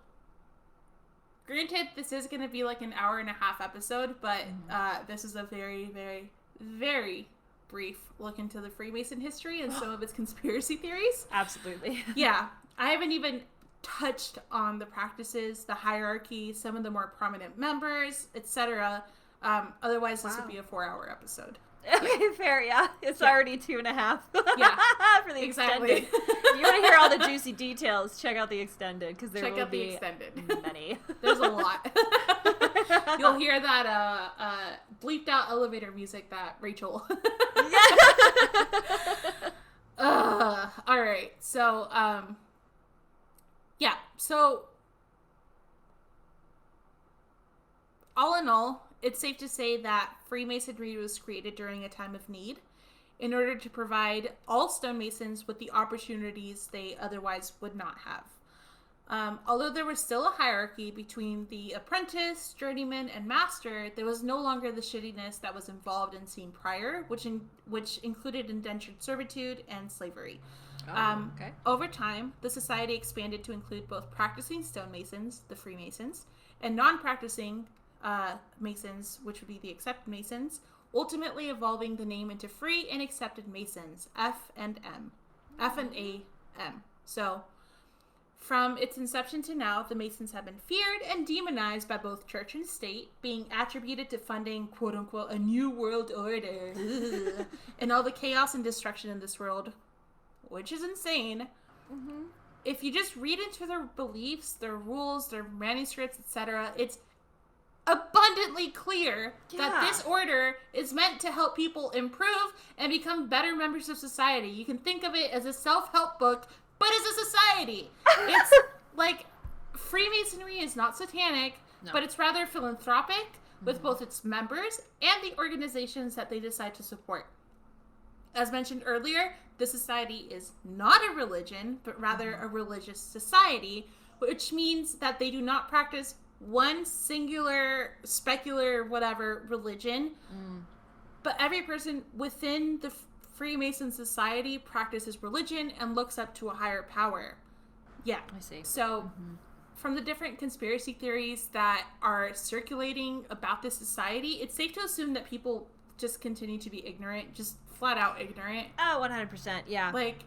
[SPEAKER 2] granted, this is going to be like an 1.5 hour episode, but this is a very, very, very brief look into the Freemason history and some of its conspiracy theories.
[SPEAKER 3] Absolutely.
[SPEAKER 2] Yeah. I haven't even touched on the practices, the hierarchy, some of the more prominent members, etc. Otherwise, this would be a 4-hour episode.
[SPEAKER 3] Okay, fair, yeah. It's already 2.5.
[SPEAKER 2] Yeah.
[SPEAKER 3] For the extended. You want to hear all the juicy details, check out the extended, because there will be many.
[SPEAKER 2] There's a lot. You'll hear that bleeped out elevator music that Rachel. All right. So, yeah. So, all in all, it's safe to say that Freemasonry was created during a time of need in order to provide all stonemasons with the opportunities they otherwise would not have. Although there was still a hierarchy between the apprentice, journeyman, and master, there was no longer the shittiness that was involved in seen prior, which included indentured servitude and slavery.
[SPEAKER 3] Okay.
[SPEAKER 2] Over time, the society expanded to include both practicing stonemasons, the Freemasons, and non-practicing Masons, which would be the accepted Masons, ultimately evolving the name into Free and Accepted Masons, F and A M. So, from its inception to now, the Masons have been feared and demonized by both church and state, being attributed to funding, quote-unquote, a new world order, and all the chaos and destruction in this world, which is insane. Mm-hmm. If you just read into their beliefs, their rules, their manuscripts, etc., it's abundantly clear that this order is meant to help people improve and become better members of society. You can think of it as a self-help book, but as a society. It's like Freemasonry is not satanic, but it's rather philanthropic with both its members and the organizations that they decide to support. As mentioned earlier, the society is not a religion, but rather a religious society, which means that they do not practice one singular, specular, whatever religion, but every person within the Freemason society practices religion and looks up to a higher power. Yeah.
[SPEAKER 3] I see.
[SPEAKER 2] So, from the different conspiracy theories that are circulating about this society, it's safe to assume that people just continue to be ignorant, just flat out ignorant.
[SPEAKER 3] Oh, 100%, yeah.
[SPEAKER 2] Like,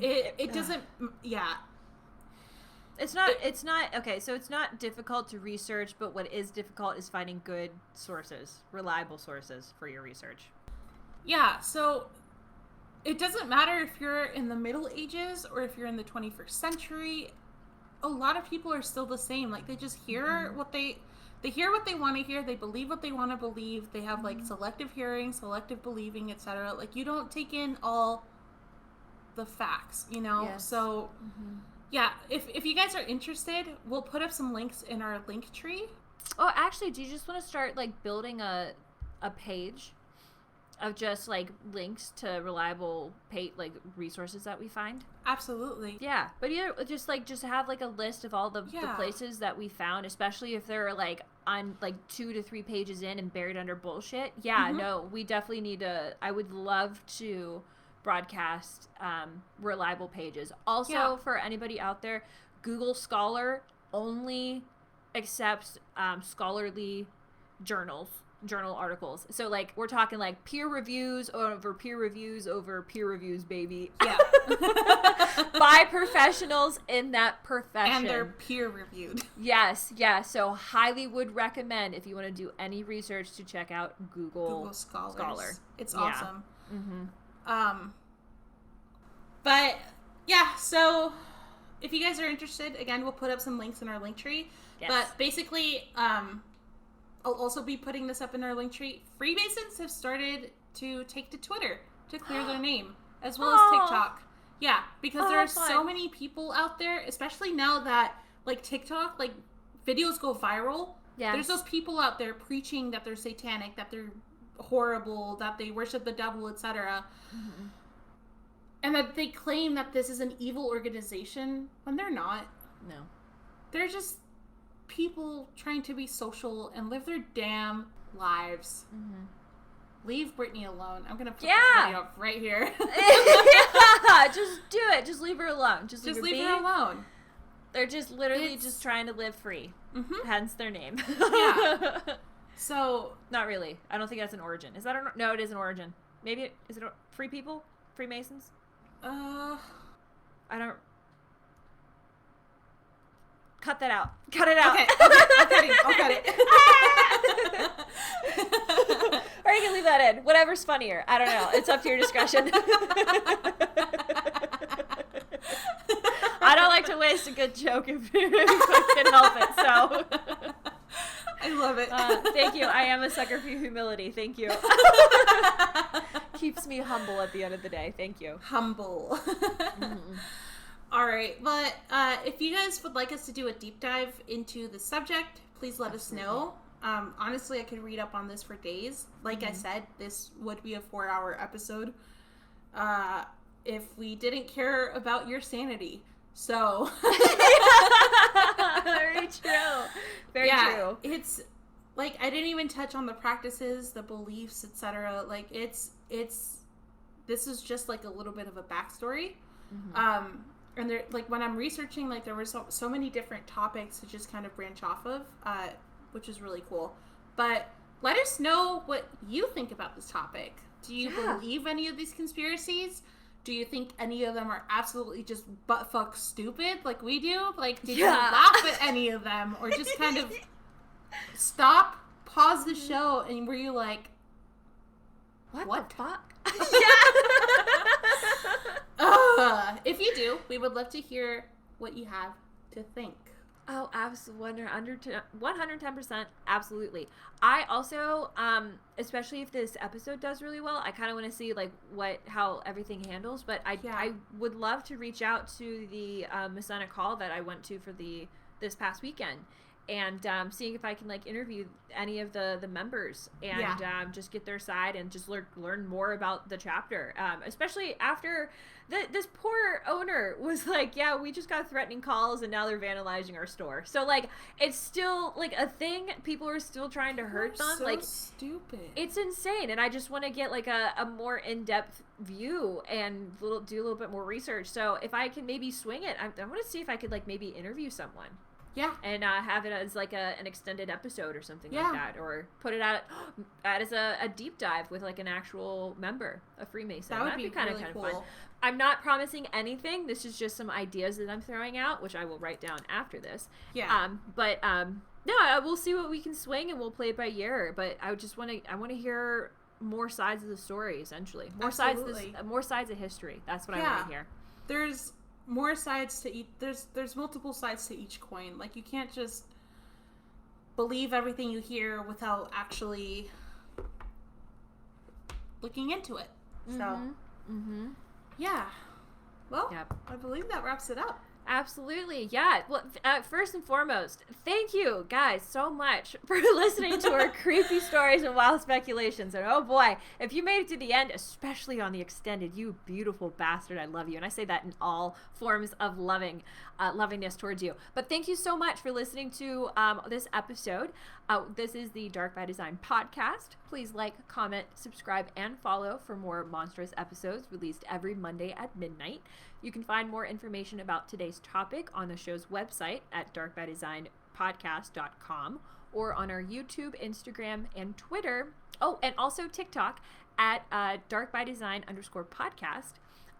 [SPEAKER 2] it doesn't, yeah.
[SPEAKER 3] It's not, okay, so it's not difficult to research, but what is difficult is finding good sources, reliable sources for your research.
[SPEAKER 2] Yeah, so it doesn't matter if you're in the Middle Ages or if you're in the 21st century. A lot of people are still the same. Like, they just hear what they hear what they want to hear. They believe what they want to believe. They have, like, selective hearing, selective believing, etc. Like, you don't take in all the facts, you know?
[SPEAKER 3] Yes.
[SPEAKER 2] So... yeah, if you guys are interested, we'll put up some links in our link tree.
[SPEAKER 3] Oh, actually, do you just want to start, like, building a page of just, like, links to reliable resources that we find?
[SPEAKER 2] Absolutely.
[SPEAKER 3] Yeah, but just have, like, a list of all the places that we found, especially if they're, like, on, like, 2 to 3 pages in and buried under bullshit. Yeah, no, we definitely need to... I would love to... broadcast reliable pages. Also, for anybody out there, Google Scholar only accepts scholarly journal articles. So, like, we're talking, like, peer reviews over peer reviews over peer reviews, baby.
[SPEAKER 2] Yeah.
[SPEAKER 3] By professionals in that profession.
[SPEAKER 2] And they're peer reviewed.
[SPEAKER 3] Yes, yeah. So, highly would recommend, if you want to do any research, to check out Google Scholar.
[SPEAKER 2] It's awesome. But yeah, so if you guys are interested, again, we'll put up some links in our link tree. Yes. But basically, I'll also be putting this up in our link tree. Freemasons have started to take to Twitter to clear their name, as well as TikTok. Yeah, because there are so many people out there, especially now that, like, TikTok, like, videos go viral.
[SPEAKER 3] Yes.
[SPEAKER 2] There's those people out there preaching that they're satanic, that they're horrible, that they worship the devil, etc. Mm-hmm. And that they claim that this is an evil organization when they're not.
[SPEAKER 3] No.
[SPEAKER 2] They're just people trying to be social and live their damn lives. Mm-hmm. Leave Brittany alone. I'm going to put that video up right here.
[SPEAKER 3] Yeah, just do it. Just leave her alone. Just leave
[SPEAKER 2] her alone.
[SPEAKER 3] They're just literally just trying to live free. Mm-hmm. Hence their name.
[SPEAKER 2] Yeah. So.
[SPEAKER 3] Not really. I don't think that's an origin. Is that no, it is an origin. Maybe is it free people? Freemasons? I don't. Cut that out. Cut it out.
[SPEAKER 2] Okay. I'll cut it.
[SPEAKER 3] Or you can leave that in. Whatever's funnier. I don't know. It's up to your discretion. I don't like to waste a good joke if I can help it, so.
[SPEAKER 2] I love it.
[SPEAKER 3] Thank you. I am a sucker for humility. Thank you. Keeps me humble at the end of the day. Thank you.
[SPEAKER 2] Humble. Mm-hmm. All right. But if you guys would like us to do a deep dive into the subject, please let us know. Honestly, I could read up on this for days. Like I said, this would be a 4-hour episode if we didn't care about your sanity. So.
[SPEAKER 3] Very true. Very true.
[SPEAKER 2] It's like I didn't even touch on the practices, the beliefs, etc. Like this is just like a little bit of a backstory. Mm-hmm. And there, like when I'm researching, like there were so many different topics to just kind of branch off of, which is really cool. But let us know what you think about this topic. Do you believe any of these conspiracies? Do you think any of them are absolutely just buttfuck stupid like we do? Like, did you laugh at any of them? Or just kind of stop, pause the show, and were you like, what the fuck? If you do, we would love to hear what you have to think.
[SPEAKER 3] Oh, absolutely. 110%. Absolutely. I also, especially if this episode does really well, I kind of want to see like how everything handles. But I would love to reach out to the Masonic Hall that I went to for this past weekend, and seeing if I can like interview any of the members and just get their side and just learn more about the chapter, especially after this poor owner was like, yeah, we just got threatening calls and now they're vandalizing our store. So like it's still like a thing. People are still trying to hurt them.
[SPEAKER 2] So
[SPEAKER 3] like
[SPEAKER 2] stupid.
[SPEAKER 3] It's insane. And I just want to get like a more in-depth view and do a little bit more research. So if I can maybe swing it, I want to see if I could like maybe interview someone.
[SPEAKER 2] Yeah.
[SPEAKER 3] And have it as like an extended episode or something like that. Or put it out as a deep dive with like an actual member, a Freemason.
[SPEAKER 2] That'd be
[SPEAKER 3] kind
[SPEAKER 2] really
[SPEAKER 3] of
[SPEAKER 2] cool.
[SPEAKER 3] fun. I'm not promising anything. This is just some ideas that I'm throwing out, which I will write down after this.
[SPEAKER 2] Yeah.
[SPEAKER 3] No, we'll see what we can swing and we'll play it by ear. But I just want to hear more sides of the story, essentially. More sides of history. That's what I want to hear.
[SPEAKER 2] There's more sides to each. There's multiple sides to each coin. Like you can't just believe everything you hear without actually looking into it. So, yeah. Well, I believe that wraps it up.
[SPEAKER 3] Absolutely. Yeah. Well, first and foremost, thank you guys so much for listening to our creepy stories and wild speculations. And oh boy, if you made it to the end, especially on the extended, you beautiful bastard, I love you. And I say that in all forms of lovingness towards you. But thank you so much for listening to this episode. This is the Dark by Design podcast. Please like, comment, subscribe, and follow for more monstrous episodes released every Monday at midnight. You can find more information about today's topic on the show's website at darkbydesignpodcast.com or on our YouTube, Instagram, and Twitter. Oh, and also TikTok at darkbydesign_podcast.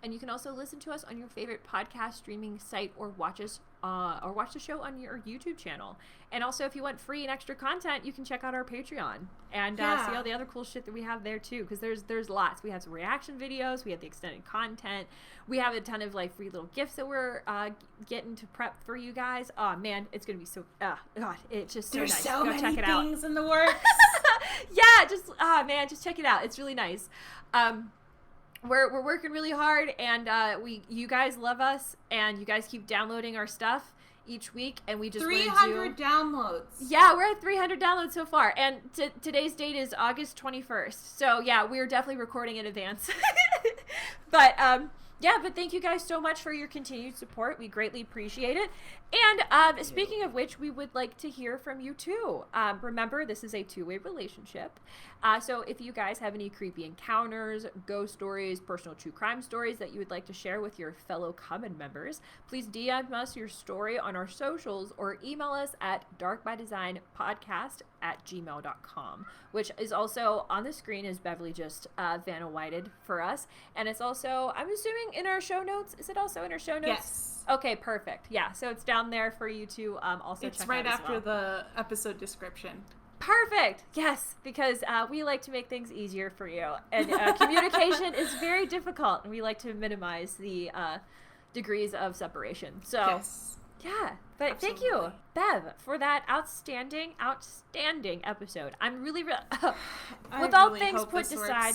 [SPEAKER 3] And you can also listen to us on your favorite podcast streaming site or watch the show on your YouTube channel. And also, if you want free and extra content, you can check out our Patreon and see all the other cool shit that we have there too. Because there's lots. We have some reaction videos. We have the extended content. We have a ton of like free little gifts that we're getting to prep for you guys. Oh man, it's gonna be so. God, it's just so nice.
[SPEAKER 2] There's so many
[SPEAKER 3] check it
[SPEAKER 2] things
[SPEAKER 3] out.
[SPEAKER 2] in the works.
[SPEAKER 3] Yeah, just just check it out. It's really nice. We're working really hard, and you guys love us, and you guys keep downloading our stuff, each week, and we just
[SPEAKER 2] 300 downloads.
[SPEAKER 3] Yeah, we're at 300 downloads so far, and today's date is August 21st. So yeah, we're definitely recording in advance. But yeah, but thank you guys so much for your continued support. We greatly appreciate it. And speaking of which, we would like to hear from you too. Remember, this is a two-way relationship. So if you guys have any creepy encounters, ghost stories, personal true crime stories that you would like to share with your fellow common members, please DM us your story on our socials or email us at darkbydesignpodcast@gmail.com, which is also on the screen as Beverly just Vanna Whited for us. And it's also, I'm assuming, in our show notes. Is it also in our show notes?
[SPEAKER 2] Yes.
[SPEAKER 3] Okay, perfect. Yeah, so it's down there for you to also check out.
[SPEAKER 2] It's right after the episode description.
[SPEAKER 3] Perfect. Yes, because we like to make things easier for you, and communication is very difficult, and we like to minimize the degrees of separation. So,
[SPEAKER 2] yes.
[SPEAKER 3] Yeah, but
[SPEAKER 2] Absolutely.
[SPEAKER 3] Thank you, Bev, for that outstanding episode. I'm really, with all things put aside,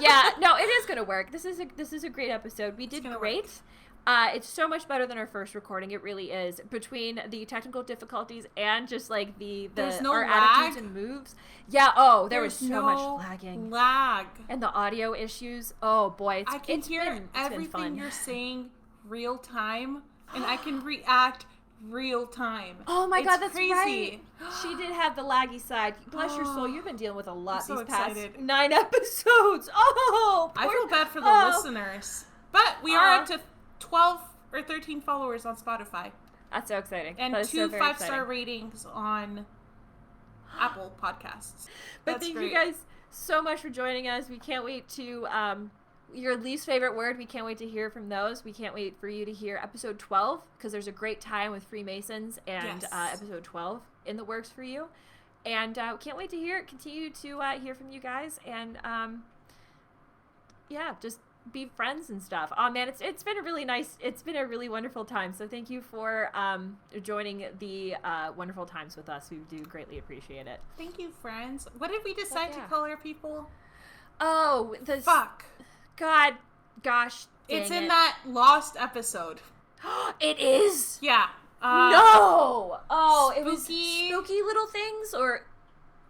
[SPEAKER 3] yeah, no, it is gonna work. This is a great episode. We did great. It's so much better than our first recording. It really is. Between the technical difficulties and just like our attitudes and moves. Yeah. Oh, there was so much lagging. And the audio issues. Oh boy,
[SPEAKER 2] I can hear everything you're saying real time, and I can react real time.
[SPEAKER 3] Oh my God, that's
[SPEAKER 2] crazy.
[SPEAKER 3] Right. She did have the laggy side. Bless your soul. You've been dealing with a lot
[SPEAKER 2] these
[SPEAKER 3] past 9 episodes. Oh,
[SPEAKER 2] I feel bad for the listeners, but we are up to 12 or 13 followers on Spotify.
[SPEAKER 3] That's so exciting.
[SPEAKER 2] And 2 5-star ratings on Apple Podcasts.
[SPEAKER 3] But thank you guys so much for joining us. We can't wait to, your least favorite word, we can't wait to hear from those. We can't wait for you to hear episode 12, because there's a great time with Freemasons, and episode 12 in the works for you. And can't wait to continue to hear from you guys. And yeah, just be friends and stuff. Oh man, it's been a really wonderful time. So thank you for joining the wonderful times with us. We do greatly appreciate it.
[SPEAKER 2] Thank you, friends. What did we decide to call our people?
[SPEAKER 3] Oh,
[SPEAKER 2] fuck.
[SPEAKER 3] God, gosh,
[SPEAKER 2] it's in that lost episode.
[SPEAKER 3] It is.
[SPEAKER 2] Yeah.
[SPEAKER 3] No. Oh, it was
[SPEAKER 2] spooky
[SPEAKER 3] little things, or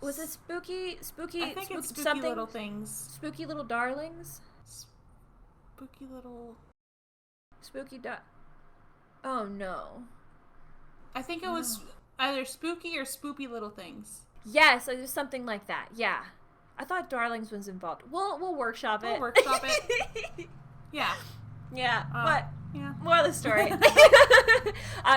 [SPEAKER 3] was it spooky?
[SPEAKER 2] I think it's spooky little things.
[SPEAKER 3] Spooky little darlings. Oh no.
[SPEAKER 2] I think it was either spooky or spoopy little things.
[SPEAKER 3] Yes, it was something like that. Yeah. I thought darlings was involved. We'll workshop it. Yeah. Yeah. But
[SPEAKER 2] yeah.
[SPEAKER 3] More of the story.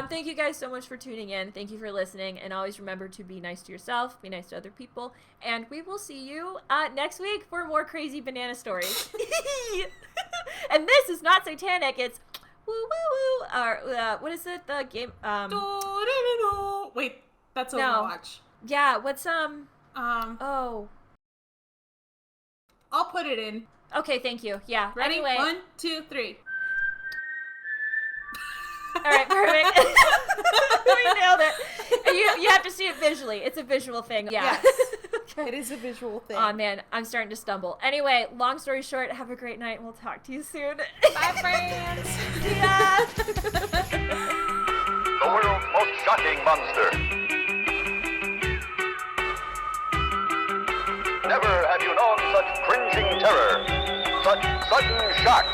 [SPEAKER 3] Thank you guys so much for tuning in. Thank you for listening. And always remember to be nice to yourself, be nice to other people. And we will see you next week for more crazy banana stories. And this is not satanic. It's woo woo woo. Or what is it? The game.
[SPEAKER 2] Wait, that's Overwatch.
[SPEAKER 3] Yeah. What's Oh.
[SPEAKER 2] I'll put it in.
[SPEAKER 3] Okay. Thank you. Yeah.
[SPEAKER 2] Ready?
[SPEAKER 3] Anyway.
[SPEAKER 2] 1, 2, 3.
[SPEAKER 3] All right, perfect. We nailed it. You have to see it visually. It's a visual thing. Yeah.
[SPEAKER 2] Yes. Okay. It is a visual thing.
[SPEAKER 3] Oh, man. I'm starting to stumble. Anyway, long story short, have a great night, and we'll talk to you soon.
[SPEAKER 2] Bye, friends.
[SPEAKER 3] Yeah.
[SPEAKER 4] The world's most shocking monster. Never have you known such cringing terror, such sudden shock.